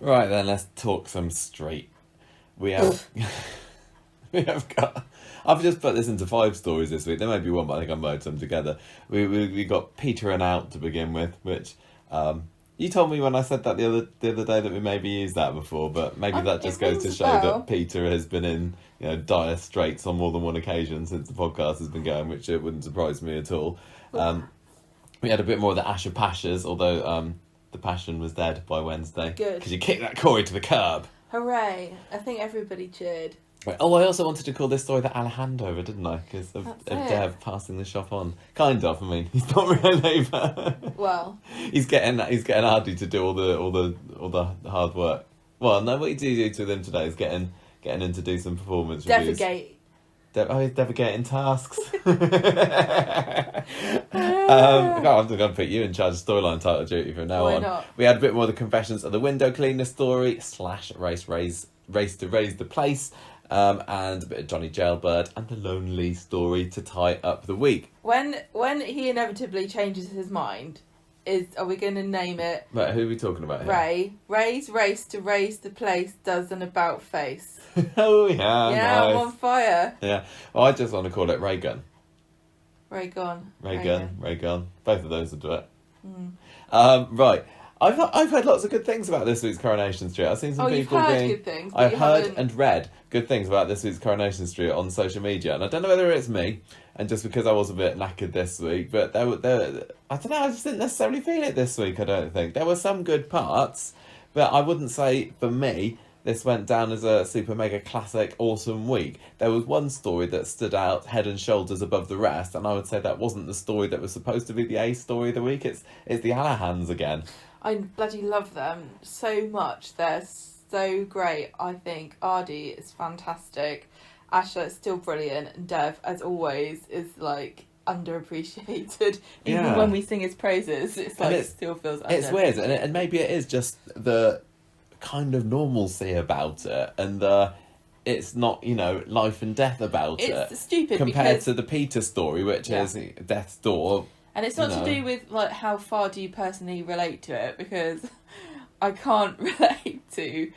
Right then, let's talk some straight. We have, we have got. I've just put this into 5 stories this week. There may be one, but I think I merged them together. We got Peter and Out to begin with, which you told me when I said that the other day that we maybe used that before, but maybe that just goes to show that Peter has been in dire straits on more than one occasion since the podcast has been going, which it wouldn't surprise me at all. We had a bit more of the Asha Pashas, although the passion was dead by Wednesday. Good. Because you kicked that Corey to the curb. Hooray. I think everybody cheered. Oh, I also wanted to call this story the Alejandro, didn't I? Because of Dev passing the shop on. Kind of, I mean, he's not really, but well, he's getting Hardy to do all the hard work. Well, no, what you do to them today is getting him to do some performance reviews. Defecate. He's devigating tasks. I'm going to put you in charge of storyline title duty from now on. Not? We had a bit more of the confessions of the window cleaner story / race to raise the place, and a bit of Johnny Jailbird and the lonely story to tie up the week. When he inevitably changes his mind, are we going to name it? Right, who are we talking about here? Ray. Ray's race to raise the place does an about face. Oh yeah, yeah, nice. I'm on fire. Yeah, well, I just want to call it Ray Gun. Ray Gun. Both of those will do it. Right. I've heard lots of good things about this week's Coronation Street. I've seen some people you've heard good things. I've heard and read good things about this week's Coronation Street on social media, and I don't know whether it's me, and just because I was a bit knackered this week, but there I don't know. I just didn't necessarily feel it this week. I don't think there were some good parts, but I wouldn't say for me this went down as a super mega classic awesome week. There was one story that stood out head and shoulders above the rest, and I would say that wasn't the story that was supposed to be the A story of the week. It's the Alahans again. I bloody love them so much. They're so great. I think Ardy is fantastic. Asha is still brilliant, and Dev, as always, is like underappreciated. Even when we sing his praises, it's like it still feels underappreciated. It's weird, and maybe it is just the kind of normalcy about it, and it's not life and death about it. It's stupid compared to the Peter story, which is death's door. And it's not to do with like how far do you personally relate to it, because I can't relate to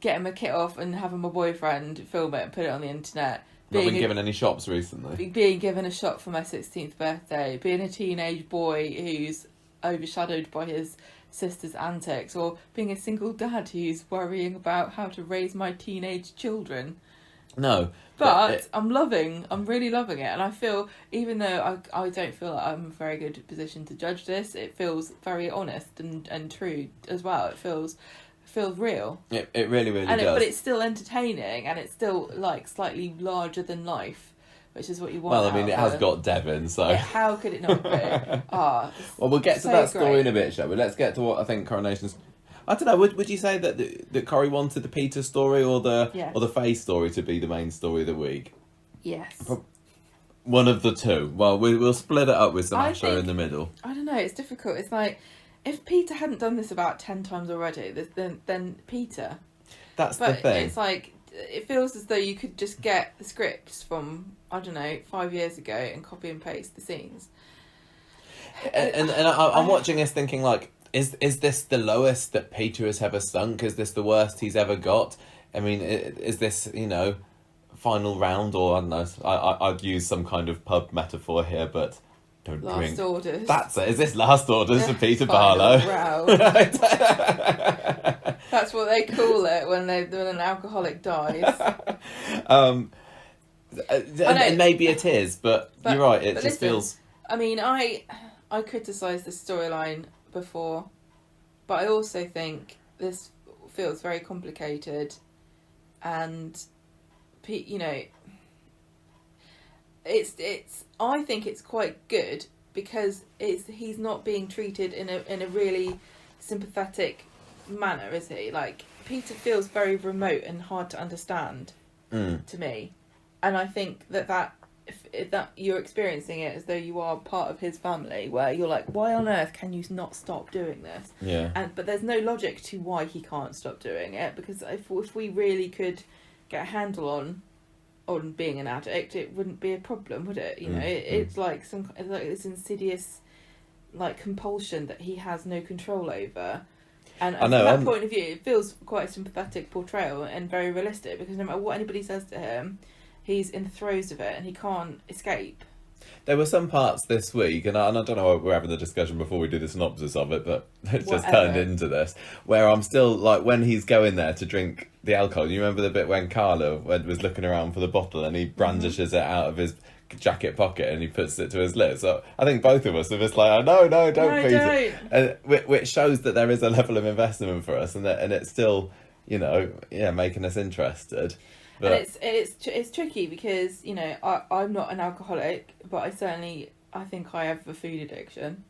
getting my kit off and having my boyfriend film it and put it on the internet. Not been given any shops recently. Being given a shop for my 16th birthday. Being a teenage boy who's overshadowed by his sister's antics, or being a single dad who's worrying about how to raise my teenage children. No. But I'm really loving it, and I feel, even though I don't feel like I'm in a very good position to judge this, it feels very honest and true as well. It feels real. It really, really does. But it's still entertaining, and it's still like slightly larger than life, which is what you want. Well, I mean, it has got Devon, so how could it not be? Well, we'll get to that story in a bit, shall we? Let's get to what I think Coronation's. I don't know. Would you say that Corey wanted the Peter story or the Faye story to be the main story of the week? Yes. One of the two. Well, we'll split it up with some Asha in the middle. I don't know. It's difficult. It's like if Peter hadn't done this about 10 times already, then Peter. That's the thing. It's like it feels as though you could just get the scripts from 5 years ago and copy and paste the scenes. And I'm watching this thinking like. Is this the lowest that Peter has ever sunk? Is this the worst he's ever got? I mean, is this, final round, or I don't know, I'd use some kind of pub metaphor here, but don't drink. Last orders. That's it. Is this last orders for Peter Barlow? That's what they call it when an alcoholic dies. And maybe it is, but you're right, it just feels... I mean, I criticised the storyline before, but I also think this feels very complicated, and it's I think it's quite good because he's not being treated in a really sympathetic manner, is he? Like, Peter feels very remote and hard to understand to me, and I think that you're experiencing it as though you are part of his family, where you're like, why on earth can you not stop doing this? Yeah. But there's no logic to why he can't stop doing it, because if we really could get a handle on being an addict, it wouldn't be a problem, would it? It's like it's like this insidious like compulsion that he has no control over. And I from know, that point of view, it feels quite a sympathetic portrayal and very realistic, because no matter what anybody says to him, he's in the throes of it and he can't escape. There were some parts this week, and I don't know why we're having the discussion before we do the synopsis of it, but it's just Whatever. turned into this, where I'm still, like, when he's going there to drink the alcohol, you remember the bit when Carla was looking around for the bottle and he brandishes it out of his jacket pocket and he puts it to his lips. So I think both of us are just like, oh, no, don't, Peter. And which shows that there is a level of investment for us, and it's still, making us interested. But and it's tricky because, I'm not an alcoholic, but I think I have a food addiction.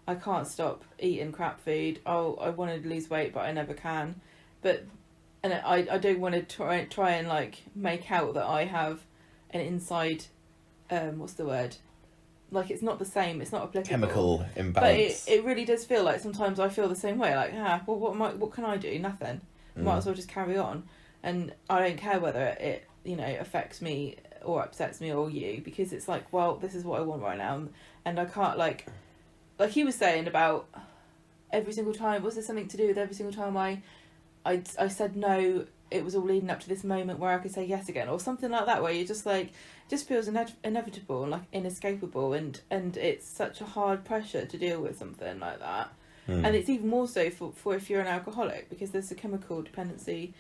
I can't stop eating crap food. I want to lose weight, but I never can. And I don't want to try and like make out that I have an inside, what's the word? Like, it's not the same. It's not applicable. Chemical imbalance. But it really does feel like sometimes I feel the same way. Like, what can I do? Nothing. Might as well just carry on. And I don't care whether it affects me or upsets me or you, because it's like, well, this is what I want right now, and I can't like he was saying about every single time. Was there something to do with every single time I said no? It was all leading up to this moment where I could say yes again, or something like that, where you just like just feels inevitable and like inescapable, and it's such a hard pressure to deal with something like that. And it's even more so for if you're an alcoholic, because there's a chemical dependency.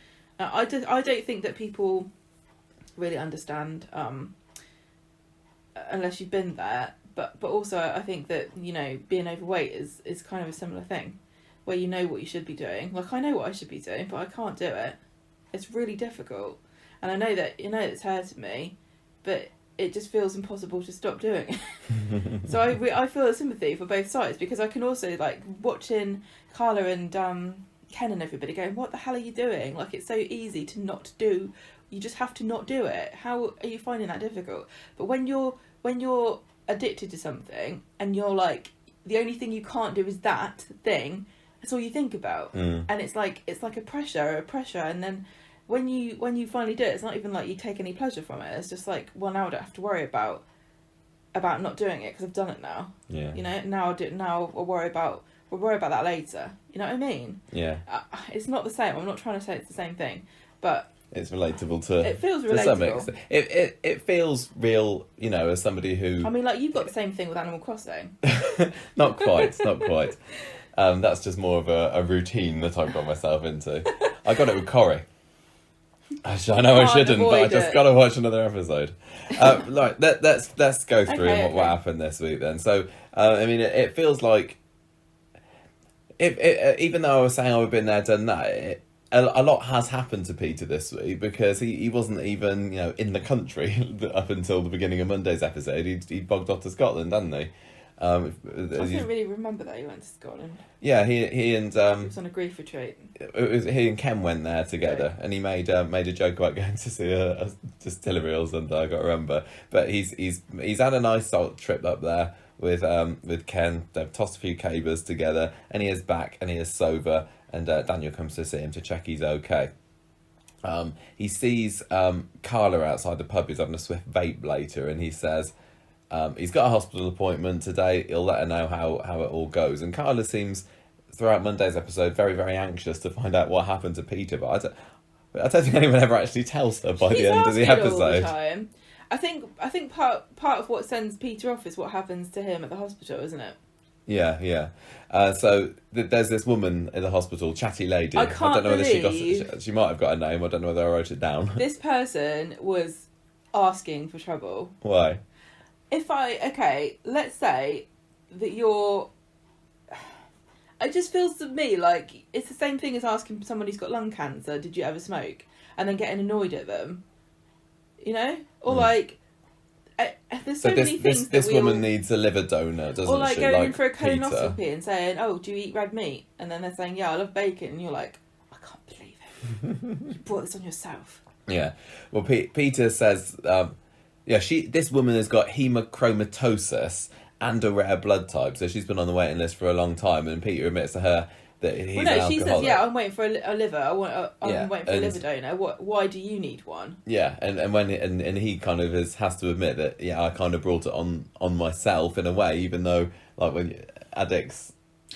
I don't think that people really understand unless you've been there. But also I think that being overweight is kind of a similar thing, where you know what you should be doing. Like, I know what I should be doing, but I can't do it. It's really difficult, and I know that it's hurting me, but it just feels impossible to stop doing it. So I feel a sympathy for both sides, because I can also like watching Carla and Ken and everybody going, what the hell are you doing? Like, it's so easy to not do. You just have to not do it. How are you finding that difficult? But when you're addicted to something and you're like, the only thing you can't do is that thing, that's all you think about. And it's like a pressure, and then when you finally do it, it's not even like you take any pleasure from it. It's just like, well, now I don't have to worry about not doing it because I've done it now. Yeah. Now I'll do it. Now we'll worry about that later. You know what I mean? Yeah. It's not the same. I'm not trying to say it's the same thing, but It's relatable to. it feels to some relatable. extent. It feels real, as somebody who. I mean, like, you've got the same thing with Animal Crossing. Not quite. That's just more of a routine that I've got myself into. I got it with Corrie. I know I Can't shouldn't, but I avoid just it. got to watch another episode. Right, let's go through Okay, what okay. happened this week then. So, it feels like, even though I was saying I've been there, done that, a lot has happened to Peter this week, because he wasn't even in the country up until the beginning of Monday's episode. He bogged off to Scotland, hadn't he? I didn't really remember that you went to Scotland. Yeah, he and He was on a grief retreat. he and Ken went there together, and he made a joke about going to see a distillery or something. I can't remember, but he's had a nice salt trip up there with Ken. They've tossed a few cabers together, and he is back and he is sober. And Daniel comes to see him to check he's okay. He sees Carla outside the pub. He's having a swift vape later, and he says he's got a hospital appointment today. He'll let her know how it all goes. And Carla seems, throughout Monday's episode, very, very anxious to find out what happened to Peter. But I don't think anyone ever actually tells her by She's the end of the asking all episode. the time. I think part of what sends Peter off is what happens to him at the hospital, isn't it? Yeah. So there's this woman in the hospital, chatty lady. I can't don't know whether believe- she might have got a name. I don't know whether I wrote it down. This person was asking for trouble. Why? Let's say that you're. It just feels to me like it's the same thing as asking someone who's got lung cancer, did you ever smoke? And then getting annoyed at them. Or like. There's so many things this that we woman all... needs a liver donor, doesn't Or like she? going in for a Peter. colonoscopy and saying, "Oh, do you eat red meat?" And then they're saying, "Yeah, I love bacon," and you're like, "I can't believe it. You brought this on yourself." Yeah. Well, Peter says, this woman has got hemochromatosis and a rare blood type, so she's been on the waiting list for a long time. And Peter admits to her that he's an alcoholic. She says, "Yeah, I'm waiting for a liver. I'm waiting for a and- liver donor. Why do you need one?" Yeah, and when and he kind of has to admit that I kind of brought it on myself in a way, even though like when addicts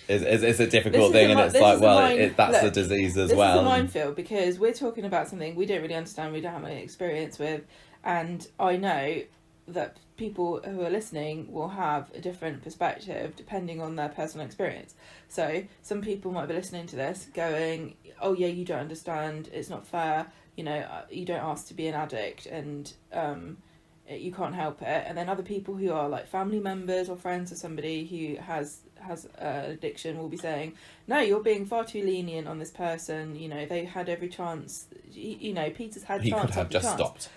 It's a difficult thing, and it's like, well, that's a disease as well. This is a minefield, because we're talking about something we don't really understand, we don't have any experience with, and I know that people who are listening will have a different perspective depending on their personal experience. So some people might be listening to this going, oh yeah, you don't understand, it's not fair, you know, you don't ask to be an addict, and you can't help it. And then other people who are like family members or friends of somebody who has addiction will be saying, no, you're being far too lenient on this person, you know, they had every chance, you know, Peter's had he chance could have just chance. Stopped.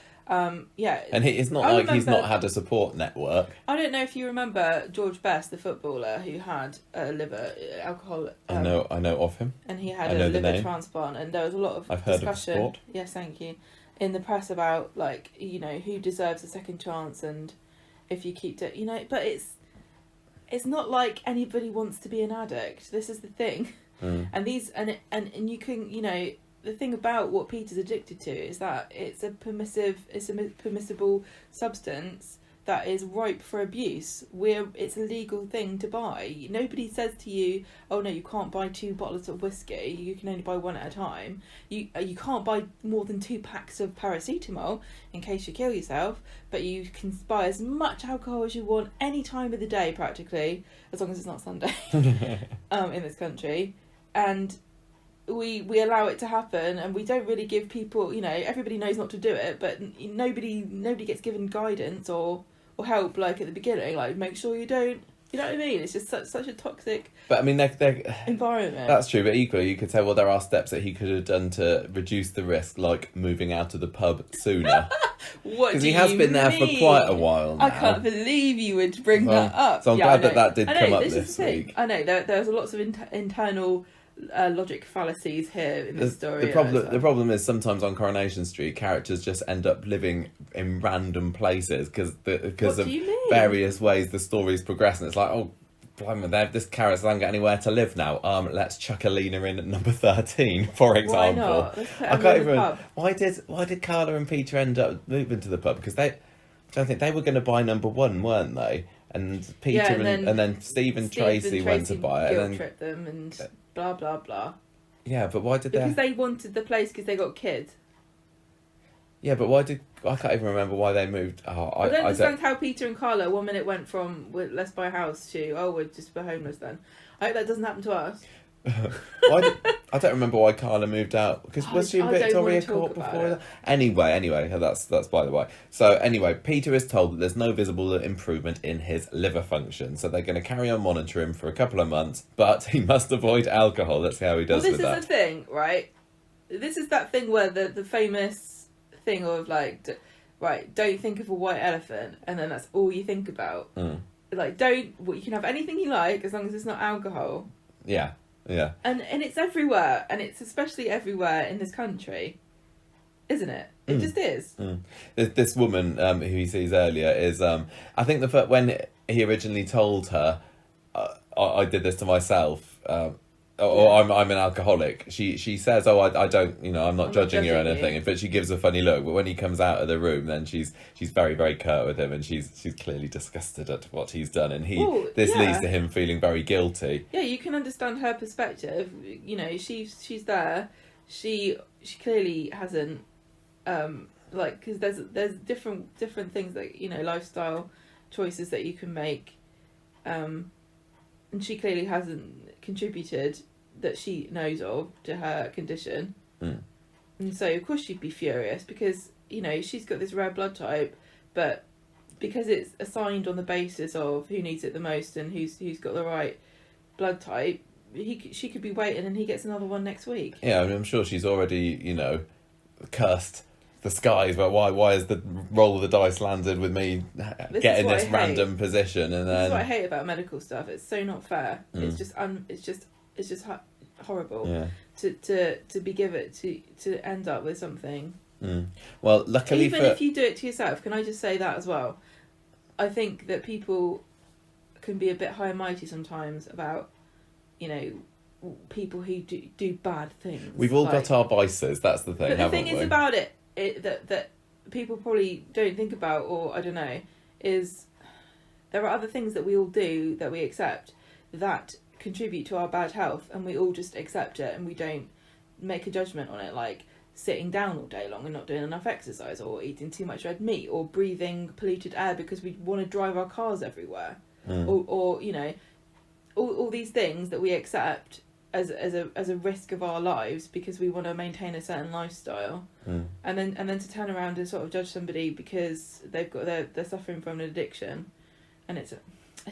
Yeah, and it's not like he's not had a support network. I don't know if you remember George Best, the footballer, who had a liver alcohol. I know of him, and he had a liver transplant, and there was a lot of discussion. Heard of the sport. Yes, thank you. In the press about, like, you know, who deserves a second chance, and if you keep it, you know, but it's not like anybody wants to be an addict. This is the thing, and these and you can, you know. The thing about what Peter's addicted to is that it's a permissible substance that is ripe for abuse. It's a legal thing to buy. Nobody says to you, oh no, you can't buy 2 bottles of whiskey, you can only buy 1 at a time. You can't buy more than 2 packs of paracetamol in case you kill yourself, but you can buy as much alcohol as you want any time of the day practically, as long as it's not Sunday, in this country. And we allow it to happen, and we don't really give people, you know, everybody knows not to do it, but nobody gets given guidance or help, like at the beginning, like make sure you don't, you know what I mean? It's just such a toxic, but I mean, they're environment. That's true, but equally you could say, well, there are steps that he could have done to reduce the risk, like moving out of the pub sooner. What? Because he has been there for quite a while now. I can't believe you would bring that up. So I'm glad that did come up this week. I know there's lots of internal logic fallacies here in this story. The problem is sometimes on Coronation Street, characters just end up living in random places because of various ways the story's progressing. It's like, oh, blimey, this character doesn't get anywhere to live now. Let's chuck Alina in at number 13, for example. Why not? I can't even. Why did Carla and Peter end up moving to the pub? Because I don't think they were going to buy number 1, weren't they? And Peter and then Steve and Tracy went to buy it. Guilt tripped them and blah blah blah. Yeah, but why did they? Because they wanted the place because they got kids. Yeah, but why did I can't even remember why they moved? Oh, I don't understand how Peter and Carla 1 minute went from let's buy a house to we're just homeless then. I hope that doesn't happen to us. I don't remember why Carla moved out, because was she in Victoria Court before that? Anyway, that's by the way. So anyway, Peter is told that there's no visible improvement in his liver function, so they're going to carry on monitoring him for a couple of months, but he must avoid alcohol. Let's see how he does with that. This is the thing, right? This is that thing where the famous thing of like, right, don't think of a white elephant, and then that's all you think about. Like, you can have anything you like as long as it's not alcohol. Yeah. Yeah. And it's everywhere, and it's especially everywhere in this country, isn't it? It just is. This woman who he sees earlier is, I think when he originally told her, I did this to myself, I'm an alcoholic. She says, "Oh, I don't, I'm not judging you or anything." But she gives a funny look. But when he comes out of the room, then she's very, very curt with him, and she's clearly disgusted at what he's done, and this leads to him feeling very guilty. Yeah, you can understand her perspective. She's there. She clearly hasn't, because there's different things that lifestyle choices that you can make, and she clearly hasn't contributed that she knows of to her condition. And so of course she'd be furious because she's got this rare blood type, but because it's assigned on the basis of who needs it the most and who's got the right blood type, she could be waiting and he gets another one next week. Yeah, I'm sure she's already cursed the skies, but why is the roll of the dice landed with me getting this random position? And then this is what I hate about medical stuff. It's so not fair. It's just horrible to be given to end up with something. Well, luckily even if you do it to yourself, can I just say that as well? I think that people can be a bit high and mighty sometimes about people who do bad things. We've all got our vices. That's the thing. But the thing is about it that people probably don't think about, or I don't know, is there are other things that we all do that we accept that contribute to our bad health, and we all just accept it and we don't make a judgment on it, like sitting down all day long and not doing enough exercise, or eating too much red meat, or breathing polluted air because we want to drive our cars everywhere, or you know, all these things that we accept as a risk of our lives because we want to maintain a certain lifestyle, and then to turn around and sort of judge somebody because they're suffering from an addiction, and it's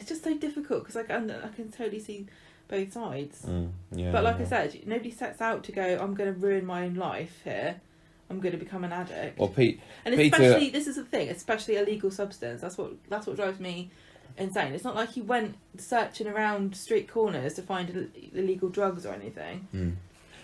just so difficult because I can totally see both sides. But like I said, nobody sets out to go, I'm going to ruin my own life here, I'm going to become an addict. Well, and especially this is the thing, especially a legal substance. That's what drives me insane. It's not like he went searching around street corners to find illegal drugs or anything.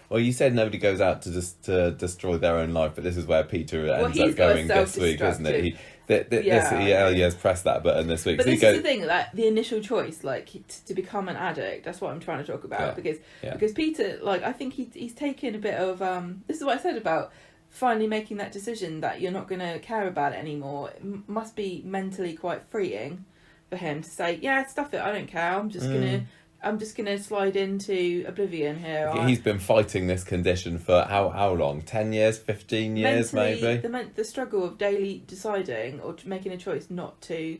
Well, you said nobody goes out to destroy their own life, but this is where Peter ends up going this week, isn't it? He has pressed that button this week. But this is the thing, like the initial choice, like to become an addict. That's what I'm trying to talk about, because Peter, like, I think he's taken a bit of this is what I said about finally making that decision that you're not going to care about it anymore. It must be mentally quite freeing for him to say, yeah, stuff it, I don't care. I'm just gonna slide into oblivion here. He's been fighting this condition for how long? 10 years, 15 years, mentally, maybe. The struggle of daily deciding or making a choice not to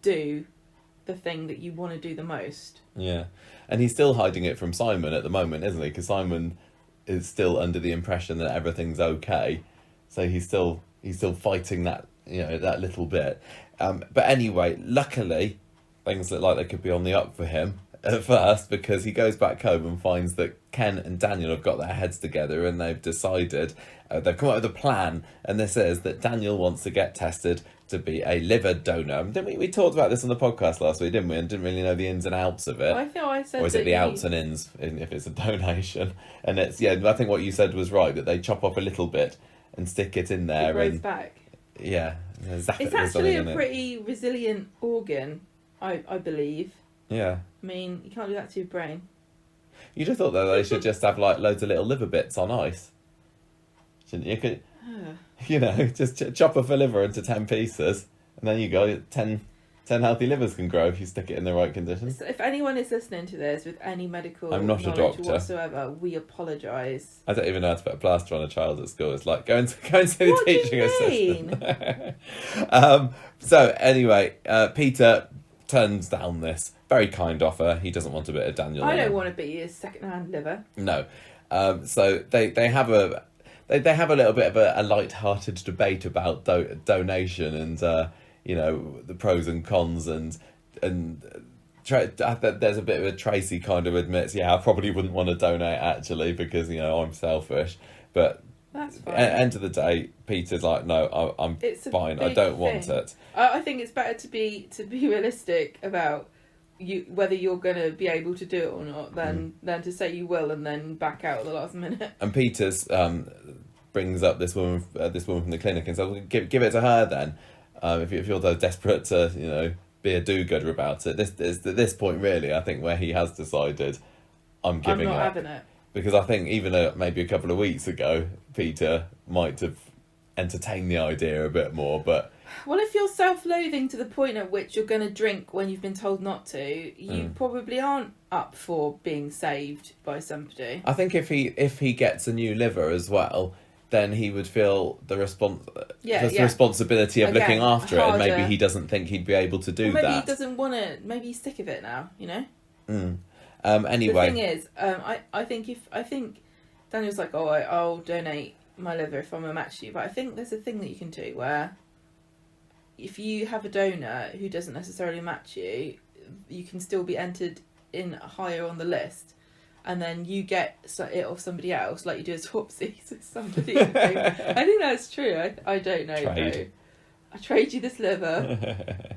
do the thing that you want to do the most. Yeah, and he's still hiding it from Simon at the moment, isn't he? Because Simon is still under the impression that everything's okay, so he's still fighting that, you know, that little bit. But anyway, luckily, things look like they could be on the up for him at first, because he goes back home and finds that Ken and Daniel have got their heads together and they've decided, they've come up with a plan, and this is that Daniel wants to get tested to be a liver donor. Didn't we talked about this on the podcast last week, didn't we? And didn't really know the ins and outs of it. I think I said, or is it the outs and ins if it's a donation? And it's, I think what you said was right, that they chop off a little bit and stick it in there. It grows back. Yeah. It's actually a pretty resilient organ, I believe. Yeah. I mean, you can't do that to your brain. You'd have thought, though, they should just have, like, loads of little liver bits on ice. Shouldn't you? You know, just chop off a liver into 10 pieces, and then you go, 10 healthy livers can grow if you stick it in the right conditions. So if anyone is listening to this with any medical knowledge whatsoever, we apologise. I don't even know how to put a plaster on a child at school. It's like, go and see the teaching assistant. So, anyway, Peter turns down this very kind offer. He doesn't want a bit of Daniel. I don't want to be his second-hand liver. No. So they have a little bit of a light-hearted debate about donation and you know, the pros and cons, and there's a bit of a Tracy kind of admits, I probably wouldn't want to donate actually because, you know, I'm selfish, but that's fine. At the end of the day, Peter's like, no, I'm fine. I don't want it. I think it's better to be realistic about whether you're going to be able to do it or not than to say you will and then back out at the last minute. And Peter's brings up this woman from the clinic and says, well, give it to her then. If you're so desperate to, you know, be a do-gooder about it. This is at this point really, I think, where he has decided, I'm not having it. Because I think even maybe a couple of weeks ago, Peter might have entertained the idea a bit more, but... Well, if you're self-loathing to the point at which you're going to drink when you've been told not to, you probably aren't up for being saved by somebody. I think if he gets a new liver as well, then he would feel the responsibility of looking after it, and maybe he doesn't think he'd be able to do that. Maybe he doesn't want to. Maybe he's sick of it now. You know. Anyway, the thing is, I think Daniel's like, I'll donate my liver if I'm a match to you, but I think there's a thing that you can do where if you have a donor who doesn't necessarily match you, you can still be entered in higher on the list. And then you get it off somebody else, like you do a swapsies with somebody. I think that's true. I don't know. Trade. I trade you this liver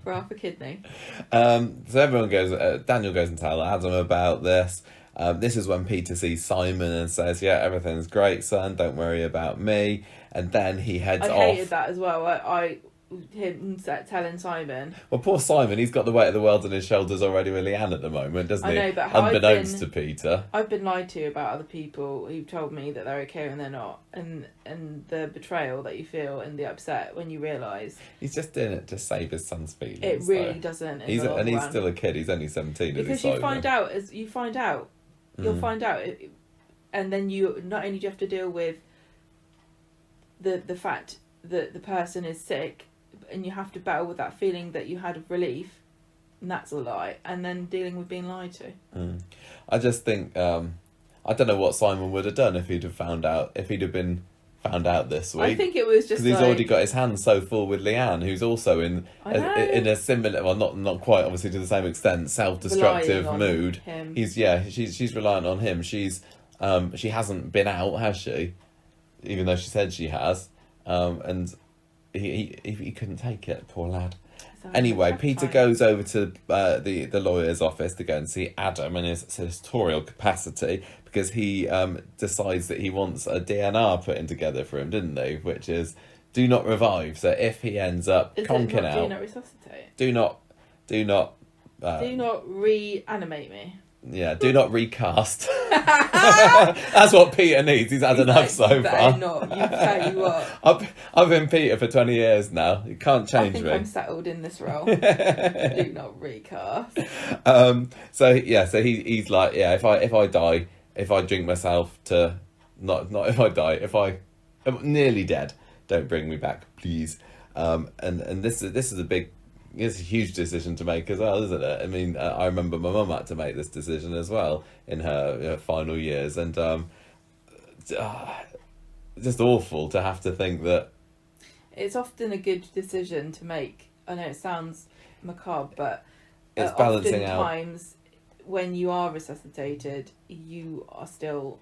for half a kidney. So everyone goes. Daniel goes and tells Adam about this. This is when Peter sees Simon and says, "Yeah, everything's great, son. Don't worry about me." And then he heads off. I hated that as well. him telling Simon. Well, poor Simon, he's got the weight of the world on his shoulders already with Leanne at the moment, doesn't he? I know, but unbeknownst to Peter. I've been lied to about other people who've told me that they're okay when they're not, and the betrayal that you feel and the upset when you realise he's just doing it to save his son's feelings. It really doesn't. He's still a kid. He's only 17. Because you'll find out, and then you not only do you have to deal with the fact that the person is sick, and you have to battle with that feeling that you had of relief, and that's a lie, and then dealing with being lied to. I just think I don't know what Simon would have done if he'd have been found out this week. I think it was just because he's already got his hands so full with Leanne, who's also in a similar, well, not quite obviously to the same extent, self-destructive mood. Him. She's reliant on him. She hasn't been out, has she? Even though she said she has, and he couldn't take it, poor lad. Anyway, Peter goes over to the lawyer's office to go and see Adam in his senatorial capacity, because he decides that he wants a DNR put in together for him, didn't they? Which is do not revive. So if he ends up conking out, do not resuscitate. Do not do not reanimate me. Yeah, do not recast. That's what Peter needs. He's had enough so far. You tell you what. I've been Peter for 20 years now. You can't change me. I'm settled in this role. Do not recast. So he's like, yeah, if I die, if I drink myself to not if I die, if I'm nearly dead, don't bring me back, please. And this is it's a huge decision to make as well, isn't it? I mean, I remember my mum had to make this decision as well in her final years, and just awful to have to think that. It's often a good decision to make. I know it sounds macabre, but it's balancing out. Oftentimes, when you are resuscitated, you are still.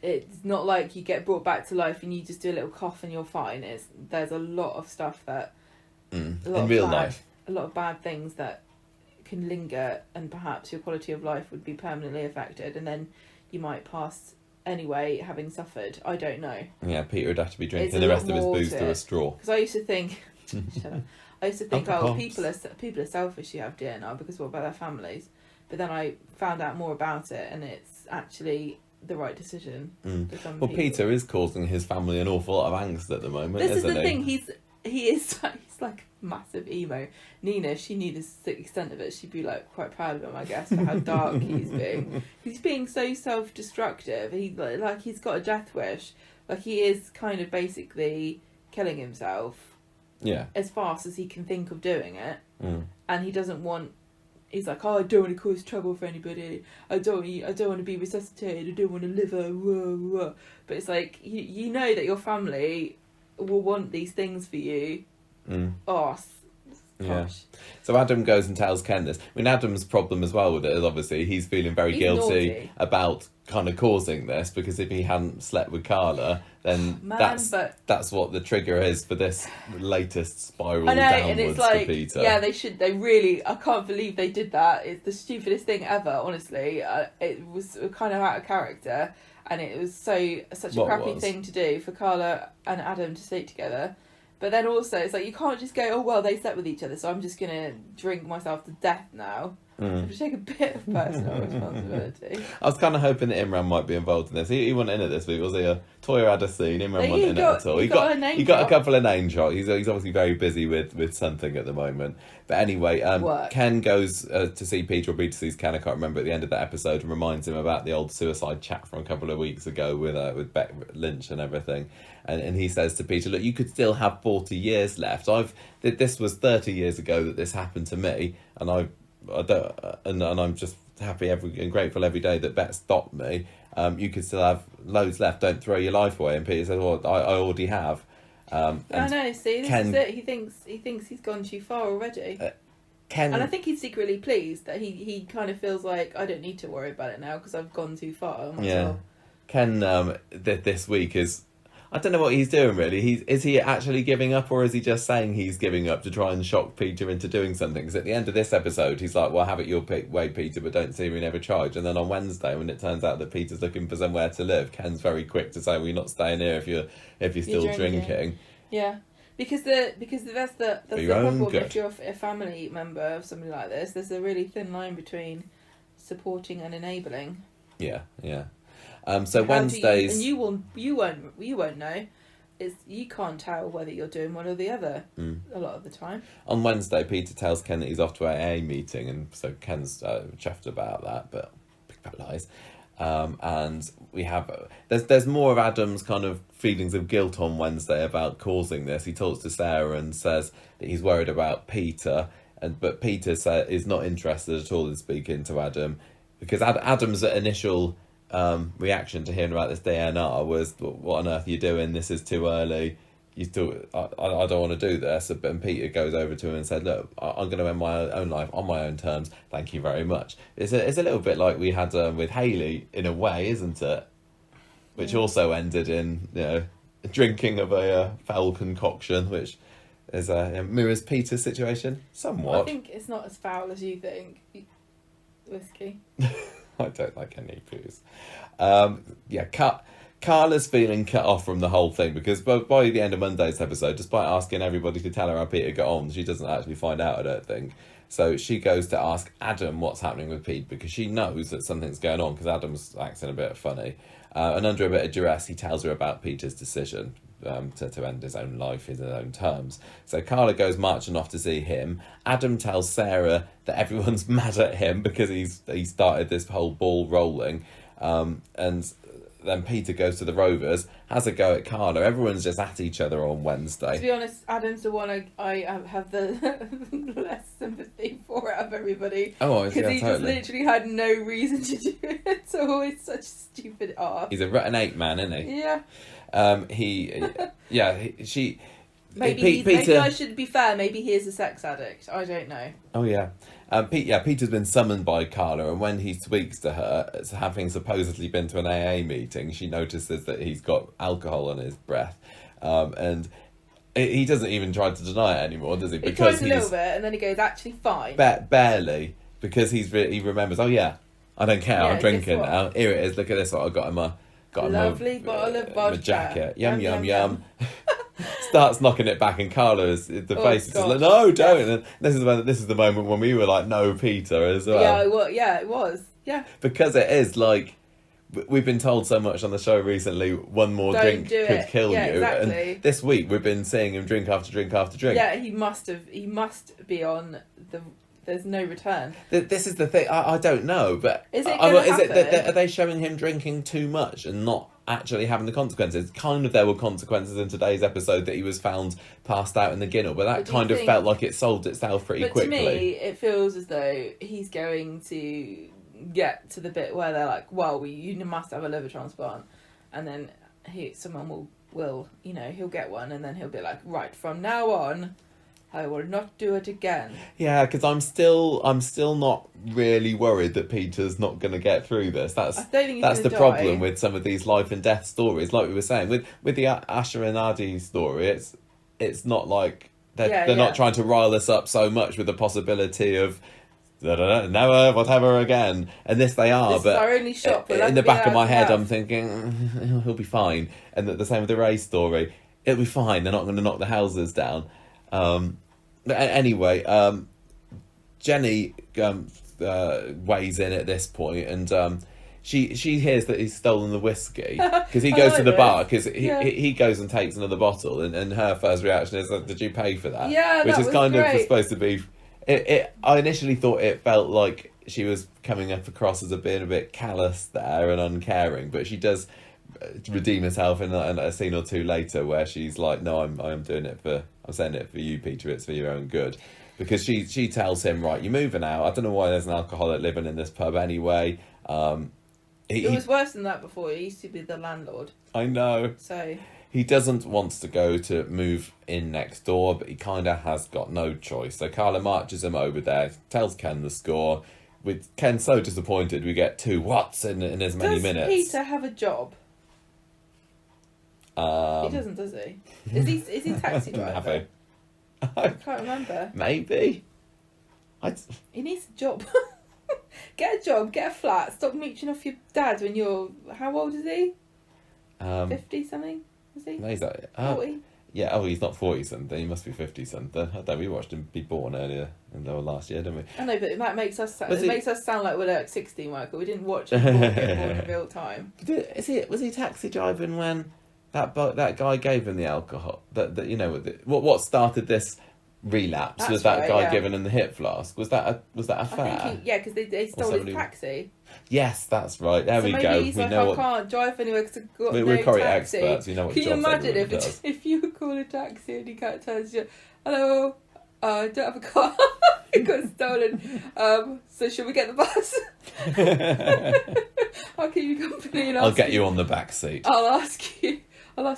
It's not like you get brought back to life and you just do a little cough and you're fine. There's a lot of stuff that. In real life, a lot of bad things that can linger, and perhaps your quality of life would be permanently affected, and then you might pass anyway, having suffered. I don't know. Yeah, Peter would have to be drinking the rest of his booze through a straw. Because I used to think, people are selfish who have DNR, because what about their families? But then I found out more about it, and it's actually the right decision for some people. Peter is causing his family an awful lot of angst at the moment. This is the thing. He's like a massive emo. Nina, if she knew the extent of it, she'd be like quite proud of him, I guess, for how dark he's being. He's being so self-destructive. He's got a death wish. Like, he is kind of basically killing himself. Yeah. As fast as he can think of doing it, and he doesn't want. He's like, I don't want to cause trouble for anybody. I don't want to be resuscitated. I don't want to live. But it's like you know that your family will want these things for you. Gosh. Yeah. So Adam goes and tells Ken this. I mean, Adam's problem as well with it is obviously he's feeling very guilty naughty about kind of causing this, because if he hadn't slept with Carla, then that's what the trigger is for this latest spiral downwards and it's like, for Peter. Yeah, they really, I can't believe they did that. It's the stupidest thing ever, honestly. It was kind of out of character, and it was such a crappy thing to do for Carla and Adam to sleep together. But then also, it's like, you can't just go, oh, well, they slept with each other, so I'm just going to drink myself to death now. You have to take a bit of personal responsibility. I was kind of hoping that Imran might be involved in this. He wasn't in it this week, was he? Toya had a scene, Imran wasn't in it at all. He got a couple of name shots. He's obviously very busy with something at the moment. But anyway, Ken goes to see Peter, or Peter sees Ken, I can't remember, at the end of that episode, and reminds him about the old suicide chat from a couple of weeks ago with Beck Lynch and everything. And he says to Peter, look, you could still have 40 years left. This was 30 years ago that this happened to me, and I'm just happy and grateful every day that Bet stopped me. You could still have loads left. Don't throw your life away. And Peter says, well, I already have. I know. See, this is it. He thinks he's gone too far already. And I think he's secretly pleased that he kind of feels like, I don't need to worry about it now because I've gone too far. Yeah. Ken this week is, I don't know what he's doing really. Is he actually giving up, or is he just saying he's giving up to try and shock Peter into doing something? Because at the end of this episode, he's like, well, have it your way, Peter, but don't see me never charge. And then on Wednesday, when it turns out that Peter's looking for somewhere to live, Ken's very quick to say, well, you're not staying here if you're still drinking. Yeah. Because that's the your own problem. good. If you're a family member of somebody like this, there's a really thin line between supporting and enabling. Yeah. So How Wednesdays, and you won't know. You can't tell whether you're doing one or the other a lot of the time. on Wednesday, Peter tells Ken that he's off to an AA meeting, and so Ken's chuffed about that, but big fat lies. And we have there's more of Adam's kind of feelings of guilt on Wednesday about causing this. He talks to Sarah and says that he's worried about Peter, but Peter is not interested at all in speaking to Adam, because Adam's initial reaction to hearing about this DNR was, "What on earth are you doing? This is too early. I don't want to do this." And Peter goes over to him and said, "Look, I'm going to end my own life on my own terms. Thank you very much." It's a little bit like we had with Hayley in a way, isn't it? Which also ended in drinking of a foul concoction, which is mirrors Peter's situation somewhat. I think it's not as foul as you think. Whiskey. I don't like any booze. Carla's feeling cut off from the whole thing, because by the end of Monday's episode, despite asking everybody to tell her how Peter got on, she doesn't actually find out, I don't think. So she goes to ask Adam what's happening with Pete, because she knows that something's going on, because Adam's acting a bit funny. And under a bit of duress, he tells her about Peter's decision to end his own life in his own terms. So Carla goes marching off to see him. Adam tells Sarah that everyone's mad at him because he started this whole ball rolling. And then Peter goes to the Rovers, has a go at Carla. Everyone's just at each other on Wednesday. To be honest, Adam's the one I have the less sympathy for out of everybody. Oh, because he totally. just literally had no reason to do it. It's always such a stupid arse. He's a rotten ape man, isn't he? Yeah. Peter. Maybe I should be fair. Maybe he is a sex addict. I don't know. Oh yeah. Peter's been summoned by Carla, and when he speaks to her, as having supposedly been to an AA meeting, she notices that he's got alcohol on his breath, and he doesn't even try to deny it anymore, does he? He tries a little bit, and then he goes, "Actually, fine." Barely, because he remembers. Oh yeah, I don't care. I'm drinking now. Here it is. Look at this. What I got in my lovely bottle of vodka. My jacket. Yum. Starts knocking it back, and Carla's face is just like, "No, don't!" And this is the moment when we were like, "No, Peter," as well. Yeah, it was. Yeah, because it is like we've been told so much on the show recently. One more drink could kill you. Exactly. And this week we've been seeing him drink after drink after drink. Yeah, he must be on the. There's no return. This is the thing. I don't know, but is it happen? Are they showing him drinking too much and not actually having the consequences? Kind of, there were consequences in today's episode that he was found passed out in the ginnel, but that kind of felt like it solved itself pretty quickly. But to me, it feels as though he's going to get to the bit where they're like, "Well, you must have a liver transplant," and then someone will he'll get one, and then he'll be like, "Right, from now on, I will not do it again." Yeah, because I'm still not really worried that Peter's not going to get through this. That's the problem with some of these life and death stories. Like we were saying with the Asha and Adi story, it's not like they're not trying to rile us up so much with the possibility of never whatever again. And this they are, this but is our only shot. In the back of my head, I'm thinking he'll be fine. And the same with the Ray story, it'll be fine. They're not going to knock the houses down. But anyway, Jenny weighs in at this point, and she hears that he's stolen the whiskey because he goes to the bar because he goes and takes another bottle, and her first reaction is, "Did you pay for that?" Yeah, which that is was kind great. of supposed to be. I initially thought it felt like she was coming up across as being a bit callous there and uncaring, but she does redeem herself in a scene or two later where she's like, "No, I'm doing it I'm saying it for you, Peter. It's for your own good." Because she tells him, "Right, you're moving out. I don't know why there's an alcoholic living in this pub anyway." It was worse than that before. He used to be the landlord. I know. So he doesn't want to go to move in next door, but he kind of has got no choice. So Carla marches him over there, tells Ken the score. With Ken so disappointed, we get 2 whats in as many minutes. Does Peter have a job? He doesn't, does he? Is he taxi driver? I can't remember. Maybe. He needs a job. Get a job, get a flat, stop mooching off your dad when you're... How old is he? 50 something? Is he? No, he's 40? Yeah, oh, he's not 40-something, he must be 50-something. I don't know, we watched him be born earlier in the last year, didn't we? I know, but that makes us Was he- makes us sound like we're like 60, Michael. We didn't watch him get born in real time. Was he taxi driving when that guy gave him the alcohol? That you know, what started this relapse That's was that right, guy yeah. giving him the hip flask. Was that a I fair? think because they stole his somebody- taxi. Yes, that's right. There So we maybe go. he's We like, know I what. can't drive anywhere because I've got We're no curry taxi. experts. We know what Can you jobs imagine everyone if does. if you call a taxi and he can't tell you, hello, I don't have a car, it got stolen. So should we get the bus? I'll keep you company and I'll get you on the back seat. I'll ask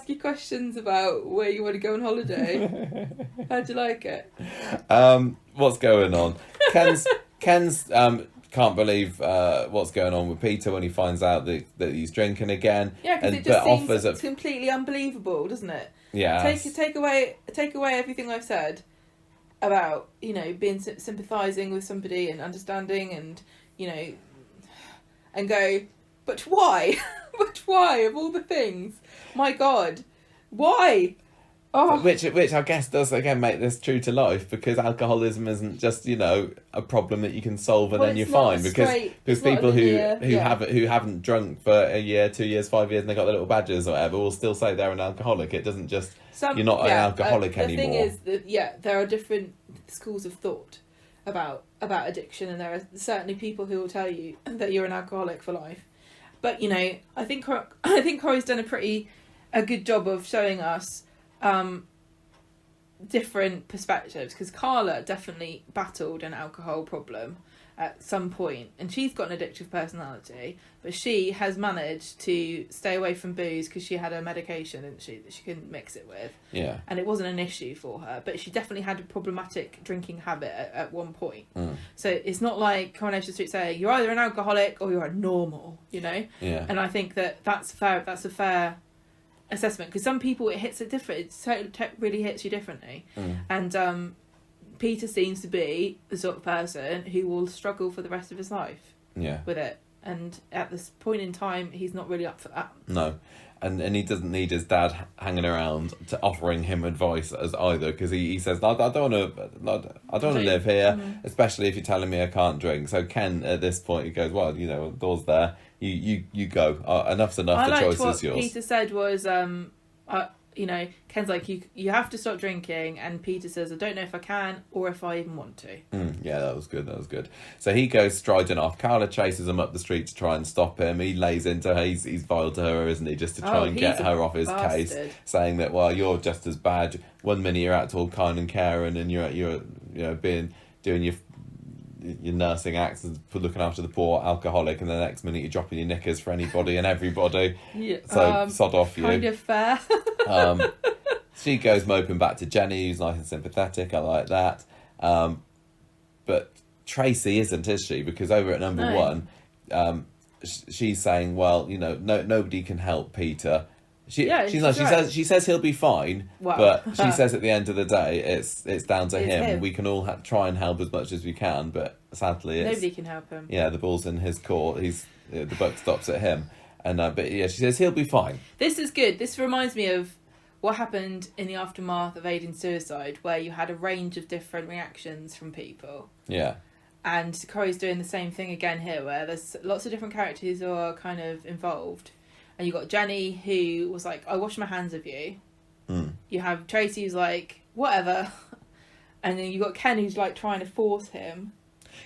you questions about where you want to go on holiday. How'd you like it? What's going on? Ken's can't believe what's going on with Peter when he finds out that he's drinking again. Yeah, because and it just seems offers completely unbelievable, doesn't it? Yeah. Take away everything I've said about being sympathising with somebody and understanding and and go, but why? But why of all the things? My God, why? Oh, Which I guess does again make this true to life, because alcoholism isn't just a problem that you can solve and Well, then you're it's not fine, a because straight- because it's not a people linear- who haven't drunk for a year, 2 years, 5 years, and they got their little badges or whatever will still say they're an alcoholic. It doesn't just you're not an alcoholic anymore. The thing is that there are different schools of thought about addiction, and there are certainly people who will tell you that you're an alcoholic for life. But I think Corey's done a good job of showing us different perspectives, because Carla definitely battled an alcohol problem at some point, and she's got an addictive personality, but she has managed to stay away from booze because she had a medication and she couldn't mix it with, and it wasn't an issue for her, but she definitely had a problematic drinking habit at one point. So it's not like Coronation Street saying you're either an alcoholic or you're a normal, and I think that's a fair assessment, because some people it hits it different. It really hits you differently, and Peter seems to be the sort of person who will struggle for the rest of his life with it, and at this point in time he's not really up for that. No, and he doesn't need his dad hanging around to offering him advice as either, because he says, I don't want to live here, especially if you're telling me I can't drink. So Ken at this point, he goes, well, the door's there, you go, enough's enough, the choice is yours. Peter said was Ken's like, you have to stop drinking, and Peter says, I don't know if I can or if I even want to. Yeah, that was good. So he goes striding off. Carla chases him up the street to try and stop him. He lays into her. He's vile to her, isn't he? Just to try and get her off his case, saying that, well, you're just as bad. One minute you're out all kind and caring, and you're doing your nursing acts and looking after the poor alcoholic, and the next minute you're dropping your knickers for anybody and everybody. So sod off you. Kind of fair. She goes moping back to Jenny, who's nice and sympathetic. I like that. But Tracy isn't, is she? Because over at number one, she's saying, well, nobody can help Peter. She's right. She says he'll be fine, but she says at the end of the day, it's down to him. We can all try and help as much as we can, but sadly, nobody can help him. Yeah, the ball's in his court. The buck stops at him, and she says he'll be fine. This is good. This reminds me of what happened in the aftermath of Aiden's suicide, where you had a range of different reactions from people. Yeah. And Corey's doing the same thing again here, where there's lots of different characters who are kind of involved. And you got Jenny, who was like, I wash my hands of you. You have Tracy, who's like, whatever. And then you got Ken, who's like trying to force him.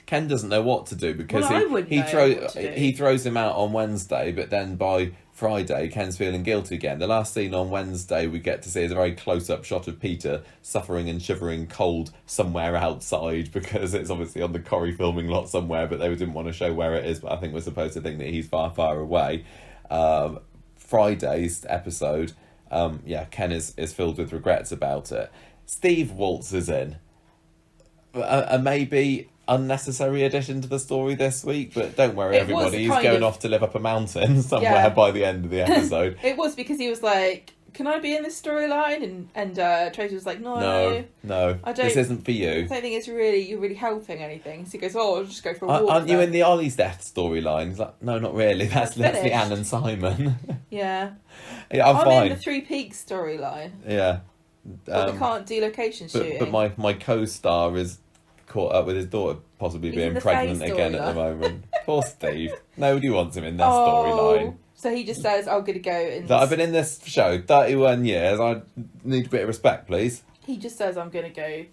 Ken doesn't know what to do, because he throws him out on Wednesday, but then by Friday Ken's feeling guilty again. The last scene on Wednesday we get to see is a very close-up shot of Peter suffering and shivering cold somewhere outside, because it's obviously on the Corrie filming lot somewhere, but they didn't want to show where it is, but I think we're supposed to think that he's far, far away. Friday's episode, Ken is filled with regrets about it. Steve waltzes in. A maybe unnecessary addition to the story this week, but don't worry, everybody, he's going off to live up a mountain somewhere by the end of the episode. It was because he was like, can I be in this storyline? And Tracy was like, no, this isn't for you. I don't think you're really helping anything. So he goes, I'll just go for a walk. Aren't you in the Ollie's death storyline? He's like, no, not really. That's the Anne and Simon. Yeah. I'm fine. in the Three Peaks storyline. Yeah. But we can't do location shooting. But my co-star is caught up with his daughter possibly He's in being the pregnant Faye again at the storyline. moment. Poor Steve. Nobody wants him in their storyline. So he just says, "I'm gonna go," and I've been in this show 31 years. I need a bit of respect, please. he just says, "I'm gonna go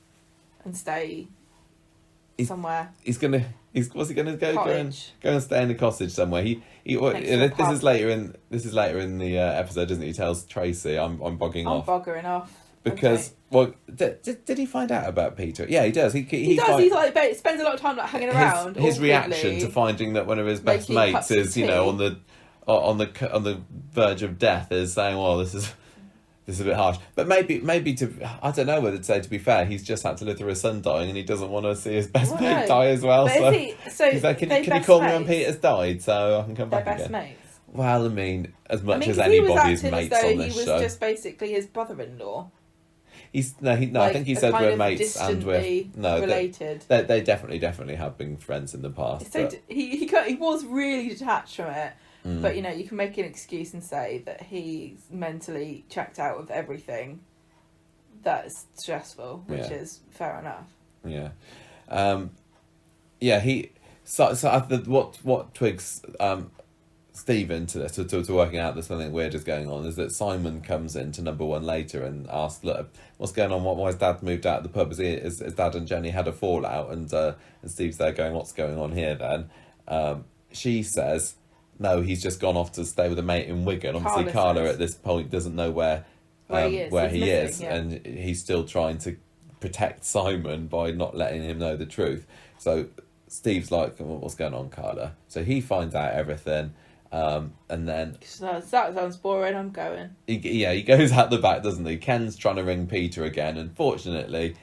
and stay somewhere." What's he gonna go? Cottage. Go and stay in a cottage somewhere. This is later in the episode, isn't it? He tells Tracy, "I'm bogging off." I'm boggering off. Because, did he find out about Peter? Yeah, he does. He does. He's like spends a lot of time like hanging around. His reaction to finding that one of his best mates is, on the verge of death is saying, "Well, this is a bit harsh." But maybe I don't know whether to say, to be fair, he's just had to live through his son dying and he doesn't want to see his best mate die as well. But he's like, can you call me when Peter's died so I can come back again? Mates. Well, I mean, as much as anybody's mates on this show. He was just basically his brother-in-law. I think he said we're mates and we're related. They definitely have been friends in the past. So he was really detached from it, but you can make an excuse and say that he's mentally checked out of everything that's stressful, which is fair enough. What twigs Stephen to this, to working out that something weird is going on, is that Simon comes into number one later and asks, "Look, what's going on? Why has Dad moved out of the pub? Has Dad and Jenny had a fallout?" And Steve's there going, "What's going on here then?" She says, "No, he's just gone off to stay with a mate in Wigan." Obviously, Carla at this point doesn't know where he is, and he's still trying to protect Simon by not letting him know the truth. So Steve's like, "What's going on, Carla?" So he finds out everything. And then that sounds boring. I'm going. He goes out the back, doesn't he? Ken's trying to ring Peter again, and fortunately,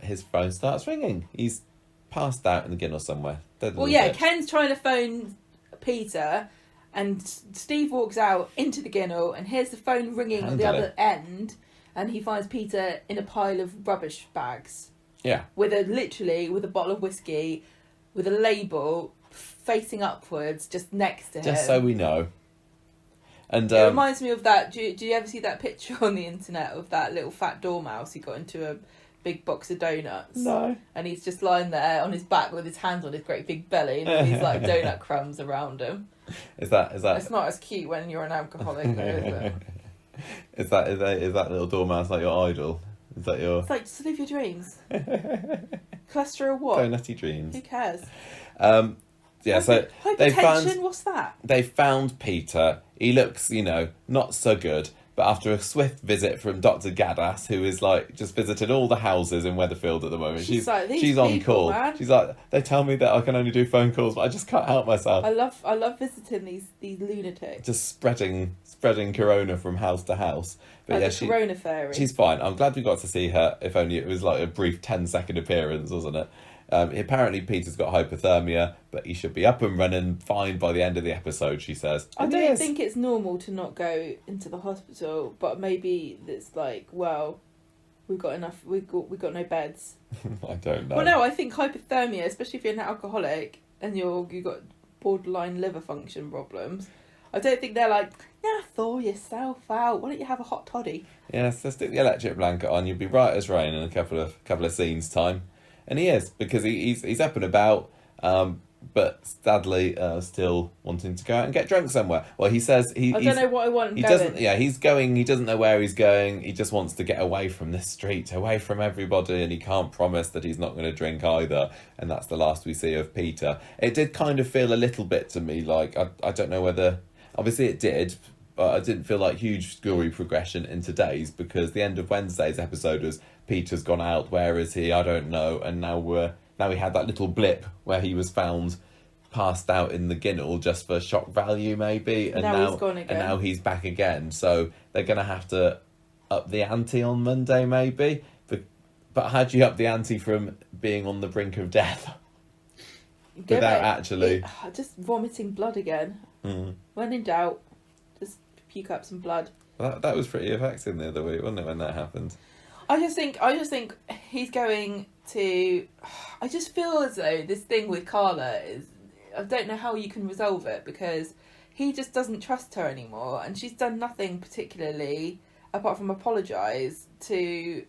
his phone starts ringing. He's passed out in the Guinness somewhere. Ken's trying to phone Peter, and Steve walks out into the Guinness and hears the phone ringing at the other end, and he finds Peter in a pile of rubbish bags. Yeah. With a bottle of whiskey, with a label facing upwards, just next to him. Just so we know. And it reminds me of that. Do you ever see that picture on the internet of that little fat dormouse who got into a big box of donuts? No. And he's just lying there on his back with his hands on his great big belly, and he's like donut crumbs around him. Is that? It's not as cute when you're an alcoholic, though, is it? Is that little dormouse like your idol? Is that your? It's like, just live your dreams. Cholesterol what? Donutty dreams. Who cares? So hypertension. What's that? They found Peter. He looks, not so good. But after a swift visit from Dr. Gaddis, who is like just visited all the houses in Weatherfield at the moment, she's on call. Man. She's like, they tell me that I can only do phone calls, but I just can't help myself. I love visiting these lunatics. Just spreading corona from house to house. But corona fairy. She's fine. I'm glad we got to see her. If only it was like a brief 10-second appearance, wasn't it? Apparently Peter's got hypothermia, but he should be up and running fine by the end of the episode, she says. I don't think it's normal to not go into the hospital, but maybe it's like, well, we've got enough, we've got no beds. I don't know. Well, no, I think hypothermia, especially if you're an alcoholic and you've got borderline liver function problems, I don't think they're like, thaw yourself out. Why don't you have a hot toddy? Yes, just stick the electric blanket on. You'll be right as rain in a couple of scenes time. And he is, because he's up and about, but sadly still wanting to go out and get drunk somewhere. Well, he says I don't know what I want. He's going. He doesn't know where he's going. He just wants to get away from this street, away from everybody, and he can't promise that he's not going to drink either. And that's the last we see of Peter. It did kind of feel a little bit to me like I don't know whether, obviously it did, but I didn't feel like huge story progression in today's, because the end of Wednesday's episode was Peter's gone out, where is he? I don't know. And now we had that little blip where he was found passed out in the Guinness just for shock value maybe, and now he's gone again. And now he's back again. So they're going to have to up the ante on Monday maybe. But how do you up the ante from being on the brink of death just vomiting blood again? When in doubt, just puke up some blood. That was pretty affecting the other week, wasn't it, when that happened? I just think he's going to. I just feel as though this thing with Carla is. I don't know how you can resolve it, because he just doesn't trust her anymore, and she's done nothing particularly apart from apologise, to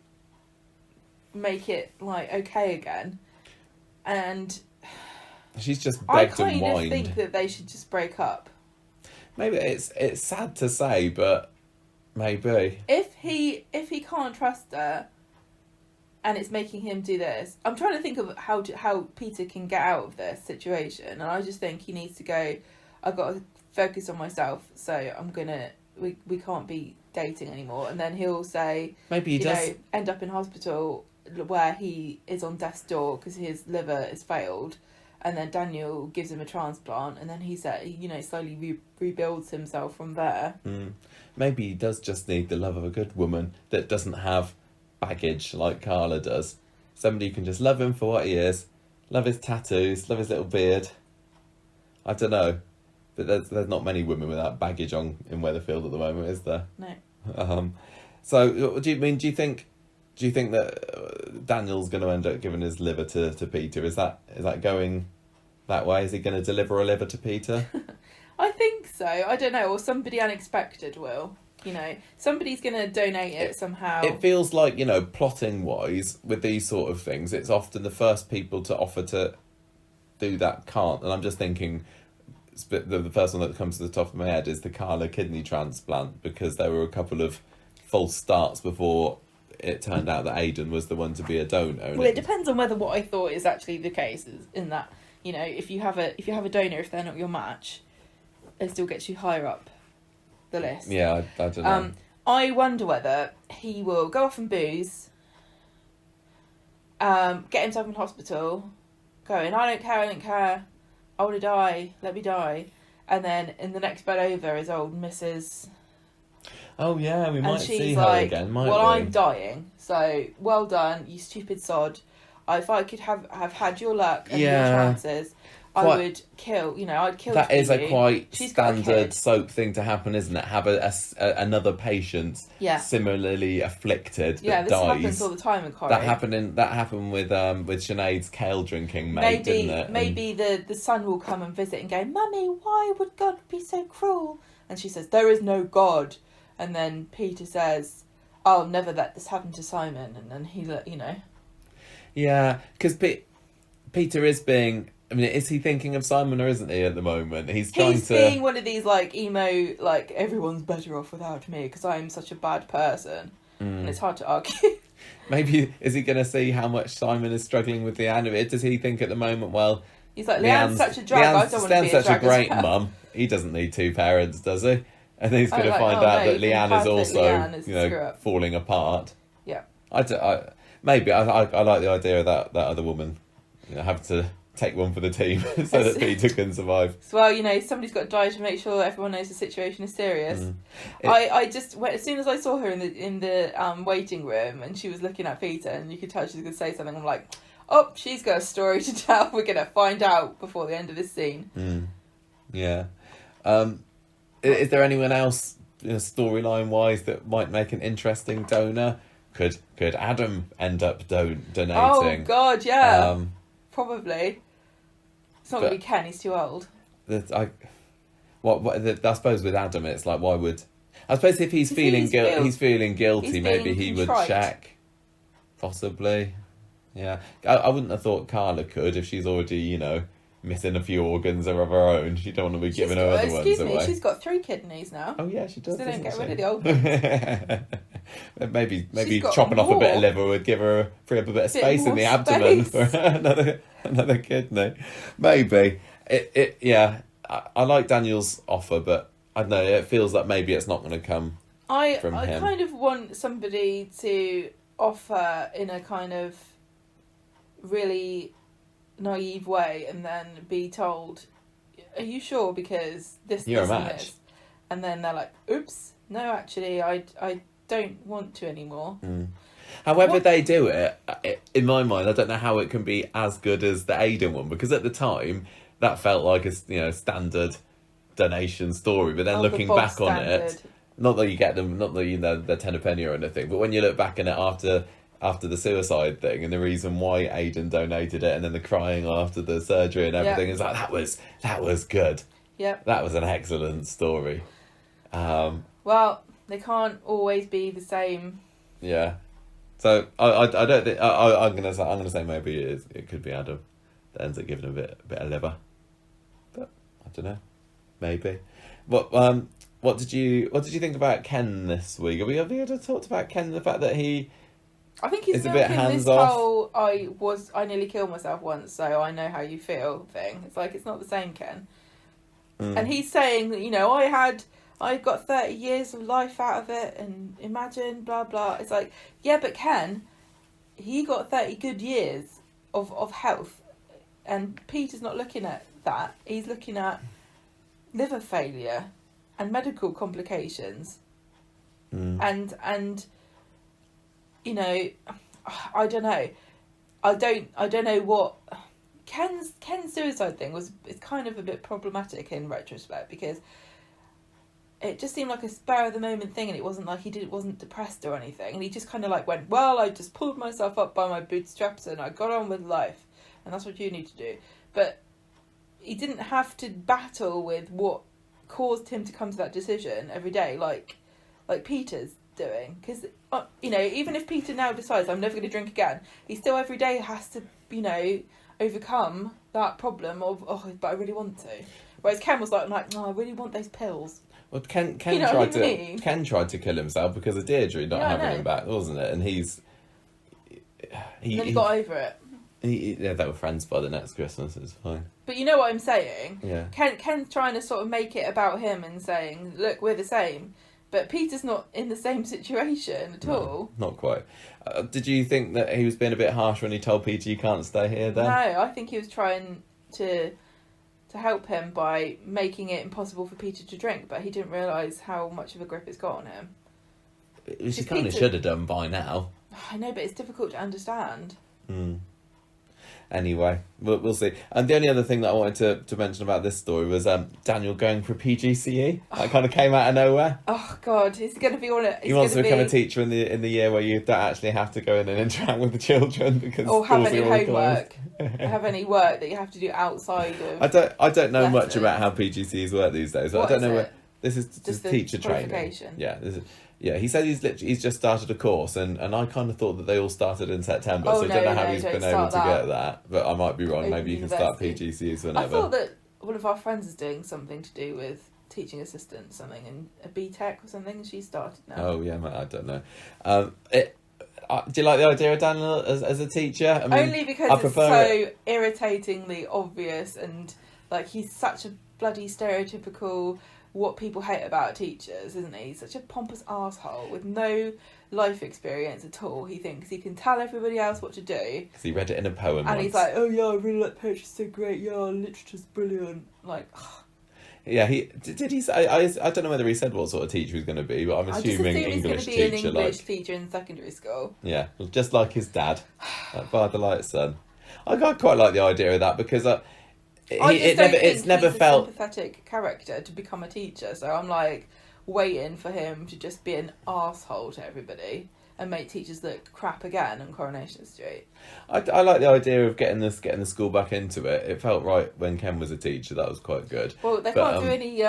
make it like okay again. And she's just I begged and kind of whined. think that they should just break up. Maybe it's sad to say, but maybe If he can't trust her, and it's making him do this, I'm trying to think of how Peter can get out of this situation, and I just think he needs to go. I've got to focus on myself, so I'm gonna. We can't be dating anymore, and then he'll say maybe he does. end up in hospital where he is on death's door because his liver is failed, and then Daniel gives him a transplant, and then he said slowly rebuilds himself from there. Maybe he does just need the love of a good woman that doesn't have baggage like Carla does. Somebody who can just love him for what he is, love his tattoos, love his little beard. I don't know, but there's not many women without baggage on in Weatherfield at the moment, is there? No. So do you think that Daniel's going to end up giving his liver to Peter? Is that going that way? Is he going to deliver a liver to Peter? I think so. I don't know, or somebody unexpected will. Somebody's going to donate it somehow. It feels like, plotting wise, with these sort of things, it's often the first people to offer to do that can't. And I'm just thinking, the first one that comes to the top of my head is the Carla kidney transplant, because there were a couple of false starts before it turned out that Aidan was the one to be a donor. Well, it depends on whether what I thought is actually the case, is in that, if you have a donor, if they're not your match, it still gets you higher up the list. Yeah, I don't know. I wonder whether he will go off and booze, get himself in hospital, going, I don't care, I want to die, let me die. And then in the next bed over is old Mrs. Oh yeah, we might see her like, again, might well, we? I'm dying, so well done, you stupid sod. If I could have had your luck and your chances, I would kill. I'd kill. That is a quite She's got a standard kid. soap thing to happen, isn't it? Have another patient similarly afflicted that this dies. happens all the time in Corrie. That happened with Sinead's kale drinking mate, didn't it? Maybe the son will come and visit and go, Mummy, why would God be so cruel? And she says, there is no God. And then Peter says, I'll never let this happen to Simon. And then he, Yeah, because Peter is being. I mean, is he thinking of Simon or isn't he at the moment? He's being one of these emo, everyone's better off without me because I'm such a bad person, and it's hard to argue. Maybe is he going to see how much Simon is struggling with Leanne? Does he think at the moment? Well, he's like, Leanne's such a drag. I don't want to be a drag. Such a great mum. He doesn't need two parents, does he? And he's going to find out that Leanne is also, falling apart. Yeah. Maybe I like the idea of that other woman, having to take one for the team so that Peter can survive. Well, somebody's got to die to make sure everyone knows the situation is serious. I just as soon as I saw her in the waiting room and she was looking at Peter and you could tell she was going to say something, I'm like, oh, she's got a story to tell. We're going to find out before the end of this scene. Yeah. Is there anyone else, storyline wise, that might make an interesting donor? Could Adam end up donating? Oh God, yeah. Probably. It's not going to be Ken, he's too old. I suppose with Adam, it's like, why would... I suppose if he's feeling guilty, maybe he would check. Possibly. Yeah. I wouldn't have thought Carla could if she's already, missing a few organs of her own. She don't want to be giving her other ones away. She's got 3 kidneys now. Oh yeah, she does. So they don't get rid of the old ones. maybe chopping off a bit of liver would give her free up a bit of space in the abdomen for another kidney. Maybe yeah. I like Daniel's offer, but I don't know. It feels like maybe it's not going to come from him. I kind of want somebody to offer in a kind of really naive way and then be told, are you sure, because you're this a and match. this, and then they're like, oops, no, actually I don't want to anymore. However they do it, in my mind, I don't know how it can be as good as the Aidan one, because at the time that felt like a standard donation story, but then looking back on it, not that you get them, not that they're 10 a penny or anything, but when you look back on it after the suicide thing and the reason why Aidan donated it and then the crying after the surgery and everything, is like, that was good. Yeah. That was an excellent story. Well, They can't always be the same. Yeah. So I don't think I'm gonna say maybe it could be Adam that ends up giving him a bit of liver, but I don't know. Maybe. What did you think about Ken this week? Have we ever talked about Ken, the fact that he? I think he's It's a bit milking this hands-off. whole I nearly killed myself once, so I know how you feel thing. It's like, it's not the same, Ken. And he's saying that, you know, I got 30 years of life out of it, and imagine, blah, blah. It's like, yeah, but Ken, he got 30 good years of health, and Peter's not looking at that. He's looking at liver failure and medical complications. And you know, I don't know. I don't know what Ken's suicide thing was. It's kind of a bit problematic in retrospect, because it just seemed like a spur of the moment thing, and it wasn't like he wasn't depressed or anything, and he just kind of like went, well, I just pulled myself up by my bootstraps and I got on with life, and that's what you need to do. But he didn't have to battle with what caused him to come to that decision every day, like Peter's doing. Because you know, even if Peter now decides I'm never going to drink again, he still every day has to, you know, overcome that problem of, oh, but I really want to. Whereas Ken was like, no, I really want those pills. Well, Ken You know tried what I mean? Ken tried to kill himself because of Deirdre not Yeah, I having know. him back, wasn't it? And And then he got over it. Yeah, they were friends by the next Christmas. It was fine. But you know what I'm saying? Yeah. Ken's trying to sort of make it about him and saying, look, we're the same. But Peter's not in the same situation at all. Not quite. Did you think that he was being a bit harsh when he told Peter you can't stay here then? No, I think he was trying to help him by making it impossible for Peter to drink, but he didn't realise how much of a grip it's got on him. Which he kind of should have done by now. I know, but it's difficult to understand. Anyway, we'll see. And the only other thing that I wanted to mention about this story was Daniel going for PGCE. That kind of came out of nowhere. Oh God, he's going to be on it. He wants to become a teacher in the year where you don't actually have to go in and interact with the children because or have schools any are all homework, closed. have any work that you have to do outside of. I don't know much lessons. about how PGCEs work these days. What I don't is know it? where this is Just the teacher training. qualification? Yeah, he said he's just started a course, and I kind of thought that they all started in September, so I don't know how he's been able to get that. But I might be wrong. Open Maybe you can start university. PGCEs whenever. I thought that one of our friends is doing something to do with teaching assistant, something in a BTEC or something, and she started now. Oh yeah, I don't know. Do you like the idea of Daniel as a teacher? I mean, only because it's so irritatingly obvious, and like he's such a bloody stereotypical what people hate about teachers, isn't he? He's such a pompous arsehole with no life experience at all. He thinks he can tell everybody else what to do. Because he read it in a poem And once. he's like, oh yeah, I really like poetry, it's so great, yeah, literature's brilliant. Like, yeah, did he say? I don't know whether he said what sort of teacher he's going to be, but I'm assuming he's going English to be an teacher. English teacher in secondary school. Yeah, just like his dad, like Father Light's son. I quite like the idea of that because it's never he's felt a sympathetic character to become a teacher. So I'm like waiting for him to just be an arsehole to everybody and make teachers look crap again on Coronation Street. I like the idea of getting the school back into it. It felt right when Ken was a teacher. That was quite good. Well, they can't do any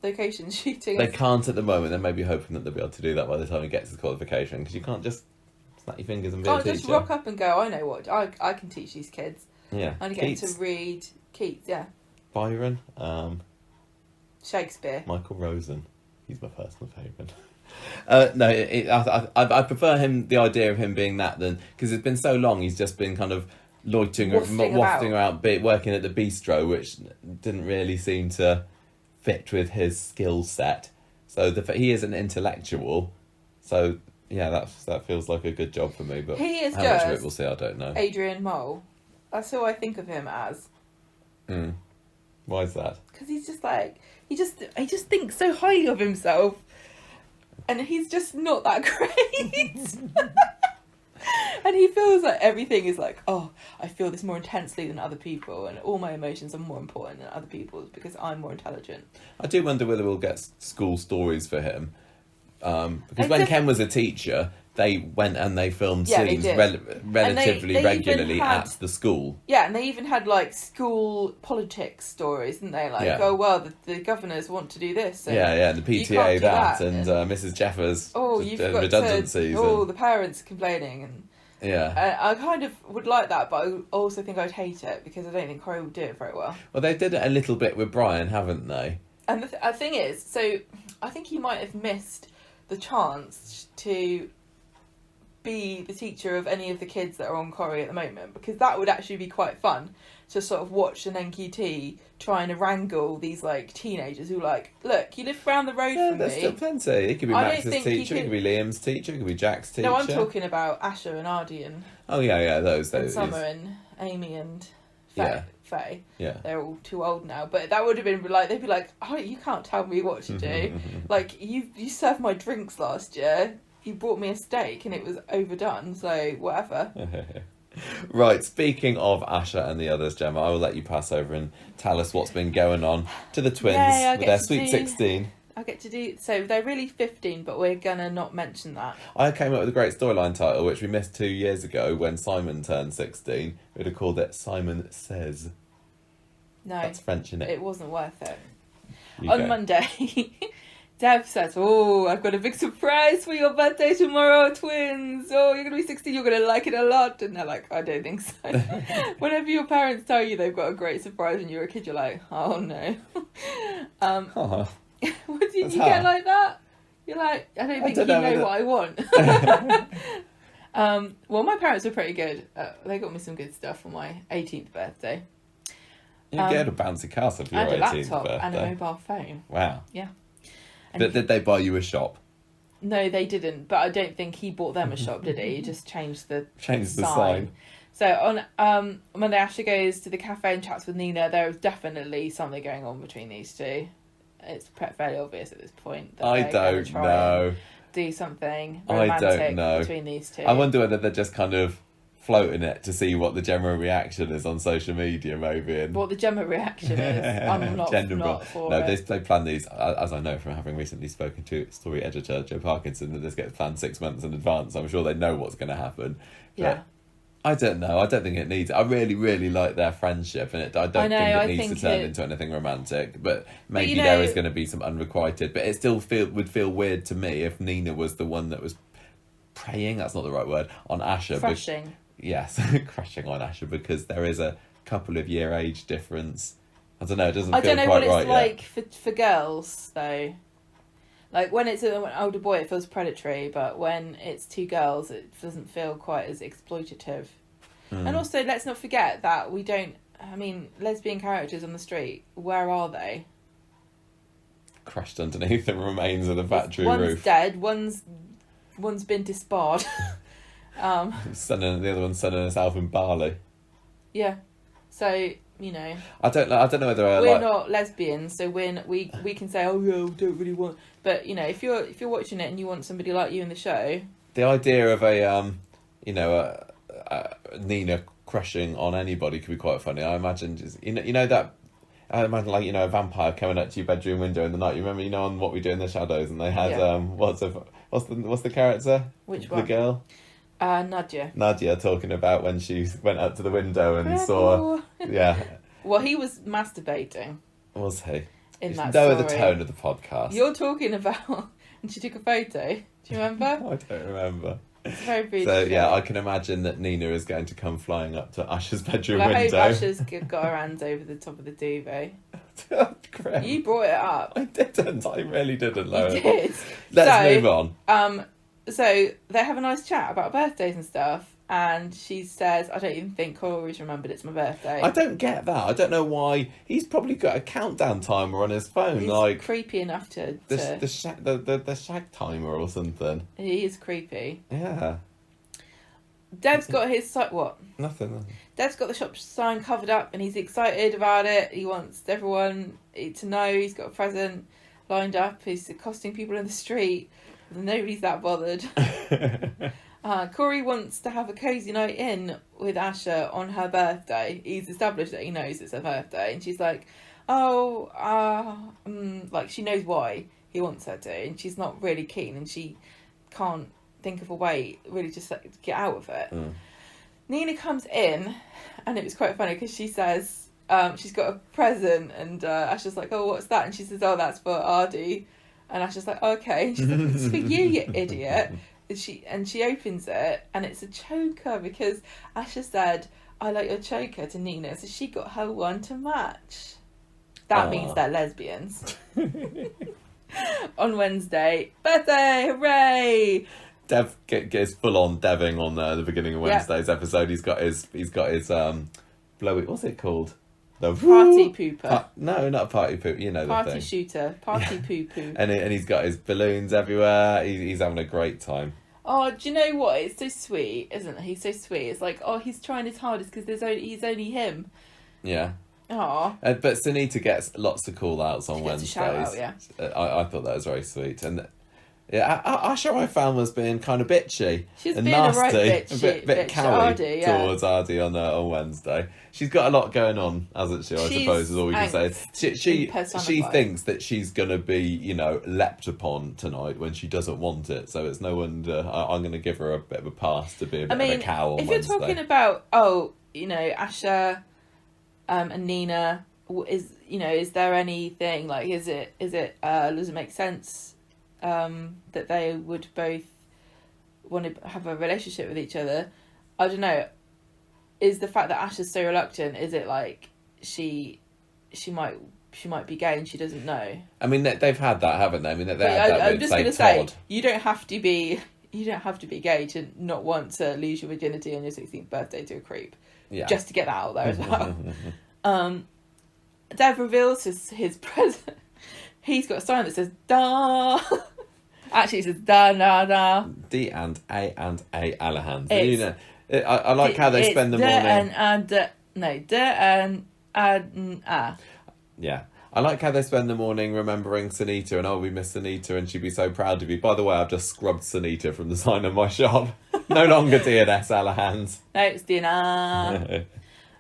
location shooting. They can't at the moment. They may be hoping that they'll be able to do that by the time he gets his qualification, because you can't just snap your fingers and be a teacher. Can't just rock up and go, I know what, I can teach these kids. Yeah. I only get them to read Keats, yeah. Byron, Shakespeare. Michael Rosen. He's my personal favourite. No, I prefer the idea of him being that than, because it's been so long. He's just been kind of loitering, wafting around, working at the bistro, which didn't really seem to fit with his skill set. So he is an intellectual. So yeah, that feels like a good job for me. But he is how much of it we'll see, I don't know. Adrian Mole. That's who I think of him as. Why is that? Because he's just like he just thinks so highly of himself, and he's just not that great. And he feels like everything is like, oh, I feel this more intensely than other people, and all my emotions are more important than other people's because I'm more intelligent. I do wonder whether we'll get school stories for him. Because when Ken was a teacher, they went and they filmed Yeah, they scenes did. relatively they even regularly had- at the school. Yeah, and they even had like school politics stories, didn't they? Like, Yeah. oh well, the governors want to do this. And Yeah, the you can't PTA do that, that, and Mrs. Jeffers you've got redundancies. to. The parents complaining, and yeah. I kind of would like that, but I also think I'd hate it because I don't think Corey would do it very well. Well, they did it a little bit with Brian, haven't they? And the thing is, so I think he might have missed the chance to be the teacher of any of the kids that are on Corrie at the moment, because that would actually be quite fun to sort of watch an NQT trying to wrangle these like teenagers who like, look, you live round the road from there's me. still plenty. He could be I don't Max's think teacher, he he could be Liam's teacher, he could be Jack's teacher. No, I'm talking about Asha and Ardy and Oh yeah, those. and Summer and Amy and Faye. Yeah. Faye. Yeah. They're all too old now, but that would have been like, they'd be like, oh, you can't tell me what to do. Like, you served my drinks last year. You brought me a steak and it was overdone, so whatever. Right, speaking of Asha and the others, Gemma, I will let you pass over and tell us what's been going on to the twins Yay, with their Sweet 16. I get to do... So, they're really 15, but we're going to not mention that. I came up with a great storyline title, which we missed 2 years ago when Simon turned 16. We'd have called it Simon Says. No. That's French, innit? It wasn't worth it. You On go. Monday... Deb says, oh, I've got a big surprise for your birthday tomorrow, twins. Oh, you're going to be 16, you're going to like it a lot. And they're like, I don't think so. Whenever your parents tell you they've got a great surprise when you're a kid, you're like, oh no. Aw. What did you That's get hard. like that? You're like, I don't think don't you know know whether- what I want. Well, my parents were pretty good. They got me some good stuff for my 18th birthday. You get a bouncy castle for your And a 18th laptop birthday. and a mobile phone. Wow. Yeah. But did they buy you a shop? No, they didn't. But I don't think he bought them a shop, did he? He just changed the sign. So on Monday, Asha goes to the cafe and chats with Nina. There is definitely something going on between these two. It's fairly obvious at this point. That I they're gonna don't try know. and do something I romantic don't know. between these two. I wonder whether they're just kind of floating it to see what the general reaction is on social media, maybe. And What the Gemma reaction is. I'm not for No, it. they plan these, as I know from having recently spoken to story editor Joe Parkinson, that this gets planned 6 months in advance. I'm sure they know what's going to happen. Yeah. But I don't know. I don't think it needs. I really, really like their friendship, and I don't think it needs to turn into anything romantic. But maybe there is going to be some unrequited. But it still would feel weird to me if Nina was the one that was preying. That's not the right word on Asha. Crushing. Yes, crushing on Asha, because there is a couple of year age difference. I don't know. It doesn't. I feel don't know quite what right it's like for girls though. Like when it's an older boy, it feels predatory, but when it's two girls, it doesn't feel quite as exploitative. And also, let's not forget that we don't. I mean, lesbian characters on the street. Where are they? Crushed underneath the remains of the factory one's roof. Dead. One's been disbarred. The other one's sunning herself in Bali. Yeah. So you know. I don't know whether we're not lesbians, so we can say, oh yeah, we don't really want. But you know, if you're watching it and you want somebody like you in the show, the idea of a Nina crushing on anybody could be quite funny. I imagine I imagine a vampire coming up to your bedroom window in the night. You remember, on What We Do in the Shadows, and they had what's the character? Which the one? girl? Nadia talking about when she went up to the window and saw. Yeah. Well, he was masturbating. Was he? In that know story. the tone of the podcast. You're talking about, and she took a photo. Do you remember? I don't remember. It's very beautiful. So yeah, I can imagine that Nina is going to come flying up to Asha's bedroom I window. hope Asha's got her hands over the top of the duvet. Great. You brought it up. I didn't. I really didn't. You Lola. did. Let's move on. So they have a nice chat about birthdays and stuff, and she says, I don't even think Corey's remembered it's my birthday. I don't get that. I don't know why. He's probably got a countdown timer on his phone, He's like creepy enough to... the shag timer or something. He is creepy. Yeah. Deb's got his... What? Nothing. Deb's got the shop sign covered up and he's excited about it. He wants everyone to know he's got a present lined up. He's accosting people in the street. Nobody's that bothered. Corey wants to have a cosy night in with Asha on her birthday. He's established that he knows it's her birthday. And she's like, like she knows why he wants her to. And she's not really keen and she can't think of a way really just to get out of it. Nina comes in, and it was quite funny because she says she's got a present, and Asha's like, oh, what's that? And she says, oh, that's for Ardy. And Asha's like, oh, okay. And she's like, it's for you idiot. And she opens it, and it's a choker, because Asha said, I like your choker, to Nina, so she got her one to match. That means they're lesbians. On Wednesday, birthday, hooray! Dev gets full on deving on the beginning of Wednesday's episode. He's got his blowy. What's it called? The Party pooper. No, not a party poop. You know party the thing. Shooter. Party poo poo. And he's got his balloons everywhere. He's having a great time. Oh, do you know what? It's so sweet, isn't it? He's so sweet. It's like, oh, he's trying his hardest because he's only him. Yeah. Oh. But Sunita gets lots of call outs on Wednesdays. Shout out, yeah. I thought that was very sweet. And yeah, Asha I found was being kind of bitchy. She's and being nasty, a right bitch, bit cowy Ardy, towards Ardy on Wednesday. She's got a lot going on, hasn't she? I suppose is all we can say. She thinks that she's going to be, leapt upon tonight when she doesn't want it. So it's no wonder I'm going to give her a bit of a pass to be a bit of a cow on Wednesday. If you're talking about, Asha and Nina, is there anything, like, does it make sense that they would both want to have a relationship with each other? I don't know. Is the fact that Asha's so reluctant, is it like she might be gay and she doesn't know? I mean, they've had that, haven't they? I mean, I'm just going to say, you don't have to be gay to not want to lose your virginity on your 16th birthday to a creep. Yeah. Just to get that out there as well. Dev reveals his present. He's got a sign that says "da." Actually, it says "da da da." D and A Alahans. I like how they spend the morning. Yeah. I like how they spend the morning remembering Sunita and, we miss Sunita and she'd be so proud of you. By the way, I've just scrubbed Sunita from the sign of my shop. No longer D&S Alahans. No, it's D&R.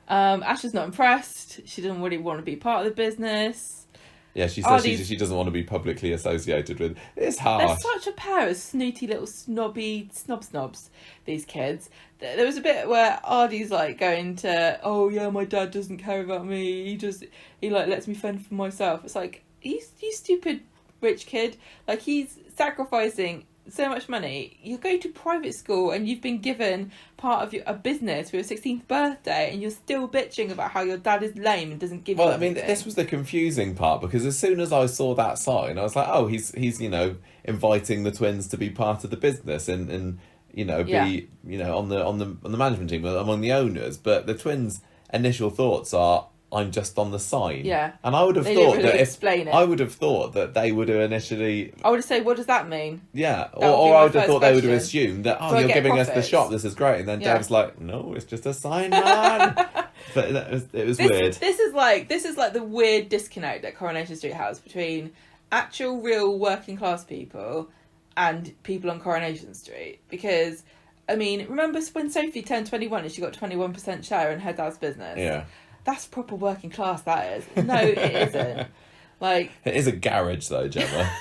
Asha's not impressed. She doesn't really want to be part of the business. Yeah, she says she doesn't want to be publicly associated with. It's harsh. They're such a pair of snooty little snobby snobs, these kids. There was a bit where Ardy's like going to, oh yeah, my dad doesn't care about me. He lets me fend for myself. It's like, you stupid rich kid. Like, he's sacrificing so much money. You go to private school and you've been given part of a business for your 16th birthday, and you're still bitching about how your dad is lame and doesn't give you anything. This was the confusing part, because as soon as I saw that sign, I was like, oh, he's inviting the twins to be part of the business and be on the management team among the owners. But the twins' initial thoughts are, I'm just on the sign. Yeah. And I would have thought that they would have initially... I would have said, what does that mean? Yeah. Or I would have thought they would have assumed that, you're giving us the shop, this is great. And then Dev's like, no, it's just a sign, man. But it was weird. This is like the weird disconnect that Coronation Street has between actual real working class people and people on Coronation Street. Because, I mean, remember when Sophie turned 21 and she got 21% share in her dad's business? Yeah. That's proper working class, that is. No, it isn't. Like, it is a garage, though, Gemma.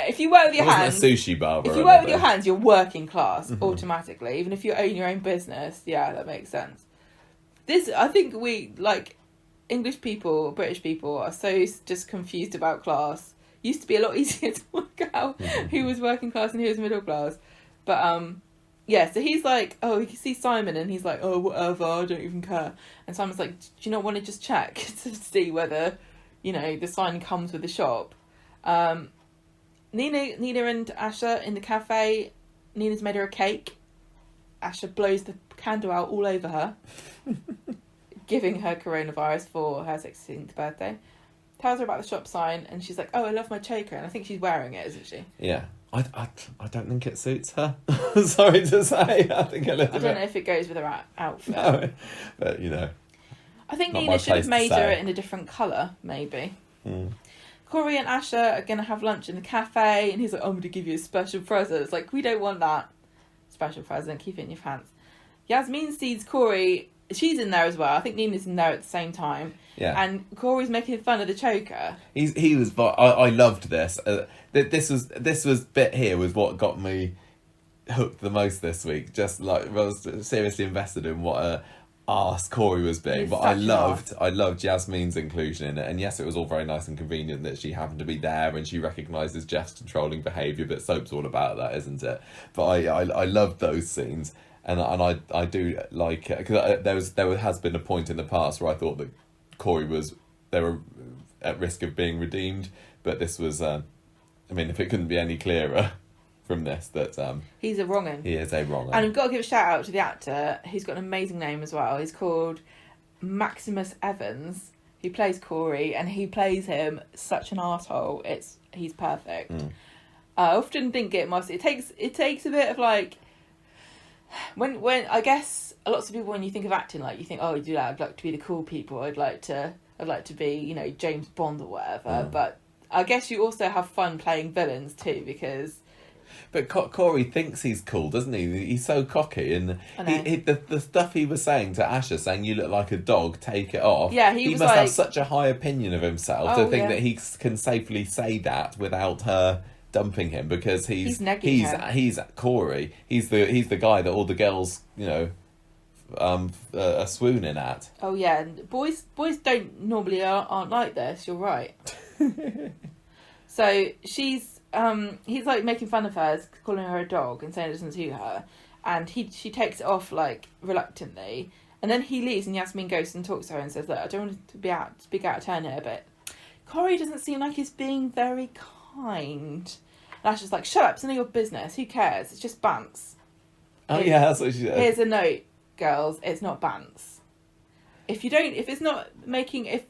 If you work with your hands... It wasn't a sushi bar. If you work with your hands, you're working class, automatically. Even if you own your own business. Yeah, that makes sense. I think English people, British people, are so just confused about class. Used to be a lot easier to work out who was working class and who was middle class. But, yeah, so he's like, he can see Simon, and he's like, oh, whatever, I don't even care. And Simon's like, do you not want to just check to see whether, the sign comes with the shop? Nina and Asha in the cafe. Nina's made her a cake. Asha blows the candle out all over her, giving her coronavirus for her 16th birthday. Tells her about the shop sign, and she's like, oh, I love my choker. And I think she's wearing it, isn't she? Yeah. I don't think it suits her. Sorry to say. I don't know if it goes with her outfit. No, but, I think Nina should have made her in a different colour, maybe. Corey and Asha are going to have lunch in the cafe, and he's like, I'm going to give you a special present. It's like, we don't want that special present. Keep it in your pants. Yasmeen sees Corey she's in there as well. I think Nina's in there at the same time. Yeah. And Corey's making fun of the choker. He was. I loved this. This was bit here was what got me hooked the most this week. Just like I was seriously invested in what a arse Corey was being. He's But such an arse. I loved Yasmeen's inclusion in it. And yes, it was all very nice and convenient that she happened to be there and she recognises Geoff's controlling behaviour. But soap's all about that, isn't it? But I loved those scenes. And I do like it because there has been a point in the past where I thought that Corey they were at risk of being redeemed, but this was I mean, if it couldn't be any clearer from this that He's a wrong 'un. he is a wrong 'un. And I've got to give a shout out to the actor. He's got an amazing name as well. He's called Maximus Evans. He plays Corey, and he plays him such an arsehole. He's perfect. I often think it takes a bit of like when I guess lots of people, when you think of acting, like you think, oh, do that, I'd like to be the cool people. I'd like to be, James Bond or whatever. But I guess you also have fun playing villains too, because. But Corey thinks he's cool, doesn't he? He's so cocky, and I know. the stuff he was saying to Asha, saying you look like a dog, take it off. Yeah, he was must like, have such a high opinion of himself Oh, to think yeah. that he can safely say that without her dumping him, because he's negging her. he's Corey. He's the guy that all the girls are swooning at. Oh yeah, and boys don't normally aren't like this. You're right. So he's like making fun of her, calling her a dog and saying it doesn't suit her, and she takes it off like reluctantly, and then he leaves and Yasmeen goes and talks to her and says, look, I don't want to speak out of turn here, but Corey doesn't seem like he's being very kind. And Asha's like, shut up, it's none of your business, who cares, it's just bants. Oh yeah, that's what she said. Here's a note, girls, it's not bants. If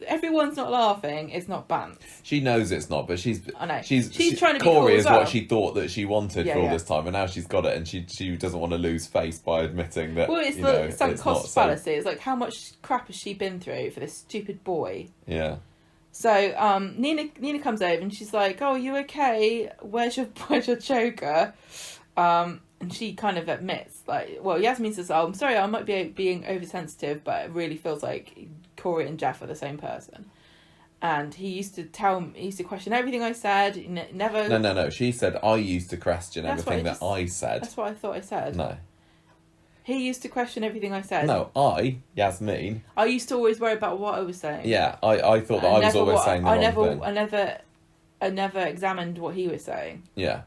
everyone's not laughing, it's not bants. She knows it's not, but she's trying to be Corey cool is as well. what she thought that she wanted for all Yeah. this time, and now she's got it, and she doesn't want to lose face by admitting that. Well, it's the sunk it's cost not so- fallacy. It's like, how much crap has she been through for this stupid boy? Yeah. So Nina comes over and she's like, "Oh, are you okay? Where's your choker?" And she kind of admits, like, well, Yasmeen says, "Oh, I'm sorry, I might be being oversensitive, but it really feels like Corey and Geoff are the same person." And he used to question everything I said. Never. No. She said I used to question That's everything what that I said. That's what I thought I said. No. He used to question everything I said. No, Yasmeen. I used to always worry about what I was saying. Yeah, I thought that I was always saying the wrong thing. I never examined what he was saying. Yeah.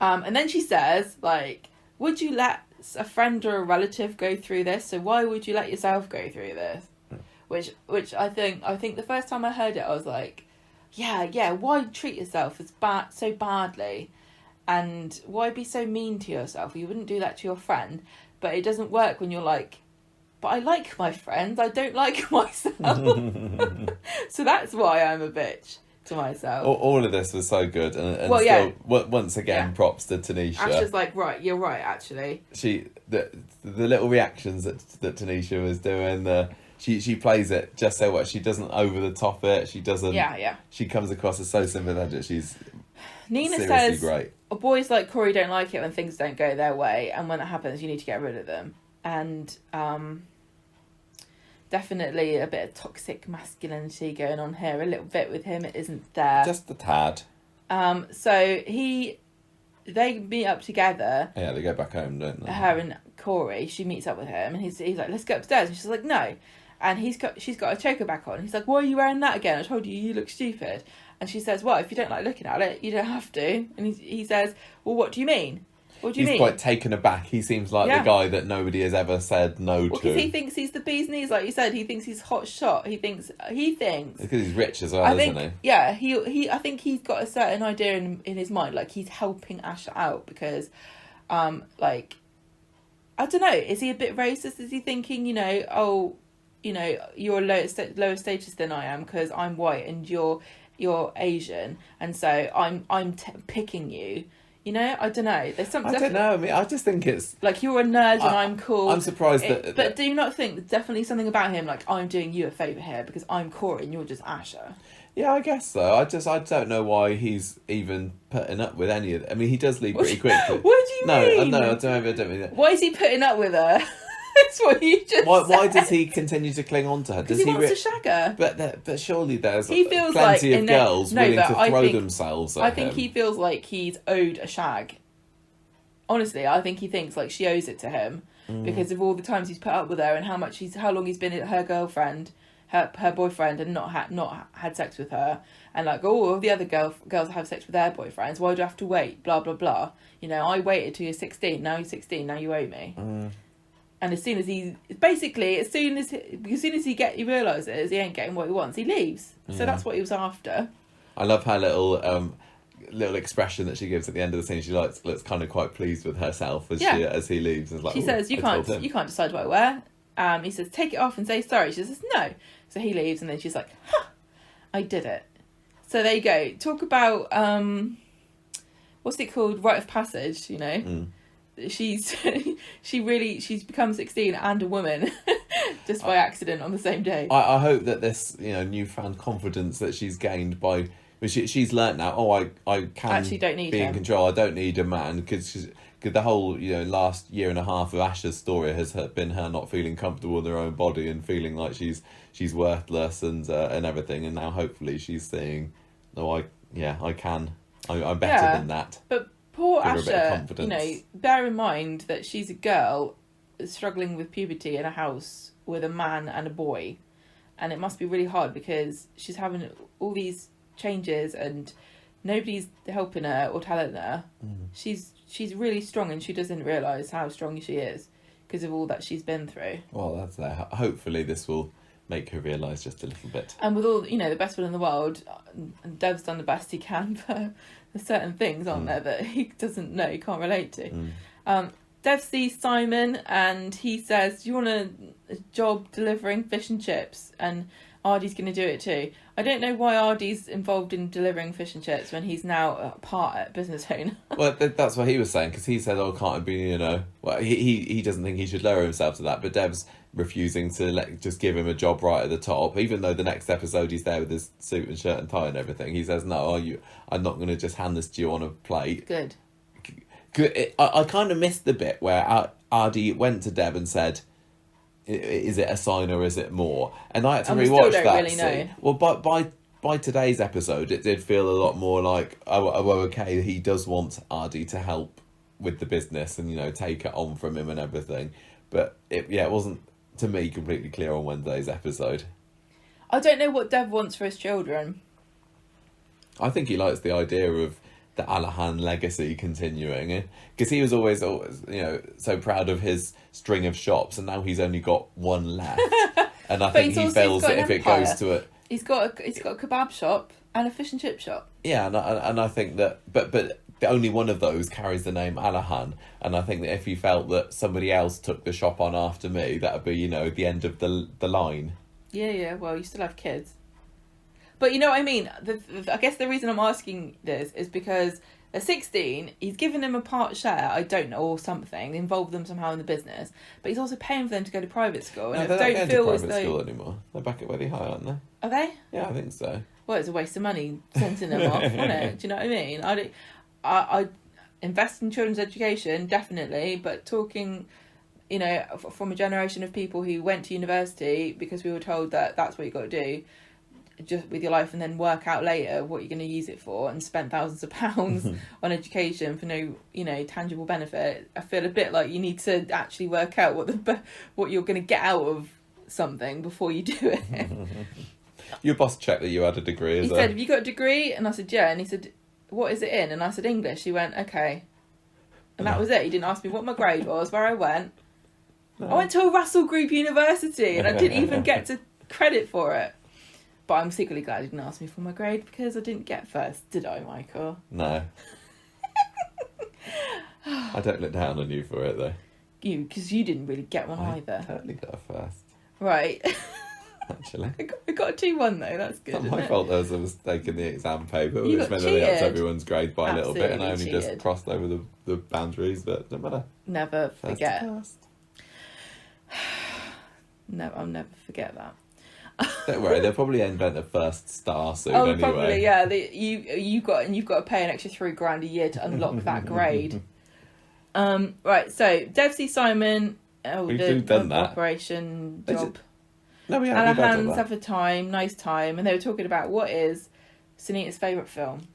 And then she says, like, would you let a friend or a relative go through this? So why would you let yourself go through this? Which I think the first time I heard it, I was like, yeah, why treat yourself so badly? And why be so mean to yourself? You wouldn't do that to your friend. But it doesn't work when you're like, but I like my friends, I don't like myself. So that's why I'm a bitch to myself. All of this was so good, and Well, still, yeah. once again, props to Tanisha. Asha's like, right, you're right, actually. The little reactions that Tanisha was doing, she plays it just so what she doesn't over the top it. She doesn't. Yeah. She comes across as so sympathetic. She's Nina seriously says, great. boys like Corey don't like it when things don't go their way, and when that happens, you need to get rid of them. And definitely a bit of toxic masculinity going on here. A little bit with him, it isn't there. Just a tad. So they meet up together. Yeah, they go back home, don't they? Her and Corey, she meets up with him, and he's like, let's go upstairs. And she's like, no. And she's got a choker back on. He's like, why are you wearing that again? I told you look stupid. And she says, well, if you don't like looking at it, you don't have to. And he says, well, what do you mean? What do you mean? He's quite taken aback. He seems like the guy that nobody has ever said no to. Because he thinks he's the bee's knees, like you said. He thinks he's hot shot. He thinks. It's because he's rich as well, isn't he? Yeah, I think he's got a certain idea in his mind, like he's helping Asha out because, like, I don't know. Is he a bit racist? Is he thinking, you're lower status than I am because I'm white and you're Asian, and so I'm picking you. I don't know. There's something. I don't know. I mean, I just think it's like you're a nerd and I'm cool. I'm surprised But do you not think there's definitely something about him? Like, I'm doing you a favour here because I'm Corey and you're just Asha. Yeah, I guess so. I don't know why he's even putting up with any of it. I mean, he does leave pretty quickly. What do you mean? No, I don't mean that. Why is he putting up with her? That's what you just Why said. does he continue to cling on to her? Because he wants to shag her. But surely there's He feels plenty like of girls willing to throw themselves at him. I think he feels like he's owed a shag. Honestly, I think he thinks like she owes it to him because of all the times he's put up with her and how long he's been her girlfriend, her boyfriend, and not had sex with her, and like all the other girls have sex with their boyfriends. Why do I have to wait? Blah blah blah. You know, I waited till you're 16. Now you're 16. Now you owe me. And as soon as he he realizes he ain't getting what he wants, he leaves. So that's what he was after. I love her little expression that she gives at the end of the scene. She looks kind of quite pleased with herself as he leaves. It's like, she says, "You can't decide what I wear." He says, "Take it off and say sorry." She says, "No." So he leaves, and then she's like, "Ha, I did it." So there you go. Talk about what's it called? Rite of passage. You know, she's become 16 and a woman just by accident on the same day. I hope that this newfound confidence that she's gained by. She's learnt now. I can actually don't need be him. In control. I don't need a man because the whole last year and a half of Asha's story has been her not feeling comfortable in her own body and feeling like she's worthless and everything. And now hopefully she's seeing, I can. I'm better than that. But poor Give her a bit of Asha, confidence. bear in mind that she's a girl struggling with puberty in a house with a man and a boy, and it must be really hard because she's having all these changes and nobody's helping her or telling her. She's really strong and she doesn't realise how strong she is because of all that she's been through. Well, that's there. Hopefully this will make her realise just a little bit. And with all the best will in the world, Dev's done the best he can, but there's certain things on there that he doesn't know, he can't relate to. Dev sees Simon and he says, "Do you want a job delivering fish and chips?" And Ardy's going to do it too. I don't know why Ardy's involved in delivering fish and chips when he's now a business owner. Well, that's what he was saying, because he said, can't it be, well, he doesn't think he should lower himself to that, but Dev's refusing to just give him a job right at the top, even though the next episode he's there with his suit and shirt and tie and everything. He says, "No, I'm not going to just hand this to you on a plate." Good. I kind of missed the bit where Ardy went to Dev and said, "Is it a sign or is it more?" And I had to rewatch that scene. Know. Well, by today's episode, it did feel a lot more like, okay, he does want Ardy to help with the business and take it on from him and everything. But it wasn't, to me, completely clear on Wednesday's episode. I don't know what Dev wants for his children. I think he likes the idea of the Alahan legacy continuing, because he was always so proud of his string of shops, and now he's only got one left. And I think he feels that if it goes to it, he's got a kebab shop and a fish and chip shop. Yeah, and I think that, but only one of those carries the name Alahan, and I think that if he felt that somebody else took the shop on after me, that would be the end of the line. Yeah. Well, you still have kids. But you know what I mean? I guess the reason I'm asking this is because at 16, he's given him a part share, I don't know, or something, involved them somehow in the business, but he's also paying for them to go to private school. And no, they're not going to private though... school anymore. They're back at Weddy High, aren't they? Are they? Yeah, I think so. Well, it's a waste of money sending them off, isn't it? Do you know what I mean? I invest in children's education, definitely, but talking... from a generation of people who went to university because we were told that that's what you got to do just with your life, and then work out later what you're going to use it for, and spend thousands of pounds on education for no tangible benefit. I feel a bit like you need to actually work out what you're going to get out of something before you do it. Your boss checked that you had a degree. He said, "Have you got a degree?" And I said, "Yeah." And he said, "What is it in?" And I said, "English." He went, "Okay." And that was it. He didn't ask me what my grade was, where I went. I went to a Russell Group university and I didn't even get to credit for it. But I'm secretly glad he didn't ask me for my grade because I didn't get first, did I, Michael? No. I don't look down on you for it, though. Because you didn't really get one either. I totally got a first. Right. Actually. I got a 2-1 though, that's good. It's not my fault there was a mistake in the exam paper, You which got meant that they upped cheated. everyone's grade by a little bit, and I only Absolutely just crossed over the boundaries, but it doesn't matter. Never forget. First. No, I'll never forget that. Don't worry, they'll probably invent a first star soon Oh, anyway. probably, yeah. You've got to pay an extra £3,000 a year to unlock that grade. Right, so Dev sees Simon. We've done that. operation Is job. No, we haven't. Alahans have a nice time, and they were talking about what is Sunita's favourite film.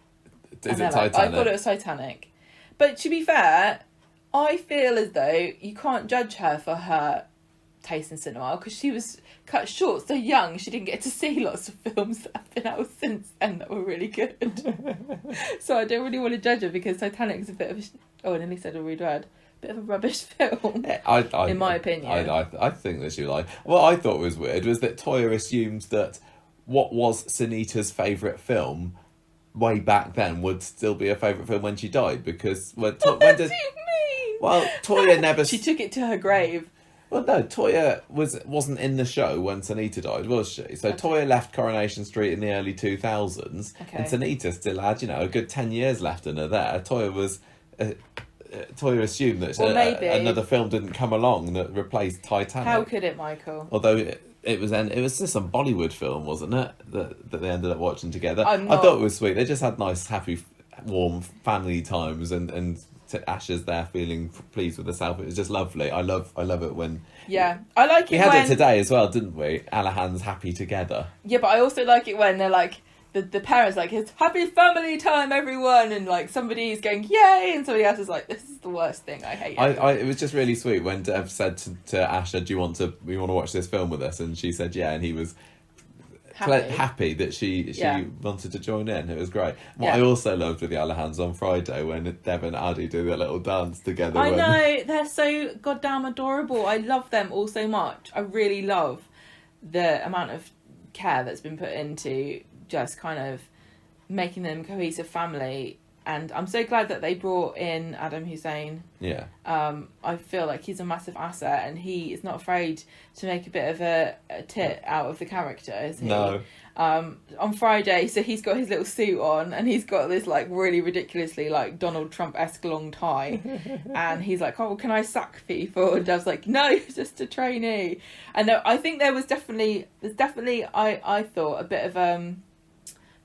Is And it they're like, Titanic? I thought it was Titanic. But to be fair, I feel as though you can't judge her for her taste in cinema because she was cut short so young. She didn't get to see lots of films that have been out since then that were really good. So I don't really want to judge her because Titanic is a bit of and at least I'd already read. Bit of a rubbish film, in my opinion. I think that she was like. What I thought was weird was that Toya assumed that what was Sunita's favourite film way back then would still be her favourite film when she died because when What do you mean? Well, Toya never. She took it to her grave. Well, no, Toya wasn't in the show when Sunita died, was she? So Okay. Toya left Coronation Street in the early 2000s, Okay. and Sunita still had, a good 10 years left in her there. Toya assumed that maybe. another film didn't come along that replaced Titanic. How could it, Michael? Although it was just some Bollywood film, wasn't it? That they ended up watching together. I'm I not- thought it was sweet. They just had nice, happy, warm family times, and Asha's there feeling pleased with herself. It was just lovely. I love it when Yeah, I like it we had when... it today as well, didn't we? Alahans happy together. Yeah, but I also like it when they're like, the parents like, it's happy family time, everyone, and like somebody's going, yay, and somebody else is like, this is the worst thing, I hate it. It was just really sweet when Dev said to Asha, "Do you want to watch this film with us?" And she said, "Yeah," and he was happy that she wanted to join in. It was great. What I also loved with the Alahans on Friday when Dev and Adi do their little dance together. I know, they're so goddamn adorable. I love them all so much. I really love the amount of care that's been put into just kind of making them cohesive family. And I'm so glad that they brought in Adam Hussein. Yeah. I feel like he's a massive asset, and he is not afraid to make a bit of a tit out of the character, is he? No. On Friday, so he's got his little suit on, and he's got this like really ridiculously like Donald Trump-esque long tie, and he's like, "Oh, can I sack people?" And Dav's like, "No, you're just a trainee." And I think there's definitely I thought a bit of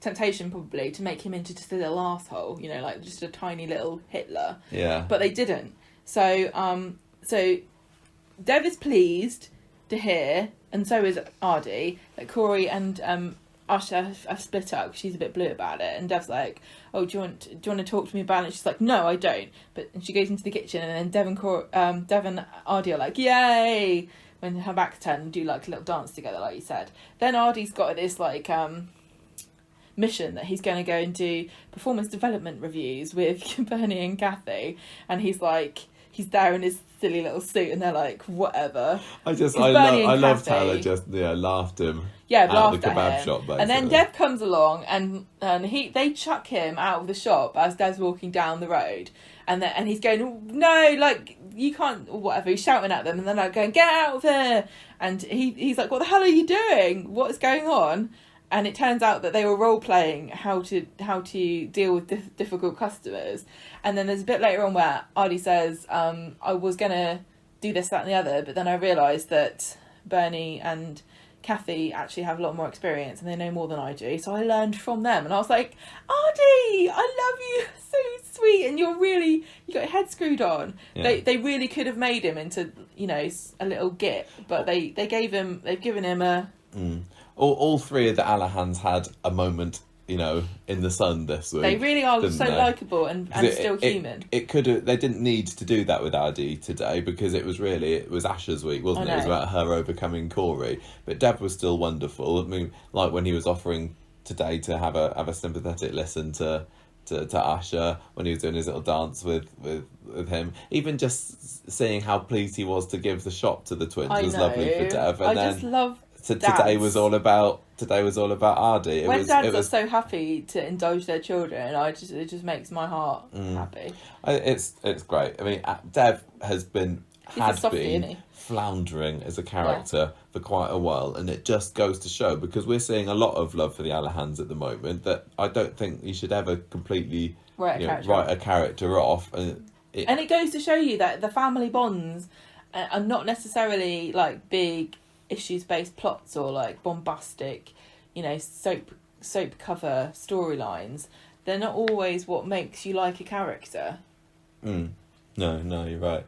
temptation probably to make him into just a little asshole, like just a tiny little Hitler. Yeah. But they didn't. So Dev is pleased to hear, and so is Ardy, that Corey and Asha have split up. She's a bit blue about it, and Dev's like, "Oh, do you want to talk to me about it?" And she's like, "No, I don't." And she goes into the kitchen, and then Dev and Ardy are like, "Yay!" When her back's turned, and do like a little dance together, like you said. Then Ardy's got this like mission that he's going to go and do performance development reviews with Bernie and Kathy, and he's there in his silly little suit, and they're like, whatever. I loved how they just laughed him out of the kebab shop, basically. And then Dev comes along, and they chuck him out of the shop as Dev's walking down the road, and he's going, "No, like you can't," or whatever. He's shouting at them, and they're like going, "Get out of here!" And he's like, "What the hell are you doing? What is going on?" And it turns out that they were role playing how to deal with difficult customers. And then there's a bit later on where Ardy says, "I was gonna do this, that, and the other, but then I realised that Bernie and Kathy actually have a lot more experience and they know more than I do, so I learned from them." And I was like, "Ardy, I love you, so sweet, and you got your head screwed on." Yeah. They really could have made him into a little git, but they've given him a. All three of the Alahans had a moment, in the sun this week. They really are so they? likeable and still human. They didn't need to do that with Adi today because it was Asha's week, wasn't it? It was about her overcoming Corey. But Deb was still wonderful. I mean, like when he was offering today to have a sympathetic listen to Asha when he was doing his little dance with him. Even just seeing how pleased he was to give the shop to the twins was lovely for Dev. And just love. So today was all about Ardy. When dads are so happy to indulge their children, it just makes my heart happy. It's great. I mean, Dev had been isn't he? floundering as a character for quite a while, and it just goes to show, because we're seeing a lot of love for the Alahans at the moment, that I don't think you should ever completely write a character off. And it goes to show you that the family bonds are not necessarily like big issues-based plots or like bombastic, soap cover storylines. They're not always what makes you like a character. No, you're right.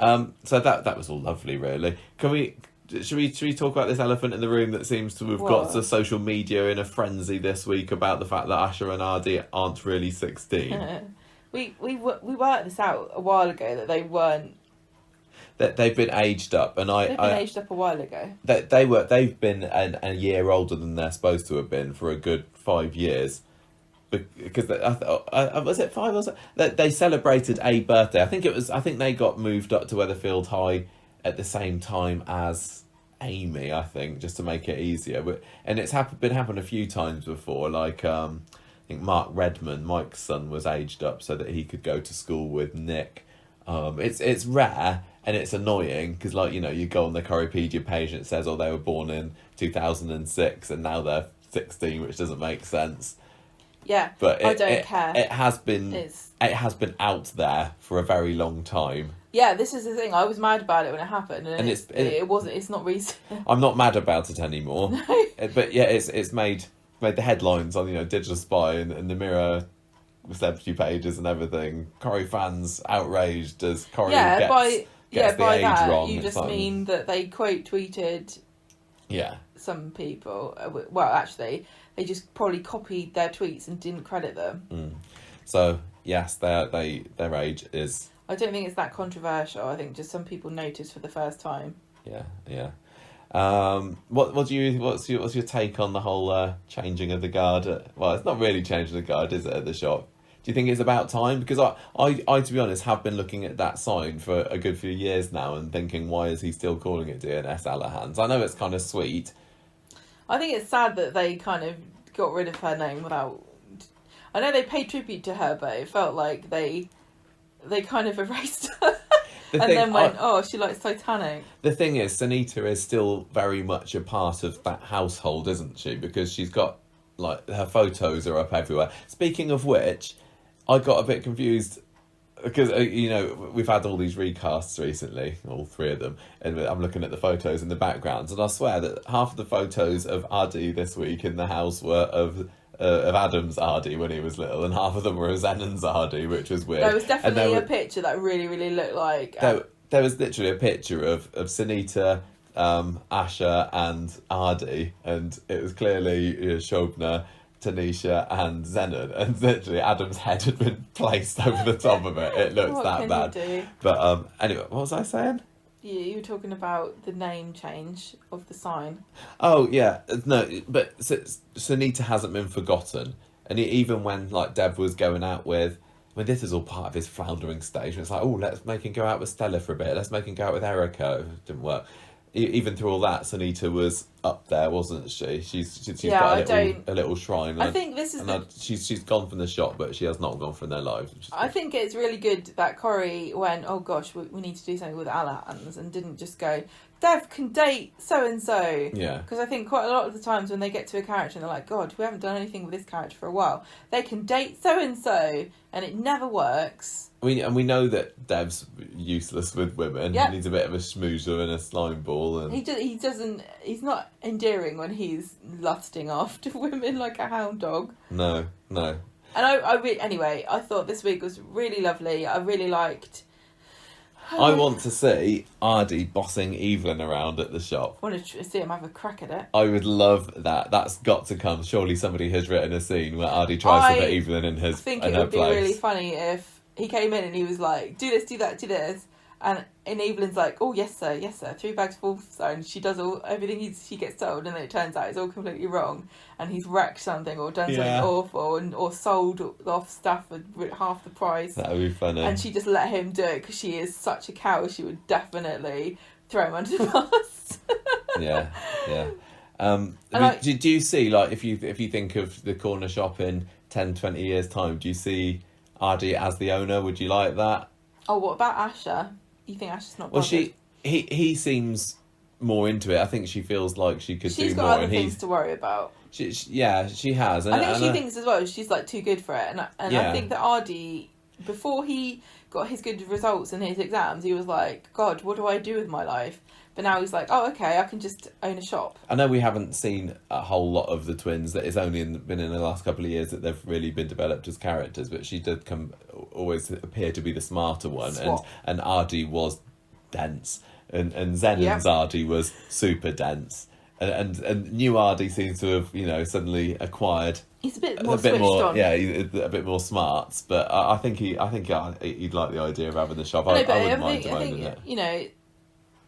So that was all lovely, really. Should we talk about this elephant in the room that seems to have got the social media in a frenzy this week about the fact that Asha and Ardy aren't really 16? We worked this out a while ago that they weren't. That they've been aged up, and They've been aged up a while ago. They've been a year older than they're supposed to have been for a good 5 years. Because was it 5 or so? They celebrated a birthday. I think they got moved up to Weatherfield High at the same time as Amy, I think, just to make it easier. And it's been happened a few times before. Like I think Mark Redman, Mike's son, was aged up so that he could go to school with Nick. It's rare and it's annoying because, like, you know, you go on the Coropedia page and it says, oh, they were born in 2006 and now they're 16, which doesn't make sense. Yeah, but I don't care. It has been out there for a very long time. Yeah, this is the thing. I was mad about it when it happened, and it wasn't. It's not recent. I'm not mad about it anymore. No. But yeah, it's made the headlines on, you know, Digital Spy and the Mirror celebrity pages and everything. Corrie fans outraged as Corrie gets the by age that, wrong. you just mean that they quote tweeted. Yeah. Some people. Well, actually, they just probably copied their tweets and didn't credit them. So yes, their age is. I don't think it's that controversial. I think just some people noticed for the first time. Yeah. What's your take on the whole changing of the guard? Well, it's not really changing the guard, is it, at the shop? Do you think it's about time? Because I to be honest, have been looking at that sign for a good few years now and thinking, why is he still calling it DNS Alahans? I know it's kind of sweet. I think it's sad that they kind of got rid of her name without. I know they paid tribute to her, but it felt like they kind of erased her. Then went, she likes Titanic. The thing is, Sunita is still very much a part of that household, isn't she? Because she's got, like, her photos are up everywhere. Speaking of which, I got a bit confused because, you know, we've had all these recasts recently, all 3 of them, and I'm looking at the photos in the backgrounds, and I swear that half of the photos of Adi this week in the house were of Adam's Ardy when he was little, and half of them were of Zenon's Ardy, which was weird. There was definitely a picture that really, really looked like. There was literally a picture of Sunita, Asha, and Ardy, and it was clearly Shobna, Tanisha, and Zenon, and literally Adam's head had been placed over the top of it. It looked that bad. You do? But anyway, what was I saying? You were talking about the name change of the sign. Oh, yeah. No, but Sunita hasn't been forgotten. And even when, like, Dev was going out with... I mean, this is all part of his floundering stage. It's like, let's make him go out with Stella for a bit. Let's make him go out with Erica. It didn't work. Even through all that, Sunita was up there, wasn't she? She's got a little shrine. I think this is she's gone from the shop, but she has not gone from their lives. I think it's really good that Corrie went, oh gosh, we need to do something with Alahans, and didn't just go, Dev can date so-and-so. Yeah. Because I think quite a lot of the times when they get to a character and they're like, God, we haven't done anything with this character for a while. They can date so-and-so, and it never works. We know that Dev's useless with women. Yep. He needs a bit of a schmoozer and a slime ball. And he's not endearing when he's lusting after women like a hound dog. No. And anyway, I thought this week was really lovely. I really liked... I want to see Ardy bossing Evelyn around at the shop. I want to see him have a crack at it. I would love that. That's got to come. Surely somebody has written a scene where Ardy tries to put Evelyn in her place. I think it would be really funny if he came in and he was like, do this, do that, do this. And Evelyn's like, oh, yes, sir, 3 bags full, sir. And she does everything she gets told, and then it turns out it's all completely wrong. And he's wrecked something or done something awful or sold off stuff at half the price. That would be funny. And she just let him do it because she is such a cow. She would definitely throw him under the bus. Yeah. Do you see, like, if you think of the corner shop in 10, 20 years' time, do you see Ardy as the owner? Would you like that? Oh, what about Asha? You think Asha's not bothered? Well, he seems more into it. I think she feels like she could do more. She's got other things to worry about. She has. And, I think she thinks as well, she's like too good for it. And I think that Ardy, before he got his good results in his exams, he was like, God, what do I do with my life? But now he's like, oh, okay, I can just own a shop. I know we haven't seen a whole lot of the twins. That it's only been in the last couple of years that they've really been developed as characters. But she did come always appear to be the smarter one, Swap. and Ardy was dense, and Zenon's Ardy was super dense, and new Ardy seems to have, you know, suddenly acquired. He's a bit more switched on. Yeah, he's a bit more smarts. But I think he'd like the idea of having the shop. I I wouldn't mind him owning it. You know,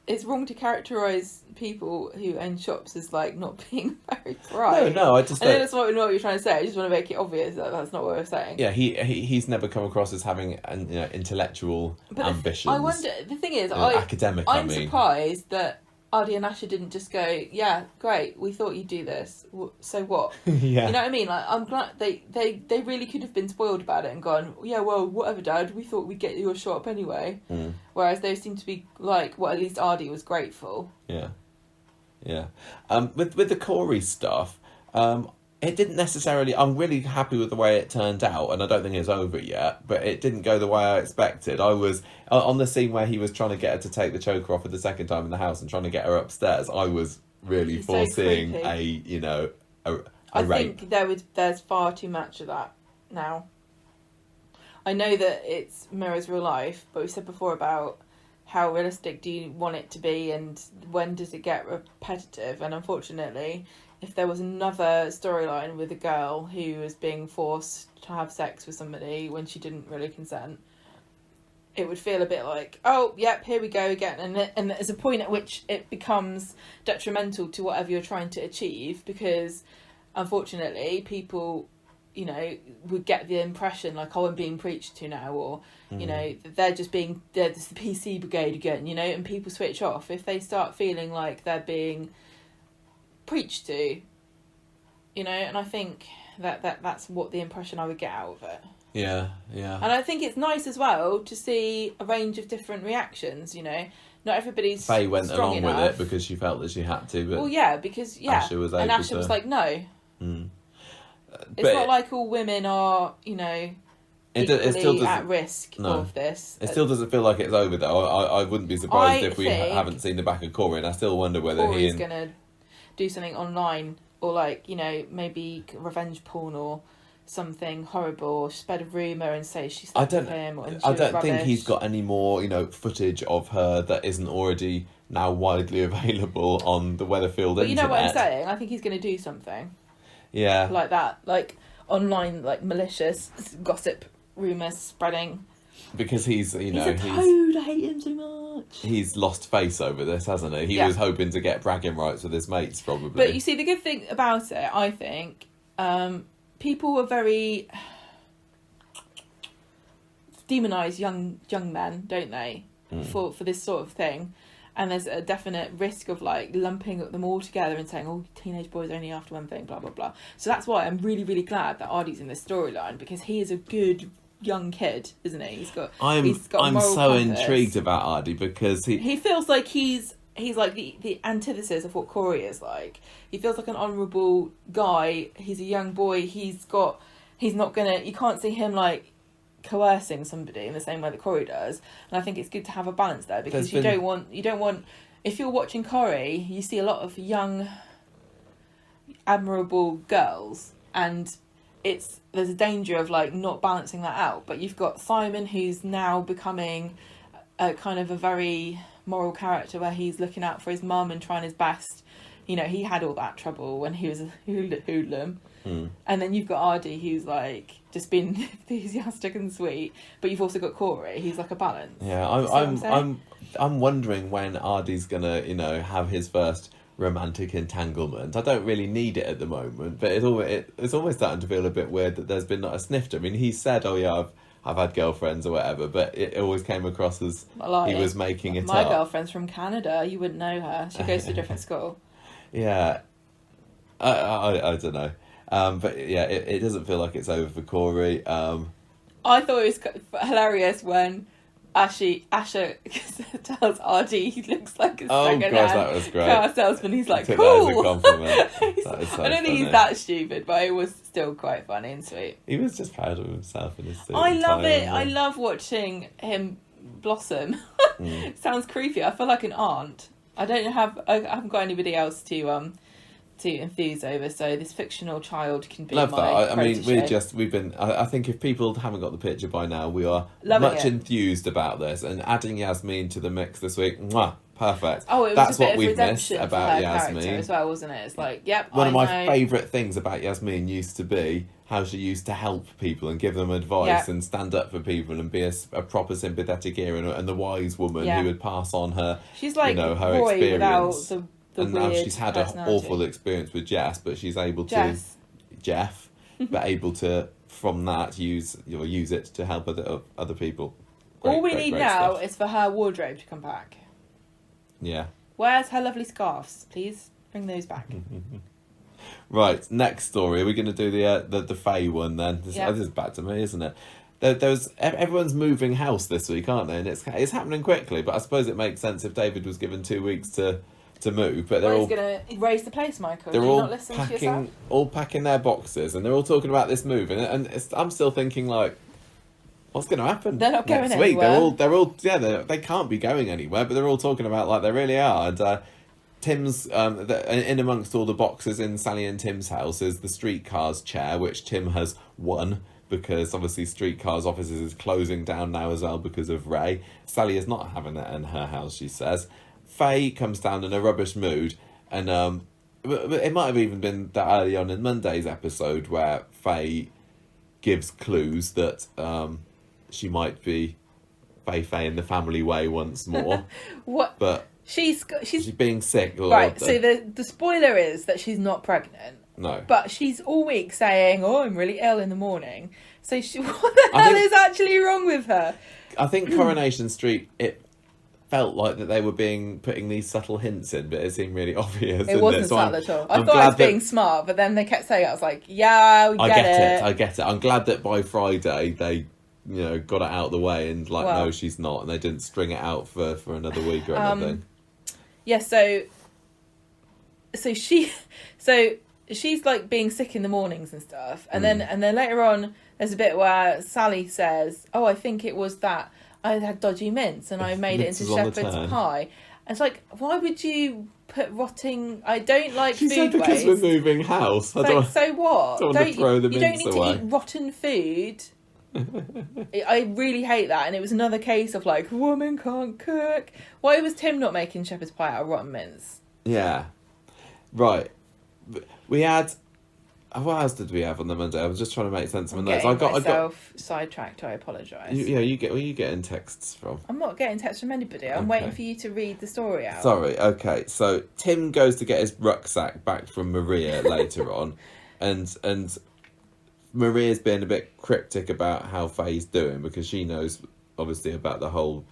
it's wrong to characterise people who own shops as like not being very bright. No, I know that's what you're trying to say. I just want to make it obvious that that's not what we're saying. Yeah, he's never come across as having intellectual ambitions. I wonder. The thing is, academic. I'm surprised that Ardy and Asha didn't just go, yeah, great, we thought you'd do this, so what? Yeah. You know what I mean? Like, I'm glad they really could have been spoiled about it and gone, yeah, well, whatever, Dad, we thought we'd get you a shop anyway. Whereas they seem to be like, well, at least Ardy was grateful. Yeah. With the Corey stuff, it didn't necessarily. I'm really happy with the way it turned out, and I don't think it's over yet. But it didn't go the way I expected. I was on the scene where he was trying to get her to take the choker off for the second time in the house and trying to get her upstairs. I was really foreseeing a rape. I think there's far too much of that now. I know that it's mirrors real life, but we said before about how realistic do you want it to be, and when does it get repetitive? And unfortunately, if there was another storyline with a girl who was being forced to have sex with somebody when she didn't really consent, it would feel a bit like, oh, yep, here we go again. And there's a point at which it becomes detrimental to whatever you're trying to achieve, because unfortunately people, you know, would get the impression like, oh, I'm being preached to now, or, you know, they're just the PC brigade again, you know, and people switch off if they start feeling like they're being preached to, you know. And I think that's what the impression I would get out of it. Yeah. And I think it's nice as well to see a range of different reactions, you know. Not everybody's Faye went strong along enough. with it because she felt that she had to, but Asha was and Asha was like, no. It's not like all women are, you know, equally still at risk of this. It still doesn't feel like it's over though. I wouldn't be surprised if we haven't seen the back of Corey, and I still wonder whether Corey's going to do something online, or like, you know, maybe revenge porn or something horrible, or spread a rumour and say she slept with him. I don't think he's got any more, you know, footage of her that isn't already now widely available on the Weatherfield internet. But you know what I'm saying? I think he's going to do something. Yeah. Like that. Like online, like malicious gossip rumours spreading. Because he's, you know... He's a toad, I hate him so much. He's lost face over this, hasn't he? He was hoping to get bragging rights with his mates, probably. But you see, the good thing about it, I think, people were very... demonise young men, don't they? For this sort of thing. And there's a definite risk of like lumping them all together and saying, oh, teenage boys are only after one thing, blah, blah, blah. So that's why I'm really, really glad that Ardy's in this storyline, because he is a good young kid, isn't he? I'm so compass. Intrigued about Ardy because he feels like he's like the antithesis of what Corey is like. He feels like an honourable guy. He's a young boy. You can't see him like coercing somebody in the same way that Corey does, and I think it's good to have a balance there, because you don't want if you're watching Corey, you see a lot of young admirable girls, and there's a danger of like not balancing that out. But you've got Simon, who's now becoming a kind of a very moral character, where he's looking out for his mum and trying his best. You know, he had all that trouble when he was a hoodlum. And then you've got Ardy, who's like just been enthusiastic and sweet, but you've also got Corey, who's like a balance. Yeah, I'm wondering when Ardy's gonna, you know, have his first romantic entanglement. I don't really need it at the moment, but it's always starting to feel a bit weird that there's been not a snifter. I mean, he said, "Oh yeah, I've had girlfriends or whatever," but it always came across as he was making it up. My girlfriend's from Canada. You wouldn't know her. She goes to a different school. Yeah, I don't know. But yeah, it doesn't feel like it's over for Corey. I thought it was hilarious when Asha tells Ardy he looks like a second-hand car salesman. He's like, cool. That as a compliment. That is so I don't think he's that stupid, but it was still quite funny and sweet. He was just proud of himself in his suit. I love it. I love watching him blossom. Sounds creepy. I feel like an aunt. I haven't got anybody else to to enthuse over. So this fictional child can be Love my that. I mean, protege. I think if people haven't got the picture by now, we are Loving much it. enthused about this, and adding Yasmeen to the mix this week. Mwah, perfect. Oh, it was That's a bit what of we've missed redemption about for her character Yasmeen. as well, wasn't it? It's like, yep, One I of my know. favourite things about Yasmeen used to be how she used to help people and give them advice Yeah. and stand up for people and be a proper sympathetic ear and the wise woman Yeah. who would pass on her, She's like her Roy without experience. the And weird now she's had an personality. awful experience with Jess, but she's able Jess. to Geoff, but able to from that use it to help other people. All we need great now stuff. is for her wardrobe to come back. Yeah. Where's her lovely scarves? Please bring those back. Right, next story. Are we going to do the Faye one then? This is bad to me, isn't it? Everyone's moving house this week, aren't they? And it's happening quickly. But I suppose it makes sense if David was given 2 weeks to move. But they're He's all going to erase the place, Michael. they're Do you all not listen to yourself? packing their boxes, and they're all talking about this move. And I'm still thinking like, what's going to happen? They're not going next week? anywhere. They can't be going anywhere. But they're all talking about like they really are. And Tim's in amongst all the boxes in Sally and Tim's house is the streetcars chair, which Tim has won because obviously streetcars offices is closing down now as well because of Ray. Sally is not having it in her house, she says. Faye comes down in a rubbish mood, and it might have even been that early on in Monday's episode where Faye gives clues that she might be Faye in the family way once more. What? But She's being sick. right. So the spoiler is that she's not pregnant. No. But she's all week saying, "Oh, I'm really ill in the morning." So what the hell is actually wrong with her? I think Coronation Street, it felt like that they were putting these subtle hints in, but it seemed really obvious. It wasn't subtle at all. I thought I was being smart, but then they kept saying it. I was like, "Yeah, I get it. I'm glad that by Friday they, got it out of the way and no, she's not, and they didn't string it out for another week or anything. Yeah. So she's like being sick in the mornings and stuff, and then later on there's a bit where Sally says, "Oh, I think it was that I had dodgy mints and I made it into shepherd's pie." And it's like, why would you put rotting? I don't like she food said because waste. we're moving house. So what? Don't want to throw the you mints don't need away. to eat rotten food. I really hate that, and it was another case of like, woman can't cook. Why was Tim not making shepherd's pie out of rotten mints? Yeah, right. We had. What else did we have on the Monday? I was just trying to make sense of my notes. I got sidetracked. I apologise. Where are you getting texts from? I'm not getting texts from anybody. I'm waiting for you to read the story out. Sorry. Okay. So Tim goes to get his rucksack back from Maria later on, and Maria's being a bit cryptic about how Faye's doing because she knows obviously about the whole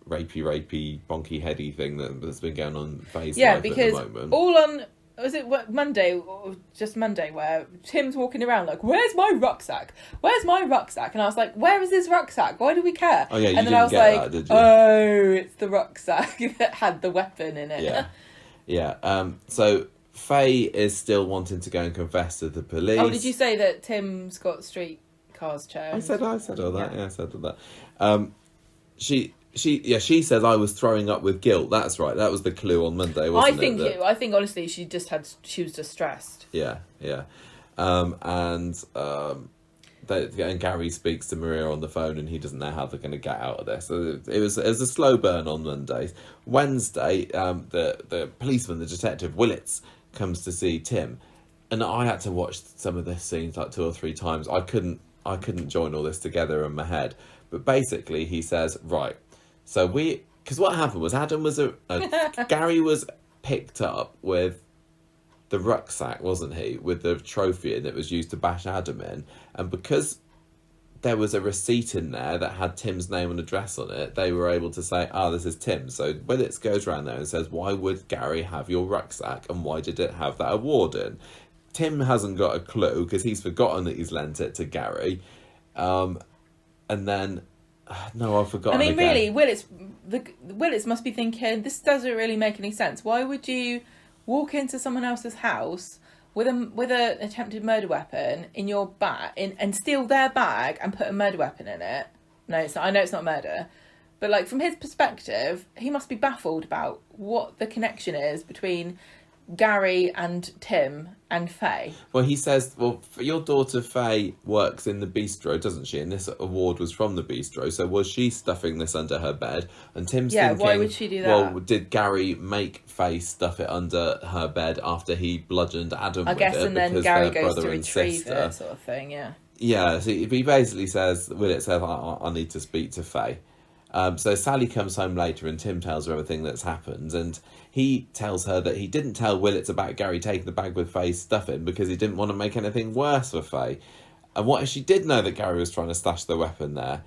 rapey, bonky heady thing that's been going on in Faye's life at the moment. All on. Was it Monday or just Monday where Tim's walking around like, "Where's my rucksack? Where's my rucksack?" And I was like, "Where is his rucksack? Why do we care?" Oh yeah, you and then didn't I was get like, that, did you? "Oh, it's the rucksack that had the weapon in it." Yeah. So Faye is still wanting to go and confess to the police. Oh, did you say that Tim's got streetcars chair? I said all that. Yeah, I said all that. She says I was throwing up with guilt. That's right. That was the clue on Monday, wasn't it? I think honestly, she was just stressed. Yeah. And Gary speaks to Maria on the phone, and he doesn't know how they're going to get out of this. So it was a slow burn on Monday. Wednesday, the policeman, the detective Willits, comes to see Tim, and I had to watch some of this scenes like 2 or 3 times. I couldn't join all this together in my head. But basically, he says, right. So because what happened was Gary was picked up with the rucksack, wasn't he, with the trophy in that was used to bash Adam in, and because there was a receipt in there that had Tim's name and address on it, they were able to say, this is Tim. So Willits goes around there and says, why would Gary have your rucksack and why did it have that award in? Tim hasn't got a clue because he's forgotten that he's lent it to Gary, and then. No, I've forgotten. I mean, again. really, Willits must be thinking, this doesn't really make any sense. Why would you walk into someone else's house with an attempted murder weapon in your bag and steal their bag and put a murder weapon in it? No, it's not. I know it's not murder, but from his perspective, he must be baffled about what the connection is between Gary and Tim and Faye. Well, he says, well, your daughter Faye works in the bistro, doesn't she? And this award was from the bistro. So was she stuffing this under her bed? And Tim's thinking, why would she do that? Well, did Gary make Faye stuff it under her bed after he bludgeoned Adam I with guess, it? and then because Gary they're goes to brother and retrieve sister. it, sort of thing, yeah. Yeah, so he basically says, Willett says, I need to speak to Faye. So Sally comes home later and Tim tells her everything that's happened, and he tells her that he didn't tell Willett about Gary taking the bag with Faye's stuff in because he didn't want to make anything worse for Faye. And what if she did know that Gary was trying to stash the weapon there?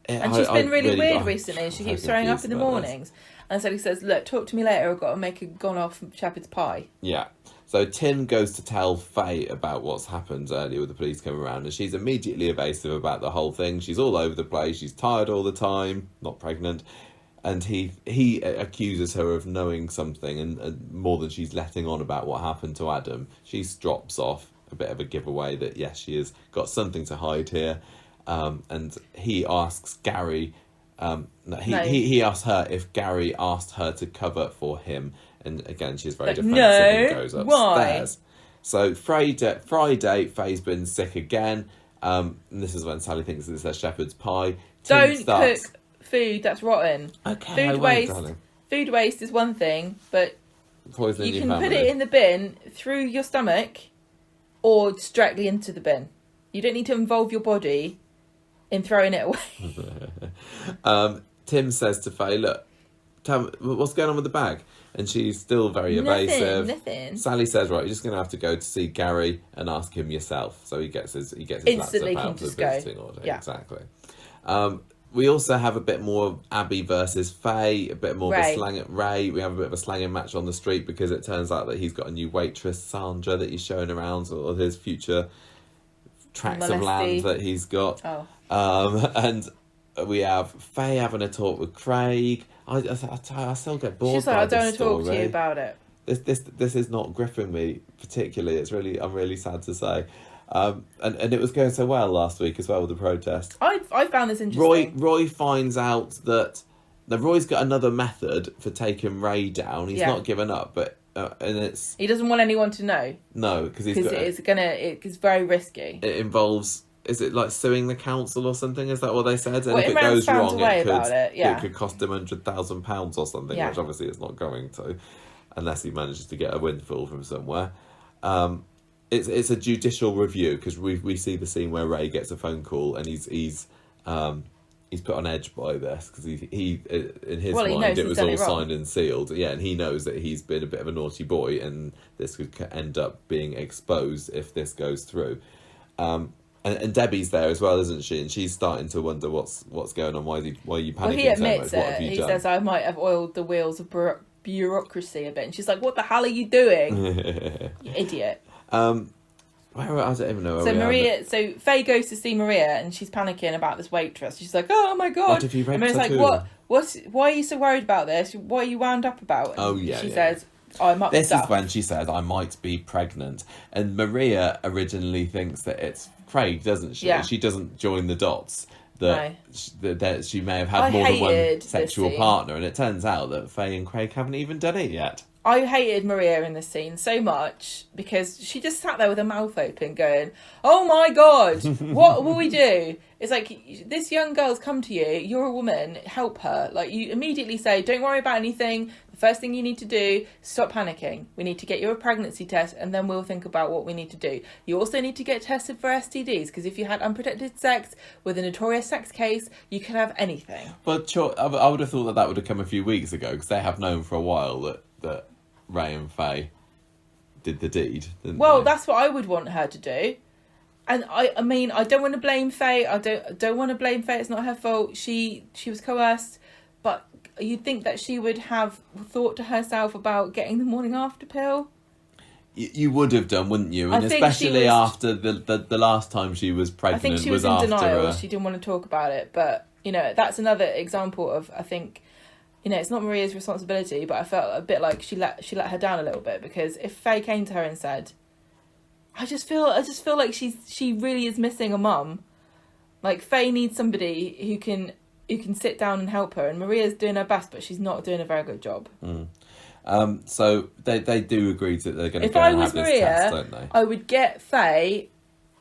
And she's been really weird recently. She keeps throwing up in the mornings. And so he says, look, talk to me later. I've got to make a gone-off shepherd's pie. Yeah. So Tim goes to tell Faye about what's happened earlier with the police coming around, and she's immediately evasive about the whole thing. She's all over the place. She's tired all the time, not pregnant. And he accuses her of knowing something and more than she's letting on about what happened to Adam. She drops off, a bit of a giveaway that, yes, she has got something to hide here. And he asks Gary... He asked her if Gary asked her to cover for him. And again, she's very defensive and goes upstairs. Why? So Friday, Faye's been sick again. And this is when Sally thinks it's their shepherd's pie. Don't cook food that's rotten. Okay, Food waste is one thing, but poisoning you your can family. put it in the bin through your stomach or directly into the bin. You don't need to involve your body in throwing it away. Tim says to Faye, look, tell me, what's going on with the bag? And she's still very evasive. Nothing. Sally says, right, you're just going to have to go to see Gary and ask him yourself. So he gets his Instantly laptop can out for just the visiting order. Yeah. Exactly. We also have a bit more Abby versus Faye, a bit more of a slang at Ray. We have a bit of a slanging match on the street because it turns out that he's got a new waitress, Sandra, that he's showing around all his future tracts of land that he's got. Oh. And we have Faye having a talk with Craig. I still get bored. She's like, I don't want to talk to you about it. This is not gripping me particularly. I'm really sad to say. And it was going so well last week as well with the protest. I found this interesting. Roy finds out that Roy's got another method for taking Ray down. He's not given up, but he doesn't want anyone to know. No, because it's very risky. It involves. Is it like suing the council or something? Is that what they said? And well, if it goes wrong, it could cost him £100,000 or something, which obviously it's not going to, unless he manages to get a windfall from somewhere. It's a judicial review because we see the scene where Ray gets a phone call and he's put on edge by this because he in his mind it was all signed and sealed. Yeah, and he knows that he's been a bit of a naughty boy and this could end up being exposed if this goes through. And Debbie's there as well, isn't she? And she's starting to wonder what's going on. Why are you panicking so much? He admits What have you he done? says, I might have oiled the wheels of bureaucracy a bit. And she's like, what the hell are you doing? You idiot. I don't even know where so Faye goes to see Maria and she's panicking about this waitress. She's like, oh my God. What if you raped her like, too? why are you so worried about this? What are you wound up about? And she says, I'm up This is when she says, I might be pregnant. And Maria originally thinks that it's Craig, doesn't she? Yeah. She doesn't join the dots that she may have had more than one sexual partner. And it turns out that Faye and Craig haven't even done it yet. I hated Maria in this scene so much because she just sat there with her mouth open going, oh my God, what will we do? It's like, this young girl's come to you, you're a woman, help her. Like, you immediately say, don't worry about anything. The first thing you need to do, stop panicking. We need to get you a pregnancy test and then we'll think about what we need to do. You also need to get tested for STDs because if you had unprotected sex with a notorious sex case, you could have anything. But sure, I would have thought that would have come a few weeks ago because they have known for a while that Ray and Faye did the deed, didn't they? That's what I would want her to do. And I mean, I don't want to blame Faye. I don't want to blame Faye. It's not her fault. She was coerced. But you'd think that she would have thought to herself about getting the morning after pill. You would have done, wouldn't you? And especially after the last time she was pregnant. I think she was in denial. She didn't want to talk about it. But, that's another example of, I think... it's not Maria's responsibility, but I felt a bit like she let her down a little bit because if Faye came to her and said, I just feel like she really is missing a mum. Like Faye needs somebody who can sit down and help her, and Maria's doing her best, but she's not doing a very good job. So they do agree that they're going to If go I and was have this Maria, test, don't they? I would get Faye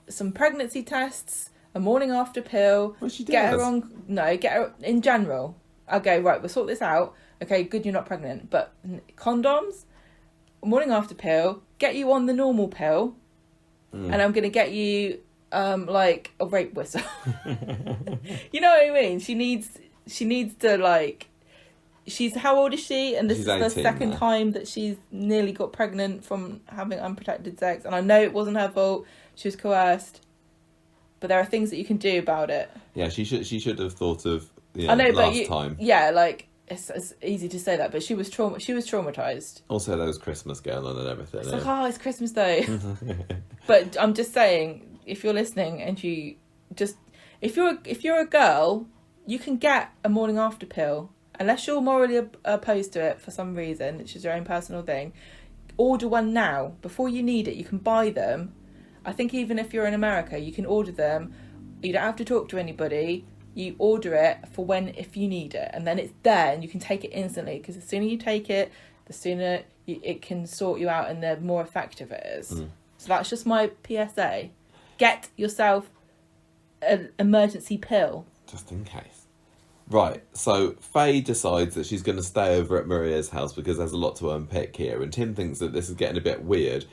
some pregnancy tests, a morning after pill. Well, she Get her does. on. No, get her in general. I'll go, right, we'll sort this out. Okay, good, you're not pregnant. But condoms, morning after pill, get you on the normal pill, and I'm going to get you like a rape whistle. You know what I mean? She needs to like. She's how old is she? And this She's is the 18 second now. time that she's nearly got pregnant from having unprotected sex. And I know it wasn't her fault. She was coerced. But there are things that you can do about it. Yeah, she should have thought of I know, but last time. yeah, like it's easy to say that, but she was traumatized. Also, there was Christmas going on and everything. It's like, oh, it's Christmas though. But I'm just saying, if you're listening and you just if you're a girl, you can get a morning after pill. Unless you're morally opposed to it for some reason, which is your own personal thing, order one now. Before you need it, you can buy them. I think even if you're in America, you can order them. You don't have to talk to anybody. You order it for if you need it. And then it's there and you can take it instantly. Because the sooner you take it, the sooner it can sort you out and the more effective it is. So that's just my PSA. Get yourself an emergency pill. Just in case. Right, so Faye decides that she's going to stay over at Maria's house because there's a lot to unpick here, and Tim thinks that this is getting a bit weird.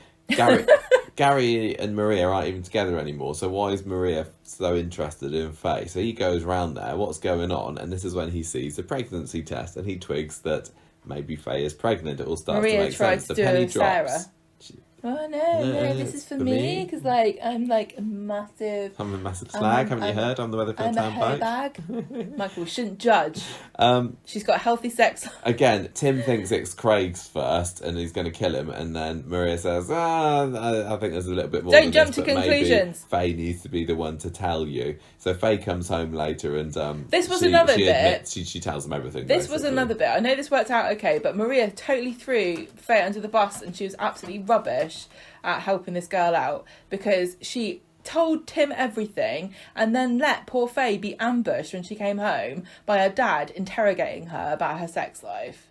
Gary and Maria aren't even together anymore, so why is Maria so interested in Faye? So he goes round there, what's going on? And this is when he sees the pregnancy test, and he twigs that maybe Faye is pregnant. It all starts Maria to make tried sense. to The do penny it with drops. Sarah. Oh no, this is for me because like I'm like a massive. I'm a massive slag. Haven't you heard? I'm the Weatherfield I'm a Town hay Bike. bag. Michael, we shouldn't judge. She's got healthy sex. Again, Tim thinks it's Craig's first, and he's going to kill him. And then Maria says, I think there's a little bit more. Don't than jump this, to but conclusions. Maybe Faye needs to be the one to tell you. So Faye comes home later, and This was she another bit. admits, she tells them everything. This was basically. another bit. I know this worked out okay, but Maria totally threw Faye under the bus, and she was absolutely rubbish at helping this girl out because she told Tim everything and then let poor Faye be ambushed when she came home by her dad interrogating her about her sex life.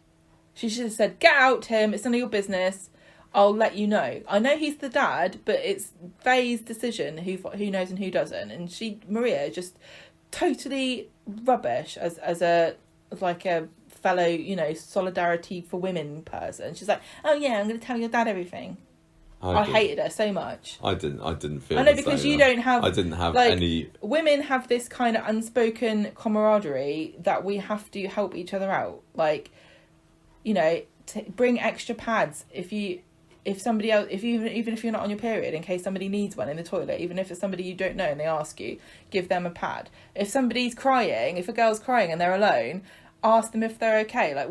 She should have said, "Get out, Tim, it's none of your business. I'll let you know." I know he's the dad, but it's Faye's decision who knows and who doesn't. And Maria, just totally rubbish as a fellow, solidarity for women person. She's like, "Oh yeah, I'm going to tell your dad everything." I hated her so much. I didn't feel. I know because you don't have. I didn't have like, any. Women have this kind of unspoken camaraderie that we have to help each other out. Like, bring extra pads if somebody else, even if you're not on your period, in case somebody needs one in the toilet, even if it's somebody you don't know and they ask you, give them a pad. If somebody's crying, if a girl's crying and they're alone, ask them if they're okay. Like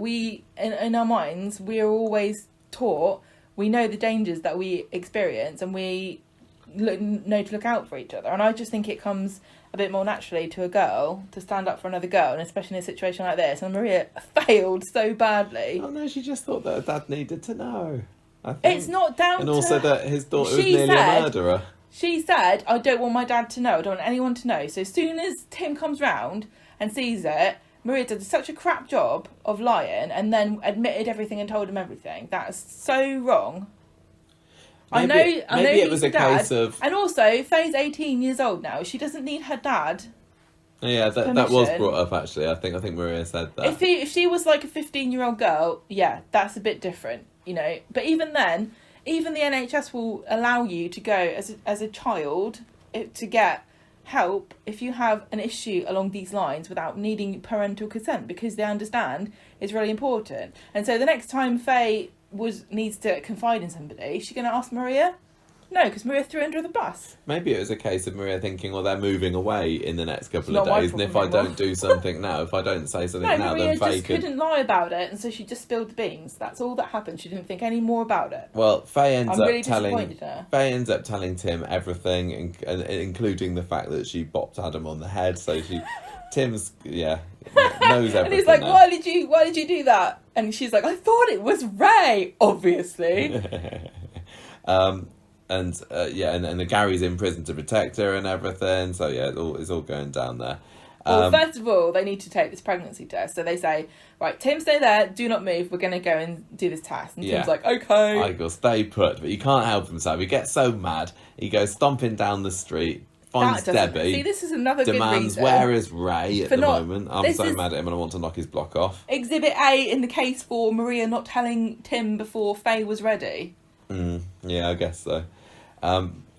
in our minds, we're always taught. We know the dangers that we experience and we know to look out for each other. And I just think it comes a bit more naturally to a girl to stand up for another girl, and especially in a situation like this. And Maria failed so badly. Oh no, she just thought that her dad needed to know. I think. It's not down to... And also that his daughter was She nearly said- a murderer. She said, "I don't want my dad to know. I don't want anyone to know." So as soon as Tim comes round and sees it, Maria did such a crap job of lying and then admitted everything and told him everything. That is so wrong. I know Maybe it he's was the a dad. case of... And also, Faye's 18 years old now. She doesn't need her dad. Yeah, that was brought up actually. I think Maria said that. If she was like a 15-year-old girl, yeah, that's a bit different, But even then, even the NHS will allow you to go as a child to get help if you have an issue along these lines without needing parental consent, because they understand it's really important. And so the next time Faye needs to confide in somebody, is she going to ask Maria? No, because Maria threw her under the bus. Maybe it was a case of Maria thinking, well, they're moving away in the next couple It's of not my days, and if I problem anymore. don't do something now, if I don't say something No, now, Maria then Faye just could... couldn't lie about it, and so she just spilled the beans. That's all that happened. She didn't think any more about it. Well, Faye ends I'm up really telling disappointed in her. Faye ends up telling Tim everything, including the fact that she bopped Adam on the head. So Tim's knows everything. And he's like, now. why did you do that? And she's like, I thought it was Ray, obviously. And the Gary's in prison to protect her and everything. So yeah, it's all going down there. Well, first of all, they need to take this pregnancy test. So they say, right, Tim, stay there, do not move. We're going to go and do this test. And Tim's like, okay. I go, stay put. But he can't help himself. He gets so mad. He goes stomping down the street, finds Debbie. See, this is another good reason. Demands, where is Ray at the moment? I'm so mad at him and I want to knock his block off. Exhibit A in the case for Maria not telling Tim before Faye was ready. Yeah, I guess so.